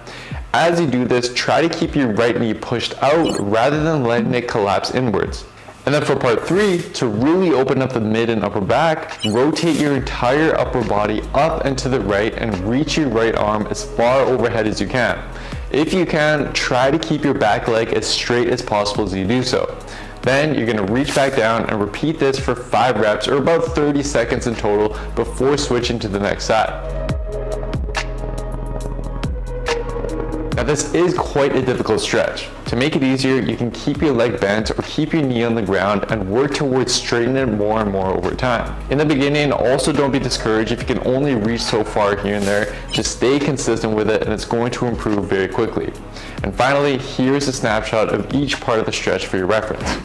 As you do this, try to keep your right knee pushed out rather than letting it collapse inwards. And then for part 3, to really open up the mid and upper back, rotate your entire upper body up and to the right and reach your right arm as far overhead as you can. If you can, try to keep your back leg as straight as possible as you do so. Then you're going to reach back down and repeat this for 5 reps or about 30 seconds in total before switching to the next side. Now this is quite a difficult stretch. To make it easier, you can keep your leg bent or keep your knee on the ground and work towards straightening it more and more over time. In the beginning, also don't be discouraged if you can only reach so far here and there. Just stay consistent with it and it's going to improve very quickly. And finally, here's a snapshot of each part of the stretch for your reference.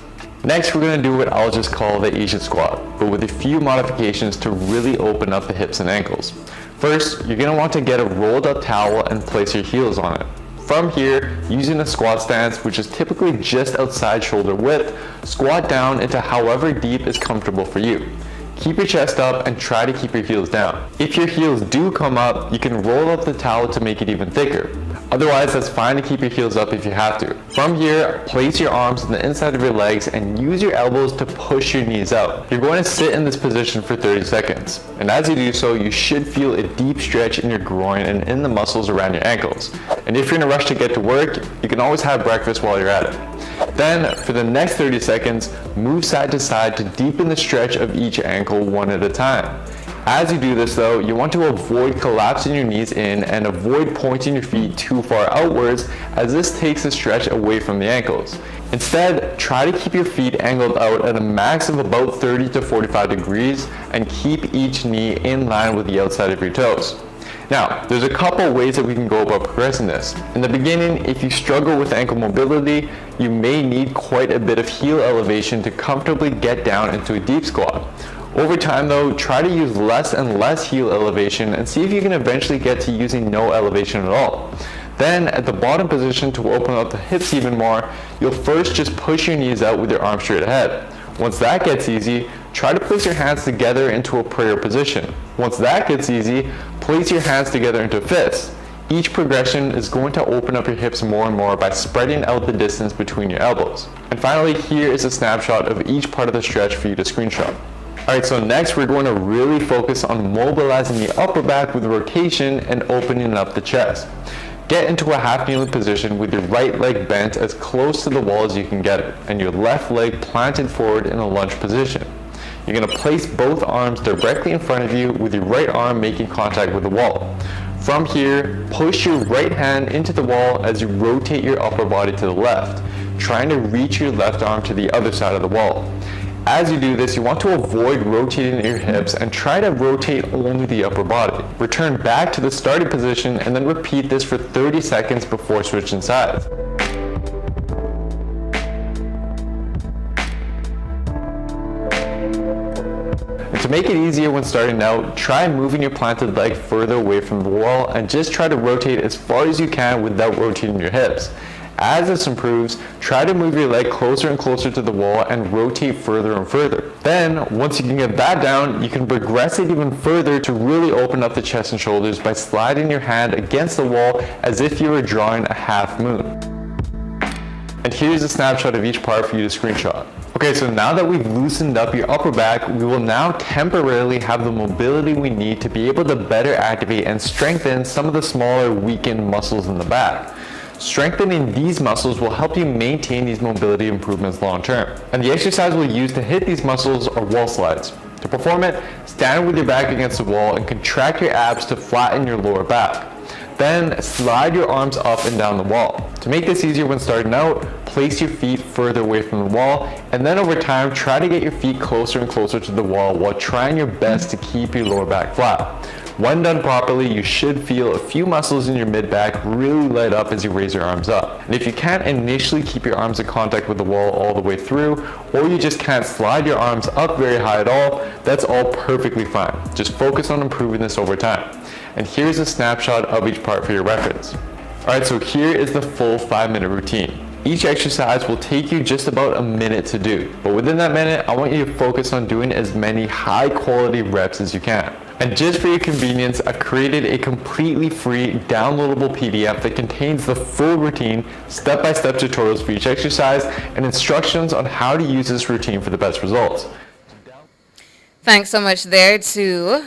Next, we're going to do what I'll just call the Asian squat, but with a few modifications to really open up the hips and ankles. First, you're going to want to get a rolled up towel and place your heels on it. From here, using a squat stance, which is typically just outside shoulder width, squat down into however deep is comfortable for you. Keep your chest up and try to keep your heels down. If your heels do come up, you can roll up the towel to make it even thicker. Otherwise, that's fine to keep your heels up if you have to. From here, place your arms on the inside of your legs and use your elbows to push your knees out. You're going to sit in this position for 30 seconds. And as you do so, you should feel a deep stretch in your groin and in the muscles around your ankles. And if you're in a rush to get to work, you can always have breakfast while you're at it. Then, for the next 30 seconds, move side to side to deepen the stretch of each ankle one at a time. As you do this though, you want to avoid collapsing your knees in and avoid pointing your feet too far outwards, as this takes the stretch away from the ankles. Instead, try to keep your feet angled out at a max of about 30 to 45 degrees and keep each knee in line with the outside of your toes. Now, there's a couple ways that we can go about progressing this. In the beginning, if you struggle with ankle mobility, you may need quite a bit of heel elevation to comfortably get down into a deep squat. Over time though, try to use less and less heel elevation and see if you can eventually get to using no elevation at all. Then, at the bottom position, to open up the hips even more, you'll first just push your knees out with your arms straight ahead. Once that gets easy, try to place your hands together into a prayer position. Once that gets easy, place your hands together into fists. Each progression is going to open up your hips more and more by spreading out the distance between your elbows. And finally, here is a snapshot of each part of the stretch for you to screenshot. Alright, so next we're going to really focus on mobilizing the upper back with rotation and opening up the chest. Get into a half kneeling position with your right leg bent as close to the wall as you can get it, and your left leg planted forward in a lunge position. You're going to place both arms directly in front of you with your right arm making contact with the wall. From here, push your right hand into the wall as you rotate your upper body to the left, trying to reach your left arm to the other side of the wall. As you do this, you want to avoid rotating your hips and try to rotate only the upper body. Return back to the starting position and then repeat this for 30 seconds before switching sides. And to make it easier when starting out, try moving your planted leg further away from the wall and just try to rotate as far as you can without rotating your hips. As this improves, try to move your leg closer and closer to the wall and rotate further and further. Then, once you can get that down, you can progress it even further to really open up the chest and shoulders by sliding your hand against the wall as if you were drawing a half moon. And here's a snapshot of each part for you to screenshot. Okay, so now that we've loosened up your upper back, we will now temporarily have the mobility we need to be able to better activate and strengthen some of the smaller, weakened muscles in the back. Strengthening these muscles will help you maintain these mobility improvements long term. And the exercise we'll use to hit these muscles are wall slides. To perform it, stand with your back against the wall and contract your abs to flatten your lower back. Then slide your arms up and down the wall. To make this easier when starting out, place your feet further away from the wall, and then over time try to get your feet closer and closer to the wall while trying your best to keep your lower back flat. When done properly, you should feel a few muscles in your mid-back really light up as you raise your arms up. And if you can't initially keep your arms in contact with the wall all the way through, or you just can't slide your arms up very high at all, that's all perfectly fine. Just focus on improving this over time. And here's a snapshot of each part for your reference. Alright, so here is the full 5-minute routine. Each exercise will take you just about a minute to do, but within that minute, I want you to focus on doing as many high-quality reps as you can. And just for your convenience, I've created a completely free downloadable PDF that contains the full routine, step-by-step tutorials for each exercise, and instructions on how to use this routine for the best results. Thanks so much there to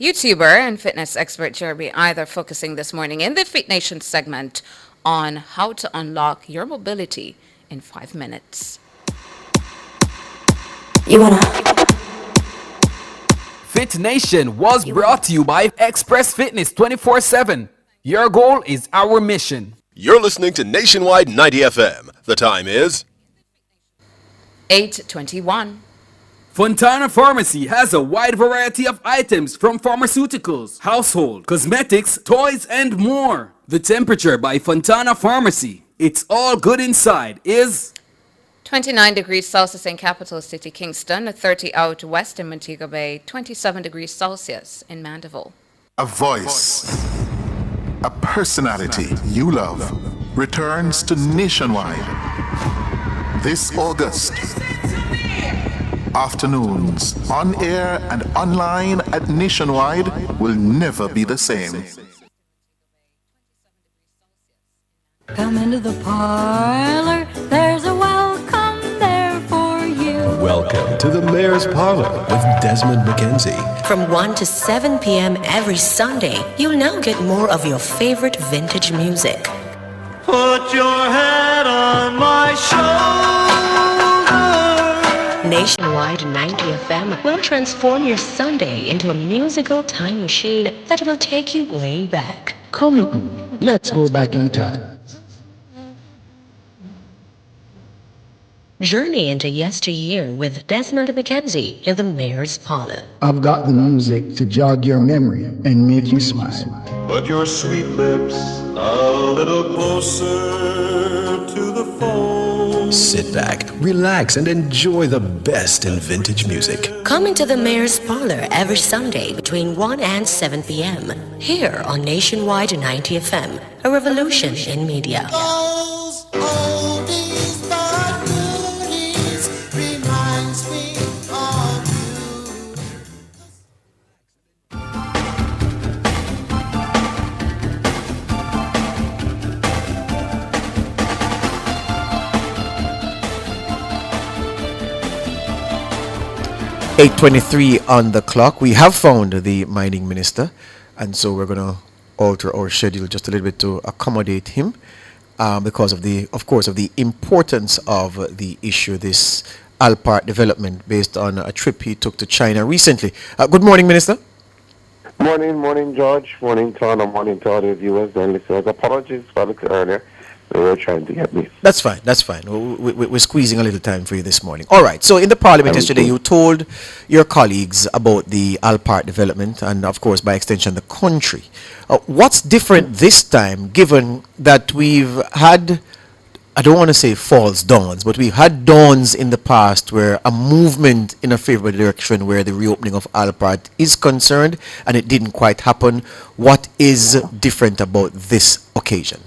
YouTuber and fitness expert Jeremy Either, focusing this morning in the Fit Nation segment on how to unlock your mobility in 5 minutes. Fit Nation was brought to you by Express Fitness 24/7. Your goal is our mission. You're listening to Nationwide 90 FM. The time is 8:21. Fontana Pharmacy has a wide variety of items from pharmaceuticals, household, cosmetics, toys, and more. The temperature by Fontana Pharmacy, it's all good inside, is 29 degrees Celsius in capital city Kingston, 30 out west in Montego Bay, 27 degrees Celsius in Mandeville. A voice, a personality you love returns to Nationwide this August. Afternoons on air and online at Nationwide will never be the same. Come into the parlor, there's a welcome there for you. Welcome to the Mayor's Parlor with Desmond McKenzie. From 1 to 7 p.m. every Sunday, you'll now get more of your favorite vintage music. Put your head on my shoulder. Nationwide 90 FM will transform your Sunday into a musical time machine that will take you way back. Come, let's go back in time. Journey into yesteryear with Desmond McKenzie in the Mayor's Parlor. I've got the music to jog your memory and make you smile. Put your sweet lips a little closer to the phone. Sit back, relax, and enjoy the best in vintage music. Come into the Mayor's Parlor every Sunday between 1 and 7 p.m. here on Nationwide 90 FM, a revolution in media. .8:23 on the clock. We have found the mining minister, and so we're going to alter our schedule just a little bit to accommodate him because of the importance of the issue, this Alpart development based on a trip he took to China recently. Good morning, Minister. Morning, George. Morning, Tom. Morning to all the viewers and listeners. Apologies for a little earlier. They were trying to get me. That's fine. We're squeezing a little time for you this morning. All right. So in the Parliament yesterday, you told your colleagues about the Alpart development and, of course, by extension, the country. What's different this time, given that we've had, I don't want to say false dawns, but we've had dawns in the past where a movement in a favorable direction where the reopening of Alpart is concerned and it didn't quite happen. What is different about this occasion?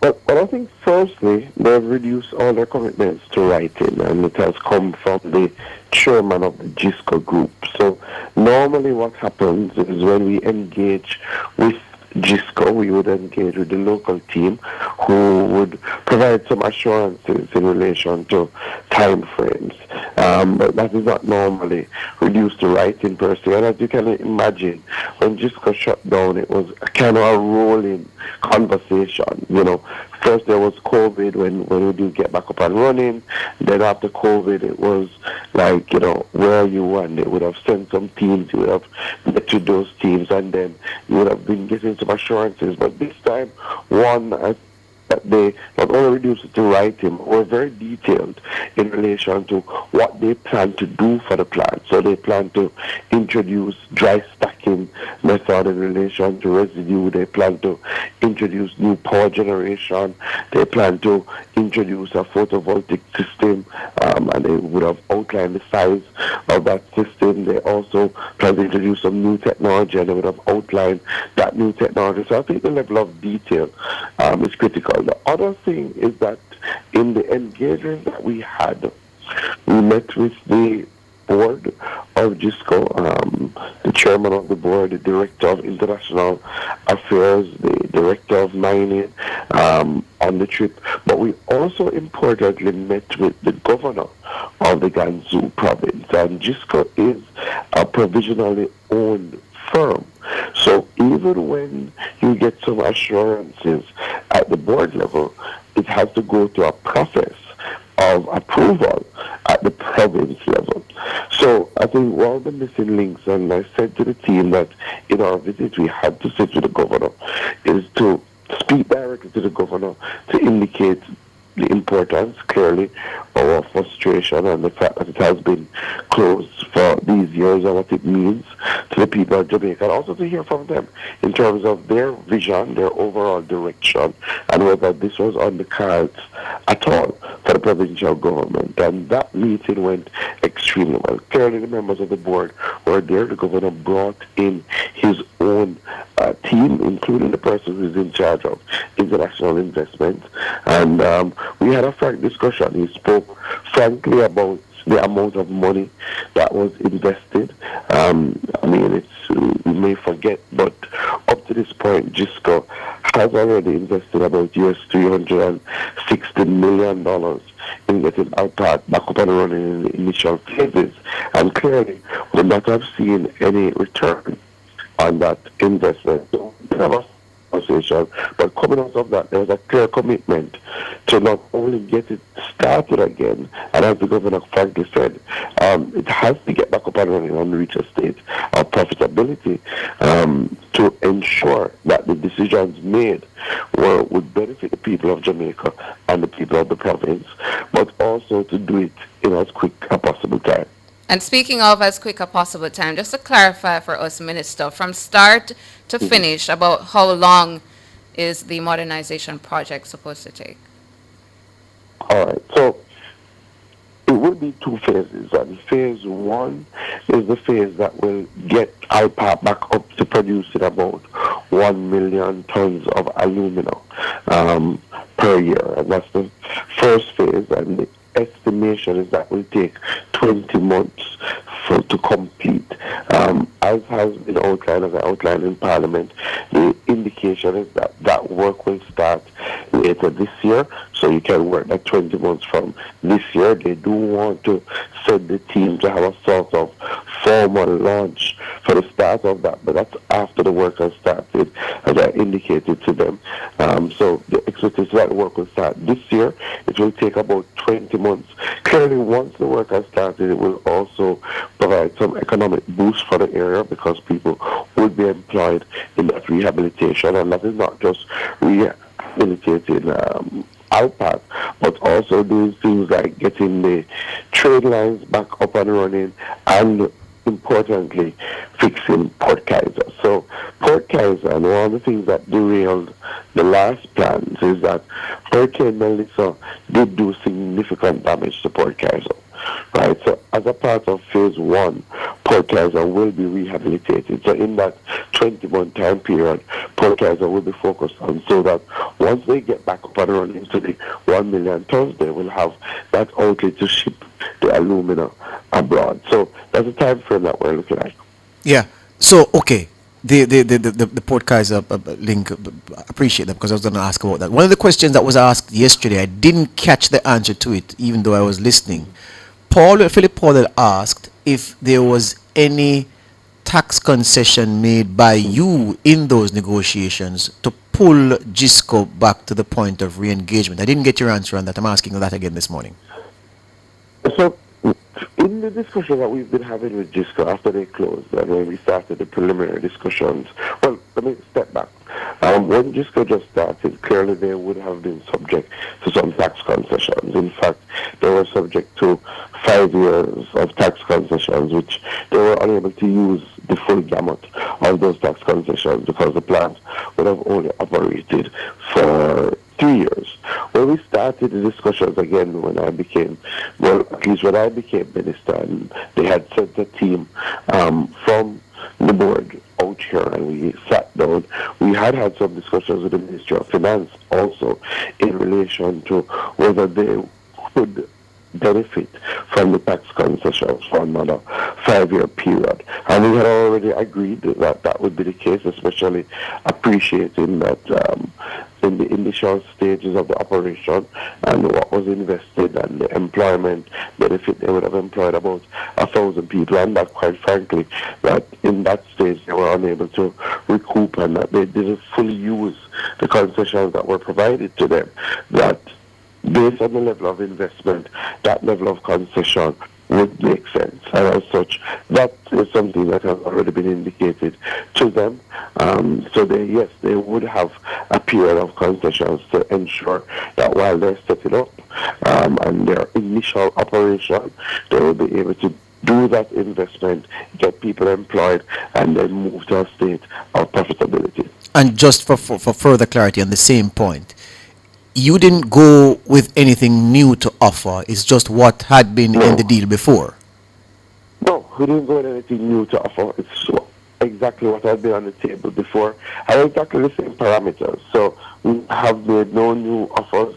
Well, I think firstly, they've reduced all their commitments to writing, and it has come from the chairman of the GISCO group. So normally what happens is when we engage with GISCO, we would engage with the local team who would provide some assurances in relation to time frames. But that is not normally reduced to writing per se. And as you can imagine, when GISCO shut down, it was a kind of a rolling conversation. First there was COVID when we did get back up and running. Then after COVID, it was like, where are you? And they would have sent some teams. You would have met with those teams, and then you would have been getting some assurances. But this time, that they not only reduced it to writing, but were very detailed in relation to what they plan to do for the plant. So they plan to introduce dry stacking method in relation to residue. They plan to introduce new power generation. They plan to introduce a photovoltaic system, and they would have outlined the size of that system. They also plan to introduce some new technology, and they would have outlined that new technology. So I think the level of detail is critical. The other thing is that in the engagement that we had, we met with the board of GISCO, the chairman of the board, the director of international affairs, the director of mining on the trip. But we also importantly met with the governor of the Gansu province. And GISCO is a provisionally owned firm. So even when you get some assurances at the board level, it has to go through a process of approval at the province level. So I think one of the missing links, and I said to the team that in our visit we had to sit with the governor, is to speak directly to the governor to indicate the importance, clearly, our frustration and the fact that it has been closed for these years and what it means to the people of Jamaica, and also to hear from them in terms of their vision, their overall direction, and whether this was on the cards at all for the provincial government. And that meeting went extremely well. Clearly, the members of the board were there. The governor brought in his own team, including the person who is in charge of international investment, and we had a frank discussion. He spoke frankly about the amount of money that was invested. We may forget, but up to this point, GISCO has already invested about $360 million in getting Alpart back up and running in the initial phases. And clearly, we will not have seen any return on that investment. So, but coming out of that, there was a clear commitment to not only get it started again, and as the governor frankly said, it has to get back up and running and reach a state of profitability to ensure that the decisions made would benefit the people of Jamaica and the people of the province, but also also to do it in as quick a possible time. And speaking of as quick a possible time, just to clarify for us, Minister, from start to finish, about how long is the modernization project supposed to take? All right, so it will be two phases, and phase one is the phase that will get IPAP back up to producing about 1 million tons of aluminum per year, and that's the first phase, and the estimation is that will take 20 months to complete. As has been outlined, as I outlined in Parliament, the indication is that that work will start later this year, so you can work that 20 months from this year. They do want to send the team to have a sort of formal launch for the start of that, but that's after the work has started, as I indicated to them. So the expectation is that the work will start this year. It will take about 20 months. Clearly, once the work has started, it will also provide some economic boost for the area because people will be employed in that rehabilitation, and that is not just rehabilitating IPAC, but also doing things like getting the trade lines back up and running, and importantly, fixing Port Kaiser. So Port Kaiser, and one of the things that derailed the last plans is that Hurricane Melissa did do significant damage to Port Kaiser. Right, so as a part of phase one, Port Kaiser will be rehabilitated. So in that 20-month time period, Port Kaiser will be focused on, so that once they get back up and running to the 1 million tons, they will have that outlet to ship the alumina abroad. So that's the time frame that we're looking at. Yeah. So okay. The Port Kaiser link, appreciate that, because I was going to ask about that. One of the questions that was asked yesterday, I didn't catch the answer to it, even though I was listening. Philip Paul had asked if there was any tax concession made by you in those negotiations to pull GISCO back to the point of re-engagement. I didn't get your answer on that. I'm asking that again this morning. So in the discussion that we've been having with GISCO after they closed, and when we started the preliminary discussions, well, let me step back. When GISCO just started, clearly they would have been subject to some tax concessions. In fact, they were subject to 5 years of tax concessions, which they were unable to use the full gamut of those tax concessions because the plant would have only operated for 3 years. When we started the discussions again, when I became minister, and they had sent a team from the board out here, and we sat down. We had some discussions with the Ministry of Finance also in relation to whether they could benefit from the tax concessions for another 5-year period. And we had already agreed that that would be the case, especially appreciating that in the initial stages of the operation and what was invested and the employment benefit, they would have employed about 1,000 people, and that, quite frankly, that in that stage they were unable to recoup, and that they didn't fully use the concessions that were provided to them, that based on the level of investment, that level of concession would make sense. And as such, that is something that has already been indicated to them. So they would have a period of concessions to ensure that while they're setting up and their initial operation, they will be able to do that investment, get people employed, and then move to a state of profitability. And just for further clarity on the same point, you didn't go with anything new to offer. It's just what had been in the deal before. No, we didn't go with anything new to offer. It's exactly what had been on the table before. And exactly the same parameters. So we have made no new offers,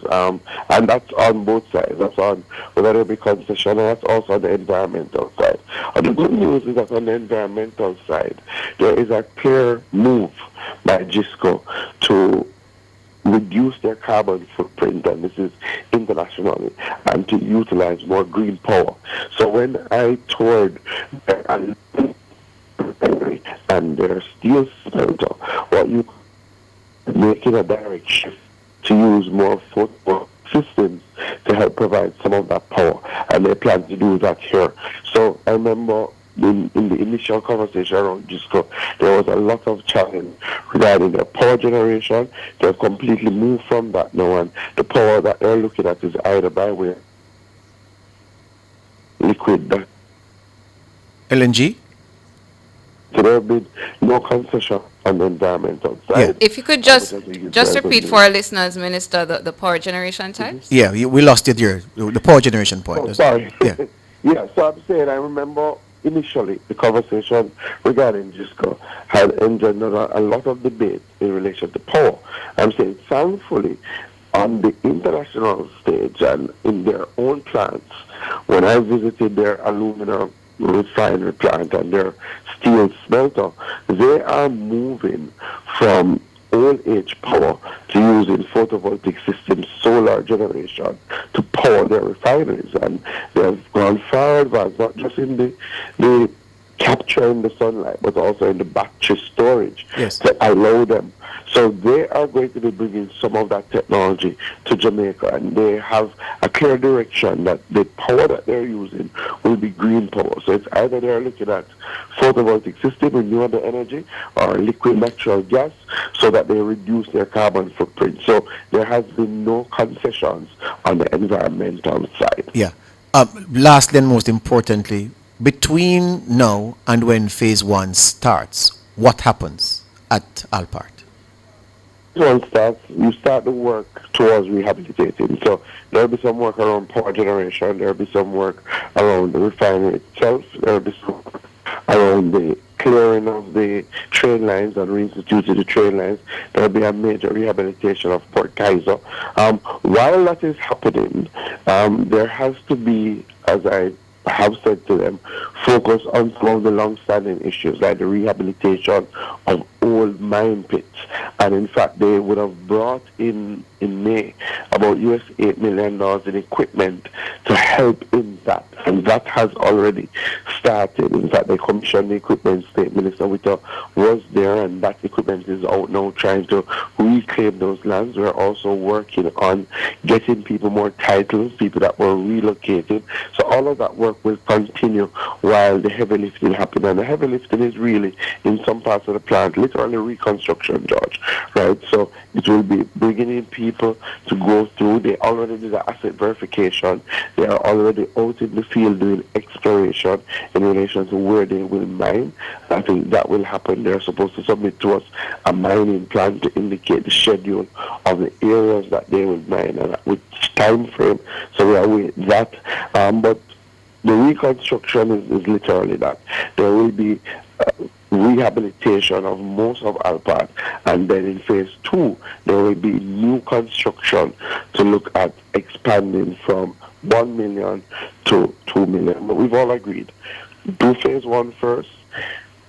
and that's on both sides. That's on whether it be concession, and that's also on the environmental side. And the good news is that on the environmental side, there is a clear move by GISCO to reduce their carbon footprint, and this is internationally, and to utilize more green power. So when I toured and their steel smelter, what you making a direct shift to use more photo systems to help provide some of that power, and they plan to do that here. So I remember in the initial conversation around GISCO, there was a lot of challenge regarding their power generation. They've completely moved from that now, and the power that they're looking at is either by way liquid. LNG? So there have been no concession on the environment outside. If you could just repeat for our listeners, Minister, the power generation types. Yeah, we lost it there. The power generation point. Oh, sorry. Yeah. Yeah, so I'm saying I remember initially the conversation regarding GISCO had engendered a lot of debate in relation to power. I'm saying thankfully on the international stage and in their own plants, when I visited their aluminum refinery plant and their steel smelter, they are moving from old age power to using photovoltaic systems, solar generation to power their refineries. And they have gone far advanced, not just in the capturing the sunlight, but also in the battery storage to allow them. So they are going to be bringing some of that technology to Jamaica, and they have a clear direction that the power that they're using will be green power. So it's either they're looking at photovoltaic system, renewable energy, or liquid natural gas, so that they reduce their carbon footprint. So there has been no concessions on the environmental side. Yeah. Lastly and most importantly, between now and when phase 1 starts, what happens at Alpart? One starts, you start the work towards rehabilitating. So there'll be some work around power generation, there'll be some work around the refinery itself, there'll be some work around the clearing of the train lines and reinstituting the train lines. There'll be a major rehabilitation of Port Kaiser. While that is happening, there has to be, as I have said to them, focus on some of the long-standing issues like the rehabilitation of old mine pits. And in fact, they would have brought in May about US $8 million in equipment to help in that. And that has already started. In fact, they commissioned the equipment. State Minister Witter was there, and that equipment is out now trying to reclaim those lands. We're also working on getting people more titles, people that were relocated. So all of that work will continue while the heavy lifting happens. And the heavy lifting is really, in some parts of the plant, literally reconstruction, George, right? So it will be bringing in people to go through. They already did the asset verification. They are already out in the field doing exploration in relation to where they will mine. I think that will happen. They're supposed to submit to us a mining plan to indicate the schedule of the areas that they will mine and which time frame. So we are waiting that. But the reconstruction is literally that. There will be rehabilitation of most of Alpart, and then in phase 2 there will be new construction to look at expanding from 1 million to 2 million. But we've all agreed, do phase 1 first,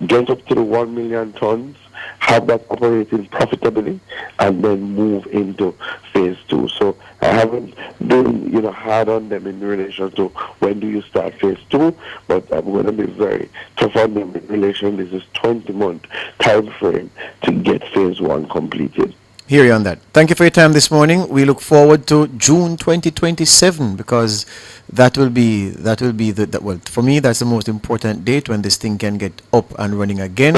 get up to the 1 million tons, have that operating profitably, and then move into phase 2. So I haven't been, hard on them in relation to when do you start phase 2, but I'm going to be very tough on them in relation to this 20-month time frame to get phase 1 completed. Hear you on that. Thank you for your time this morning. We look forward to June 2027 because that will be for me that's the most important date when this thing can get up and running again.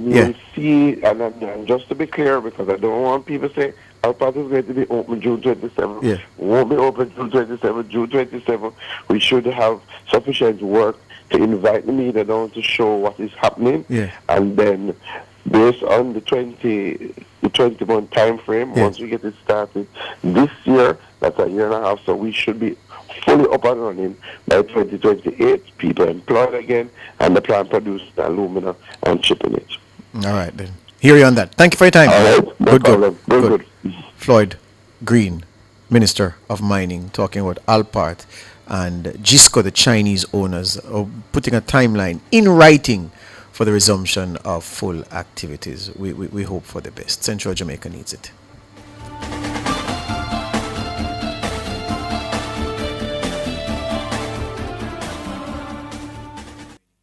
You see, and just to be clear, because I don't want people to say Alpart is going to be open June 27. Yeah. Won't be open June 27. June 27, we should have sufficient work to invite the media down to show what is happening. Yeah. And then based on the 20-month time frame, once we get it started this year, that's a year and a half, so we should be fully up and running by 2028, people employed again, and the plant producing aluminum and shipping it. All right, then. Hear you on that. Thank you for your time. All right, no problem. Good. Floyd Green, Minister of Mining, talking about Alpart and GISCO, the Chinese owners, are putting a timeline in writing for the resumption of full activities. We hope for the best. Central Jamaica needs it.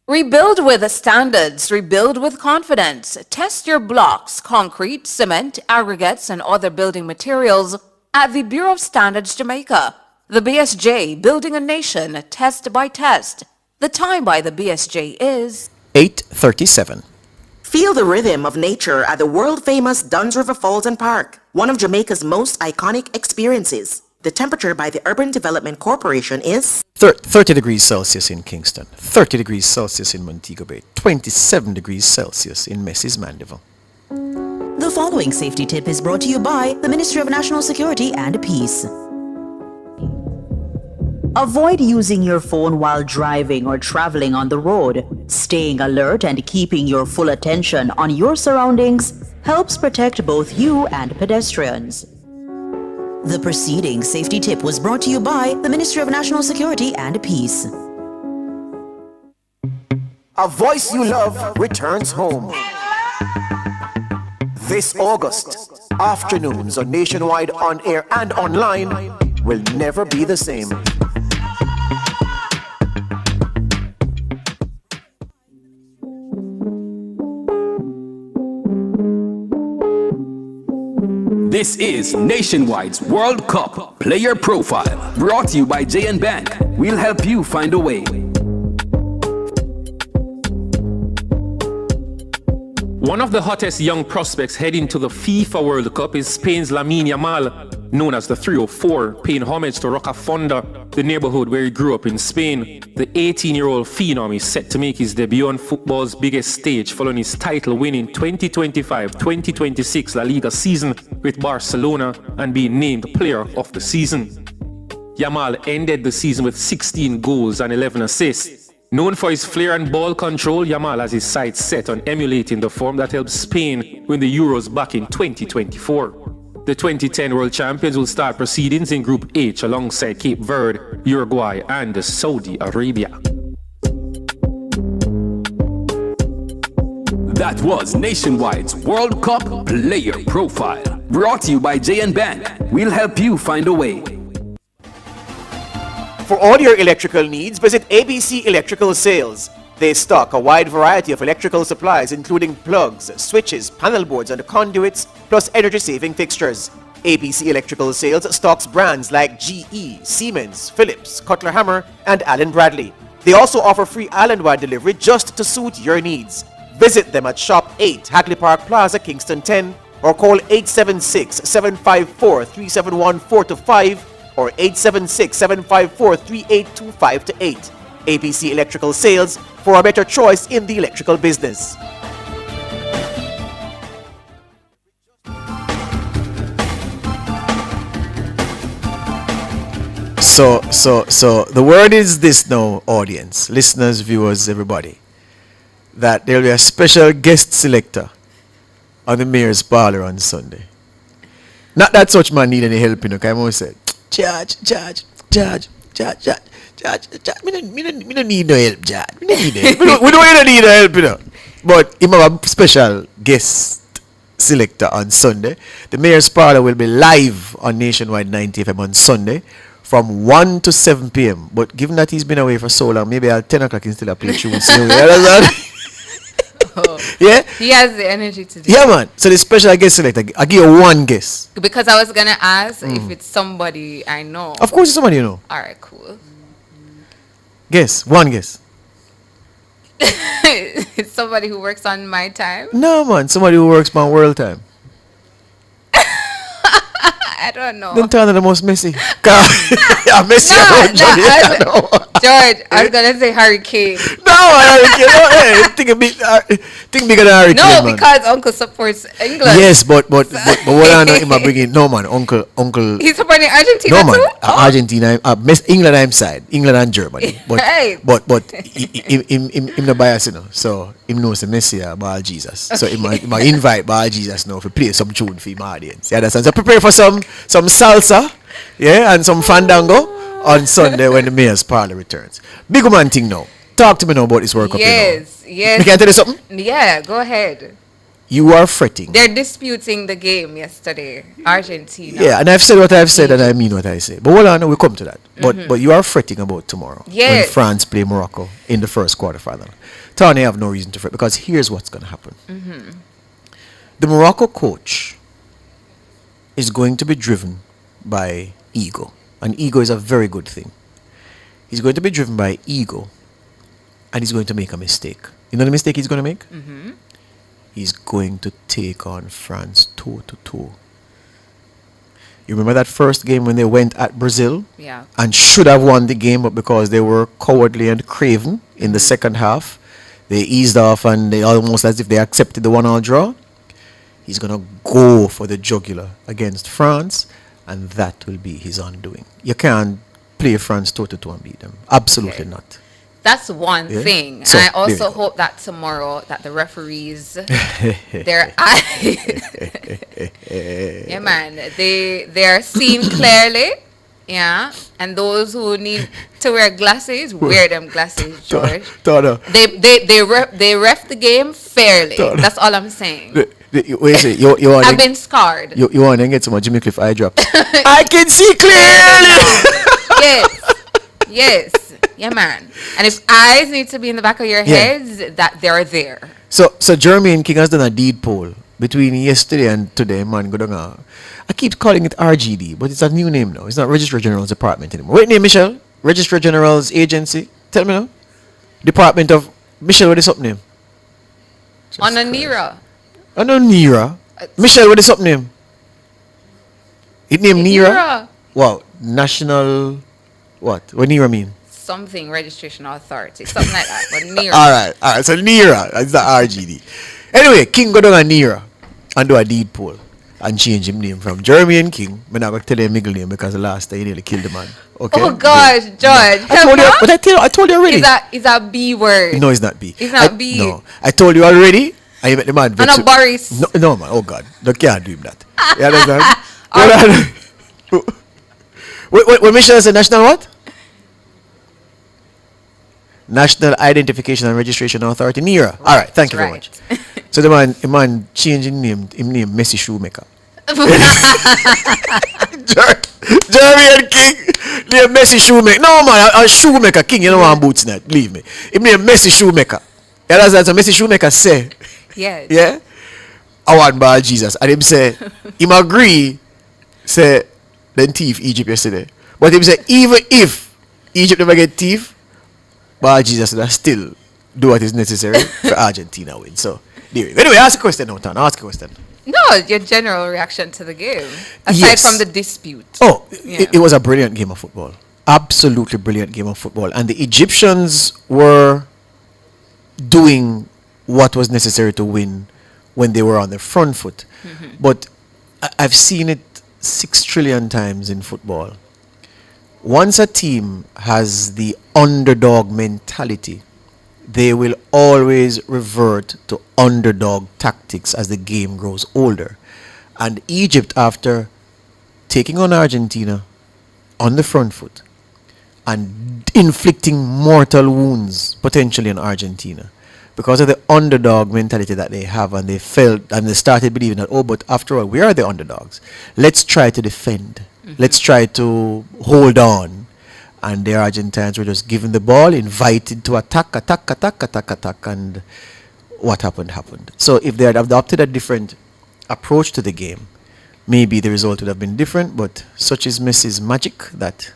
Rebuild with standards, rebuild with confidence. Test your blocks, concrete, cement, aggregates, and other building materials at the Bureau of Standards Jamaica. The BSJ, building a nation, test by test. The time by the BSJ is 8:37. Feel the rhythm of nature at the world-famous Duns River Falls and Park, one of Jamaica's most iconic experiences. The temperature by the Urban Development Corporation is 30 degrees Celsius in Kingston, 30 degrees Celsius in Montego Bay, 27 degrees Celsius in Mrs. Mandeville. The following safety tip is brought to you by the Ministry of National Security and Peace. Avoid using your phone while driving or traveling on the road. Staying alert and keeping your full attention on your surroundings helps protect both you and pedestrians. The preceding safety tip was brought to you by the Ministry of National Security and Peace. A voice you love returns home. This August, afternoons on Nationwide, on air and online will never be the same. This is Nationwide's World Cup Player Profile, brought to you by JN Bank. We'll help you find a way. One of the hottest young prospects heading to the FIFA World Cup is Spain's Lamine Yamal, known as the 304, paying homage to Rocafonda, the neighborhood where he grew up in Spain. The 18-year-old phenom is set to make his debut on football's biggest stage following his title-winning 2025-2026 La Liga season with Barcelona and being named Player of the Season. Yamal ended the season with 16 goals and 11 assists. Known for his flair and ball control, Yamal has his sights set on emulating the form that helped Spain win the Euros back in 2024. The 2010 World Champions will start proceedings in Group H alongside Cape Verde, Uruguay and Saudi Arabia. That was Nationwide's World Cup Player Profile, brought to you by JN Bank. We'll help you find a way. For all your electrical needs, visit ABC Electrical Sales. They stock a wide variety of electrical supplies including plugs, switches, panel boards and conduits, plus energy-saving fixtures. ABC Electrical Sales stocks brands like GE, Siemens, Philips, Cutler Hammer and Allen Bradley. They also offer free island-wide delivery just to suit your needs. Visit them at Shop 8, Hagley Park Plaza, Kingston 10, or call 876-754-3714-5 or 876-754-3825-8. ABC Electrical Sales, for a better choice in the electrical business. So the word is this now, audience, listeners, viewers, everybody, that there will be a special guest selector on the Mayor's Parlor on Sunday. Not that such man need any help, you know, because I always said, Judge. Me don't need no help, Judge. We don't need no help, you know. But he have a special guest selector on Sunday. The Mayor's Parlor will be live on Nationwide 90 FM on Sunday from 1 to 7 p.m. But given that he's been away for so long, maybe at 10 o'clock he's still play tunes. Yeah? He has the energy to do Yeah, man. So the special guest selector, I give you one guess. Because I was going to ask if it's somebody I know. Of course it's somebody you know. All right, cool. Guess. One guess. It's somebody who works on my time? No, man. Somebody who works on world time. I don't know. Don't tell them the most messy. Yeah, messy. George, I was going to say Hurricane. No, Hurricane. Think bigger than Hurricane. No, man. because Uncle supports England. Yes, but what I know him bringing, no man, Uncle. He's supporting Argentina no, man, too? Argentina, England I'm side, England and Germany. But Hey. but him the bias, you know. So him knows the Messiah, Baal Jesus. So he might invite Baal Jesus now to play some tune for him audience. You understand? So prepare for some salsa, yeah, and some fandango on Sunday when the Mayor's Parlor returns. Big man thing now. Talk to me now about this World Cup. Yes. Me can tell you something? Yeah, go ahead. You are fretting. They're disputing the game yesterday. Argentina. Yeah, and I've said what I've said and I mean what I say. But hold on, we'll come to that. But you are fretting about tomorrow. Yes. When France play Morocco in the first quarterfinal. Tony, I have no reason to fret because here's what's going to happen. The Morocco coach is going to be driven by ego. And ego is a very good thing. He's going to be driven by ego and he's going to make a mistake. You know the mistake he's going to make? He's going to take on France toe to toe. You remember that first game when they went at Brazil? Yeah. And should have won the game, but because they were cowardly and craven in the second half, they eased off and they almost as if they accepted the 1-1 draw. He's going to go for the jugular against France, and that will be his undoing. You can't play France toe-to-toe and beat them. Absolutely not. That's one Yeah. thing. So, and I there you also go. hope that tomorrow that the referees their eyes yeah man, they're seen clearly. Yeah. And those who need to wear glasses, wear them glasses, George. Tana. They ref the game fairly. Tana. That's all I'm saying. Wait a second, you want I've been scarred. You want to get some Jimmy Cliff eye drops? I can see clearly! Yes. Yeah, man. And if eyes need to be in the back of your heads, that they're there. So Jeremy and King has done a deed poll between yesterday and today, man. I keep calling it RGD, but it's a new name now. It's not Registrar General's Department anymore. What name, Michelle? Registrar General's Agency? Tell me now. Department of... Michelle, what is up name? Onanira. Nira. Michelle, what is up name? It named Nira? Nira. Wow. National... What? What Nira mean? Something registration authority. Something like that. But Nira. Alright. So Nira. That's the RGD. Anyway, King go down on Nira and do a deed poll and change him name from Jeremy and King. I'm not going to tell you a middle name because the last time he nearly killed the man. Okay? Oh gosh, George. I told you already. Is that B word? No, it's not B. It's not B. No. I told you already. And you met the man. And not Boris. No, man. Oh God. You can't do him that. You understand? What Michelle said, national what? National Identification and Registration Authority, NIRA. All right, thank you very much. So the man changing name, him name Messi Shoemaker. Jeremy and King, name Messi Shoemaker. No man, a Shoemaker King. You know what I'm boots net. Believe me. Him name Messi Shoemaker. Yeah, that's what Messi Shoemaker say. Yes. Yeah. I want by Jesus, and him say, him agree. Say, then thief Egypt yesterday. But him say, even if Egypt never get thief. But Jesus will still do what is necessary for Argentina win. So, anyway, ask a question now, Tan. Ask a question. No, your general reaction to the game, aside from the dispute. Oh, it was a brilliant game of football. Absolutely brilliant game of football. And the Egyptians were doing what was necessary to win when they were on the front foot. Mm-hmm. But I've seen it 6 trillion times in football. Once a team has the underdog mentality, they will always revert to underdog tactics as the game grows older. And Egypt, after taking on Argentina on the front foot and inflicting mortal wounds potentially on Argentina, because of the underdog mentality that they have, and they felt and they started believing that, oh, but after all, we are the underdogs. Let's try to defend. Let's try to hold on. And the Argentines were just given the ball, invited to attack, and what happened. So if they had adopted a different approach to the game, maybe the result would have been different, but such is Messi's magic that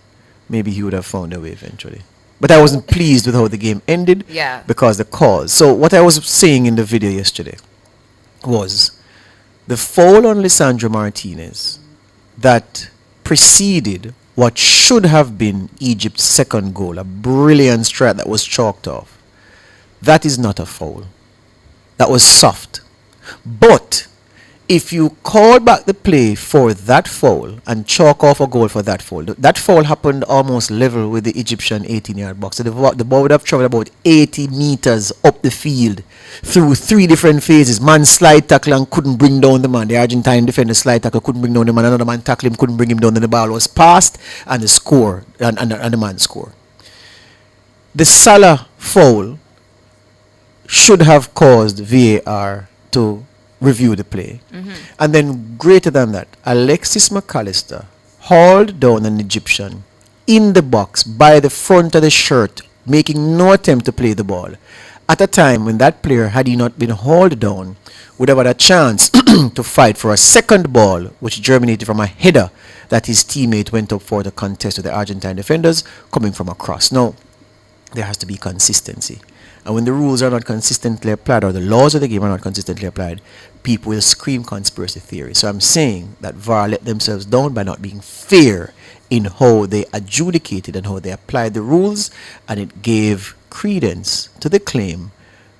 maybe he would have found a way eventually. But I wasn't pleased with how the game ended because the cause. So what I was saying in the video yesterday was the foul on Lisandro Martinez that preceded what should have been Egypt's second goal, a brilliant strike that was chalked off. That is not a foul. That was soft. But if you call back the play for that foul and chalk off a goal for that foul happened almost level with the Egyptian 18-yard box. So the ball would have traveled about 80 meters up the field through 3 different phases. Man slide tackle and couldn't bring down the man. The Argentine defender slide tackle couldn't bring down the man. Another man tackle him, couldn't bring him down. Then the ball was passed and the score and the man scored. The Salah foul should have caused VAR to review the play. And then greater than that, Alexis McAllister hauled down an Egyptian in the box by the front of the shirt, making no attempt to play the ball. At a time when that player, had he not been hauled down, would have had a chance to fight for a second ball, which germinated from a header that his teammate went up for to contest with the Argentine defenders coming from across. Now, there has to be consistency. And when the rules are not consistently applied, or the laws of the game are not consistently applied, people will scream conspiracy theory. So I'm saying that VAR let themselves down by not being fair in how they adjudicated and how they applied the rules, and it gave credence to the claim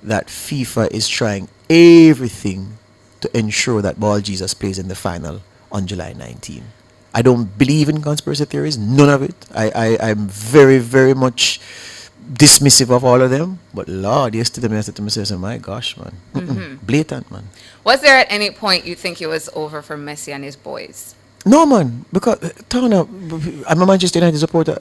that FIFA is trying everything to ensure that Ball Jesus plays in the final on July 19. I don't believe in conspiracy theories, none of it. I'm very, very much dismissive of all of them. But Lord, yesterday I said to myself, my gosh, man. Blatant, man. Was there at any point you think it was over for Messi and his boys? No, man, because Tana, I'm a Manchester United supporter.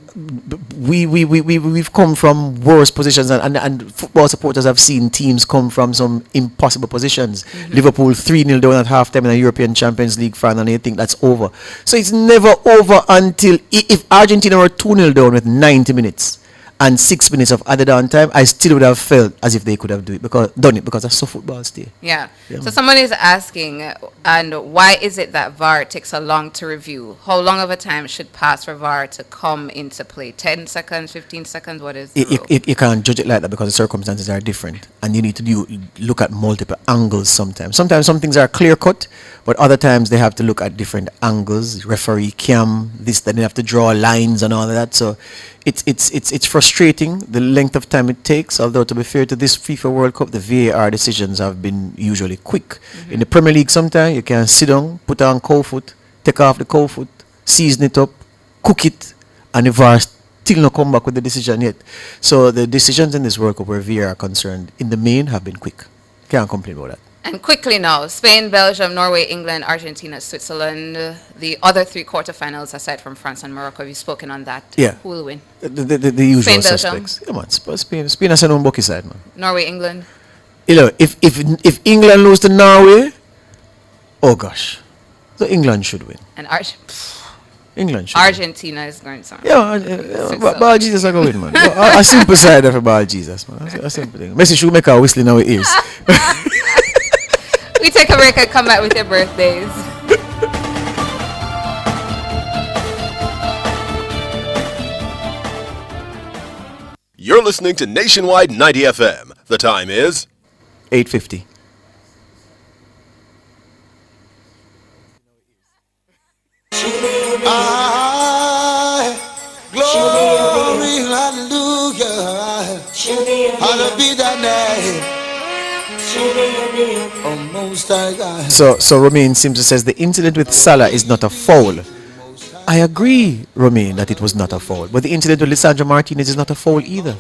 We've come from worse positions, and football supporters have seen teams come from some impossible positions. Liverpool 3-0 down at halftime in a European Champions League final, and you think that's over. So it's never over until if Argentina were 2-0 down with 90 minutes and 6 minutes of added on time, I still would have felt as if they could have done it because that's so football stay. Yeah. So someone is asking, and why is it that VAR takes so long to review? How long of a time should pass for VAR to come into play? 10 seconds, 15 seconds? What is the rule? You can't judge it like that because the circumstances are different, and you need to look at multiple angles sometimes. Sometimes some things are clear cut, but other times they have to look at different angles, referee cam, then they have to draw lines and all of that. So it's frustrating the length of time it takes, although to be fair to this FIFA World Cup, the VAR decisions have been usually quick. In the Premier League sometimes you can sit down, put on cold foot, take off the cold foot, season it up, cook it, and the VAR still not come back with the decision yet. So the decisions in this World Cup where VAR are concerned in the main have been quick. Can't complain about that. And quickly now, Spain, Belgium, Norway, England, Argentina, Switzerland, the other three quarterfinals aside from France and Morocco. Have you spoken on that? Yeah. Who will win? The usual Spain, suspects. Belgium. Yeah, man. Spain has an own bucky side, man. Norway, England. You know, if England lose to Norway, oh gosh, so England should win. And England should Argentina is going to. Yeah, Ball Jesus are going to win, man. A simple side of Ball Jesus, man. A simple thing. Messi should make a whistle in our ears. We take a break and come back with your birthdays. You're listening to Nationwide 90 FM. The time is 8:50. Glory, hallelujah. Hallowed be thy name. So Romain Simpson says the incident with Salah is not a foul. I agree, Romain, that it was not a foul. But the incident with Lisandro Martinez is not a foul either.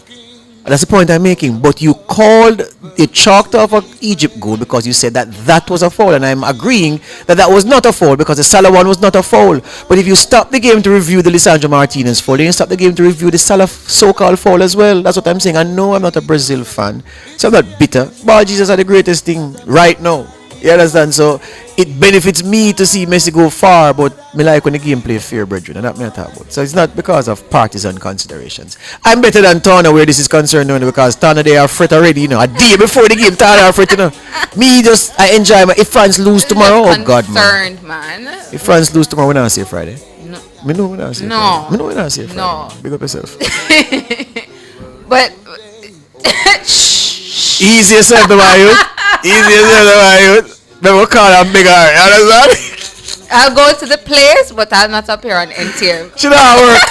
And that's the point I'm making. But you chalked off an Egypt goal because you said that was a foul. And I'm agreeing that was not a foul because the Salah one was not a foul. But if you stop the game to review the Lisandro Martinez foul, then you stop the game to review the Salah so-called foul as well. That's what I'm saying. I know I'm not a Brazil fan, so I'm not bitter. Ball Jesus are the greatest thing right now. You understand? So it benefits me to see Messi go far, but me like when the game play fair, brethren, and that me I talk about. So it's not because of partisan considerations. I'm better than Tana where this is concerned, because Tana they are fret already, a day before the game, Tana are fret, Me I enjoy if France lose tomorrow, oh God, man. If France lose tomorrow, we not see Friday. No. Me know we not see Friday. Me know we not see Friday. No. Big up yourself. But easy yourself, the youth. Easy yourself, the youth. Never call them bigger, you understand? I'll go to the place, but I'll not appear on NTM. Should not work.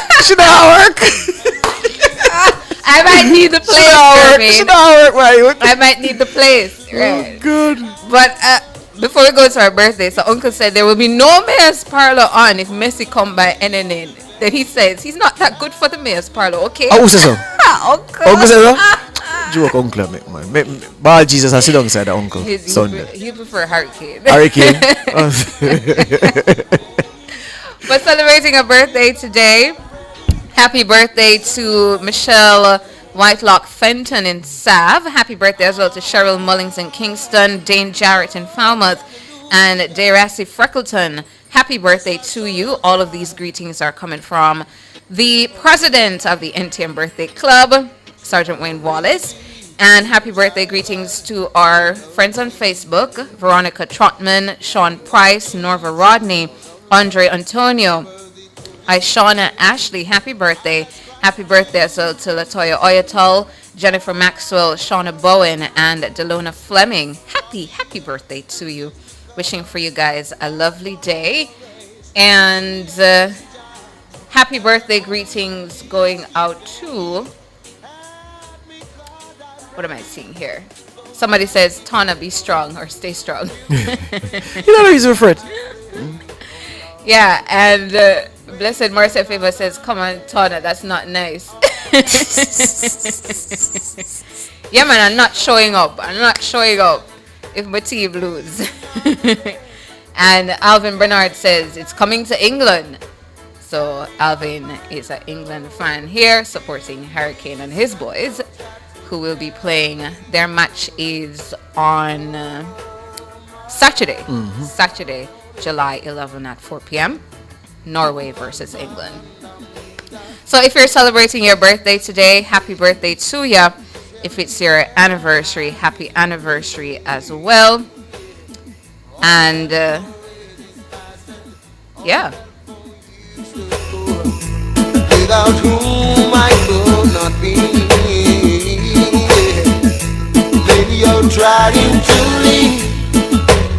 I might need the place. Should not work, I might need the place. Right. Oh, good. But before we go to our birthday, so Uncle said there will be no mayor's parlor on if Messi come by NNN. Then he says he's not that good for the mayor's parlor, okay? Oh, who says so? Uncle says so? Joke uncle, man. Ball Jesus, I sit alongside the uncle. He prefer Hurricane. But celebrating a birthday today, happy birthday to Michelle Whitelock Fenton in Sav. Happy birthday as well to Cheryl Mullings in Kingston, Dane Jarrett in Falmouth, and Darassi Freckleton. Happy birthday to you. All of these greetings are coming from the president of the NTM Birthday Club, Sergeant Wayne Wallace. And happy birthday greetings to our friends on Facebook, Veronica Trotman, Sean Price, Norva Rodney, Andre Antonio, Aishana Ashley. Happy birthday. Happy birthday as well to Latoya Oyatul, Jennifer Maxwell, Shauna Bowen, and Delona Fleming. Happy birthday to you. Wishing for you guys a lovely day. And happy birthday greetings going out to... What am I seeing here? Somebody says, Tana, be strong or stay strong. You know the reason for it. Yeah, and Blessed Marcel Favor says, come on, Tana, that's not nice. Yeah, man, I'm not showing up if my team lose. And Alvin Bernard says, it's coming to England. So Alvin is an England fan here, supporting Hurricane and his boys, who will be playing. Their match is on Saturday. Saturday, July 11 at 4 p.m. Norway versus England. So if you're celebrating your birthday today, happy birthday to ya. If it's your anniversary, happy anniversary as well. And yeah. Without whom I could not be. Maybe you're trying to leave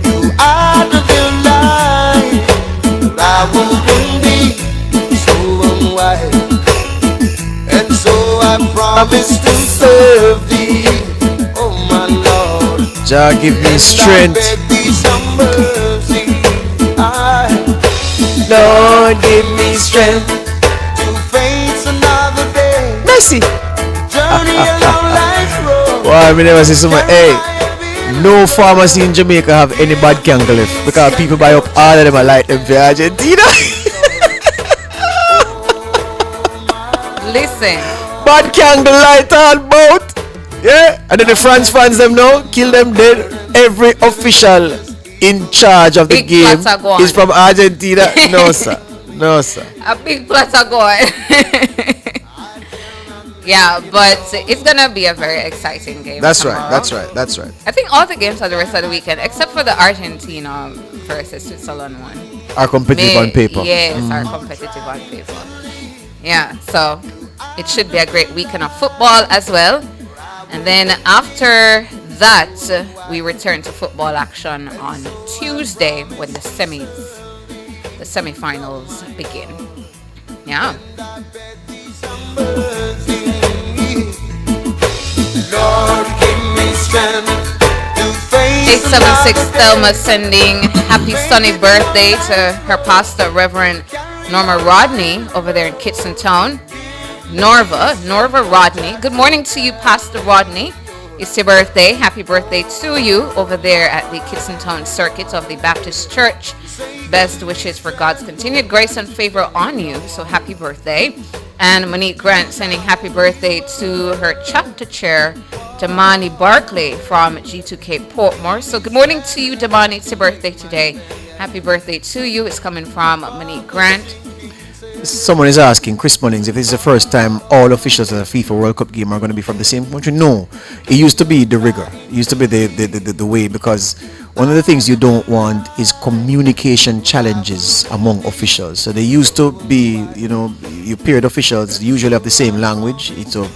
you out of your life. But I wouldn't be so unwise. And so I promise to serve thee, oh my Lord. Jah give me strength. Lord, give me strength to face another day. Mercy. Journey along life's road. Why me never see someone? Hey, no pharmacy in Jamaica have any bad candle left because people buy up all of them and light them for Argentina. Listen. Bad candle light on boat. Yeah, and then the France fans them now kill them dead. Every official in charge of the Big game Patagon. is from Argentina. No sir, no sir. A big Patagon. Yeah, but it's gonna be a very exciting game. That's tomorrow. right. That's right. That's right. I think all the games are the rest of the weekend, except for the Argentina versus Switzerland one. Are competitive on paper. Yes, are competitive on paper. Yeah, so it should be a great weekend of football as well. And then after that, we return to football action on Tuesday when the semifinals begin. Yeah. Lord, give me strength to face 876 Thelma sending happy sunny birthday to her pastor, Reverend Norma Rodney, over there in Kitson Town. Norva Rodney. Good morning to you, Pastor Rodney. It's your birthday. Happy birthday to you over there at the Kitson Town Circuit of the Baptist Church. Best wishes for God's continued grace and favor on you. So happy birthday. And Monique Grant sending happy birthday to her chapter chair, Damani Barkley from G2K Portmore. So good morning to you, Damani. It's your birthday today. Happy birthday to you. It's coming from Monique Grant. Someone is asking, Chris Mullings, if this is the first time all officials at a FIFA World Cup game are going to be from the same country. No, it used to be the rigor. It used to be the way, because one of the things you don't want is communication challenges among officials. So they used to be, your period officials usually have the same language.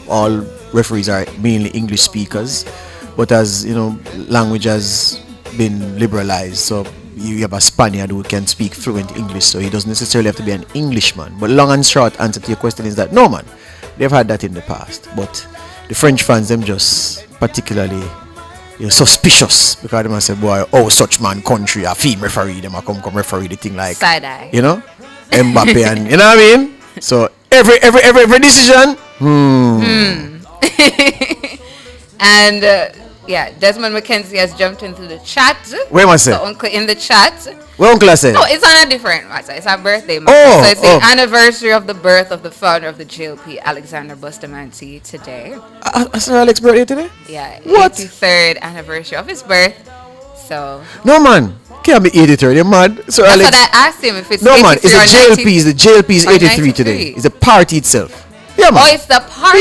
All referees are mainly English speakers, but as language has been liberalized, so you have a Spaniard who can speak fluent English, so he doesn't necessarily have to be an Englishman. But long and short answer to your question is that no, man, they've had that in the past. But the French fans, them just particularly suspicious, because they must say, boy, such man country, a female referee, them a come referee the thing like side eye. Mbappe and you know what I mean? So every decision. And yeah, Desmond McKenzie has jumped into the chat. Where am I saying? So uncle in the chat. What uncle I said? No, it's on a different matter. It's our birthday matter. So it's the anniversary of the birth of the founder of the JLP, Alexander Bustamante, today. Sir Alex's birthday today? Yeah. What? 83rd anniversary of his birth. So no, man. Can't be 83rd. You're mad. So that's Alex, what I asked him, if it's no, man. It's the JLP. The JLP is 83 today. It's the party itself. Yeah, man. Oh, it's the party.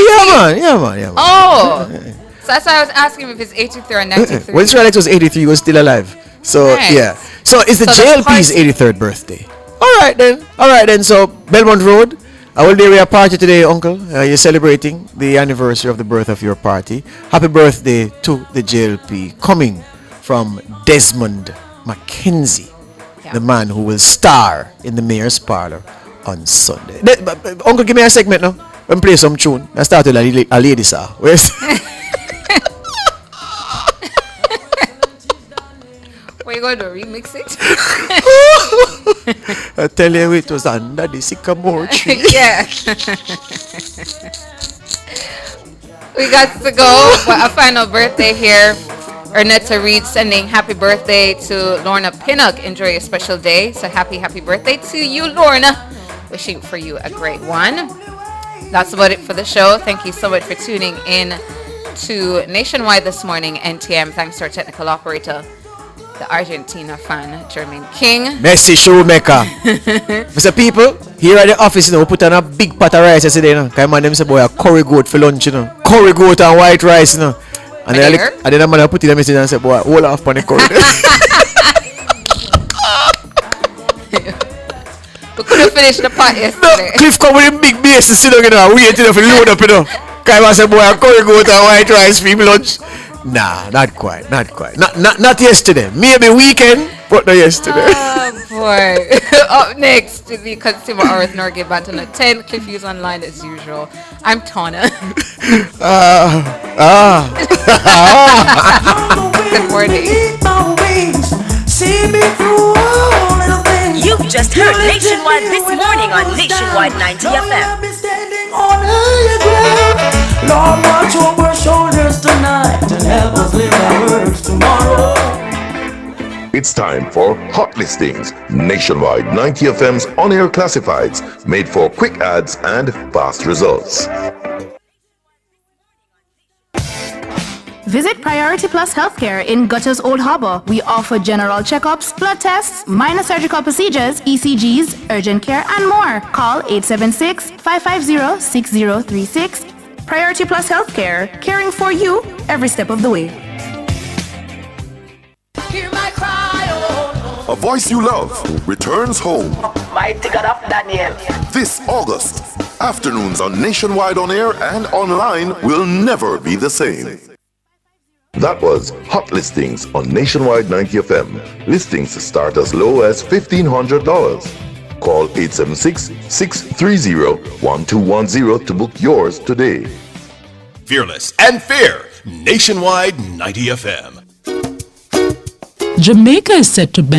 Yeah, man. Oh. So that's why I was asking him if it's 83 or 93. When Sir Alex was 83, he was still alive. So Nice. yeah. So it's the JLP's 83rd birthday. All right then. So Belmont Road, I will do a party today, Uncle. You're celebrating the anniversary of the birth of your party. Happy birthday to the JLP, coming from Desmond Mackenzie, the man who will star in the Mayor's Parlor on Sunday. Uncle, give me a segment now. Let me play some tune. I start with a lady, sir. Where's Were you going to remix it? I tell you, it was under the sycamore tree. Yeah. We got to go for a final birthday here. Ernetta Reed sending happy birthday to Lorna Pinnock. Enjoy a special day. So happy birthday to you, Lorna. Wishing for you a great one. That's about it for the show. Thank you so much for tuning in to Nationwide this morning, NTM. Thanks to our technical operator, the Argentina fan, Jermaine King. Messi Shoemaker. Mr. People, here at the office, we put on a big pot of rice yesterday. Because man, them say, boy, a curry goat for lunch, Curry goat and white rice, And then the man put it in the message and say, boy, hold off on the curry. We couldn't finish the pot yesterday. No, Cliff come with him big base, waiting for load up, Because I say, boy, a curry goat and white rice for him lunch. Nah, not quite. Not yesterday. Maybe weekend, but not yesterday. Oh boy. Up next, the Consumer Hour with Norgay Banton at 10. Cliff Hughes online as usual. I'm Tana. Good morning. You've just heard Nationwide this morning on Nationwide 90 FM. Lord, watch over our shoulders tonight and help us live our words tomorrow. It's time for Hot Listings, Nationwide 90 FM's on-air classifieds, made for quick ads and fast results. Visit Priority Plus Healthcare in Gutters Old Harbor. We offer general checkups, blood tests, minor surgical procedures, ECGs, urgent care, and more. Call 876-550-6036. Priority Plus Healthcare, caring for you every step of the way. A voice you love returns home. Mighty God of Daniel. This August, afternoons on Nationwide On Air and online will never be the same. That was Hot Listings on Nationwide 90 FM. Listings start as low as $1,500. Call 876-630-1210 to book yours today. Fearless and fair, Nationwide 90 FM. Jamaica is set to benefit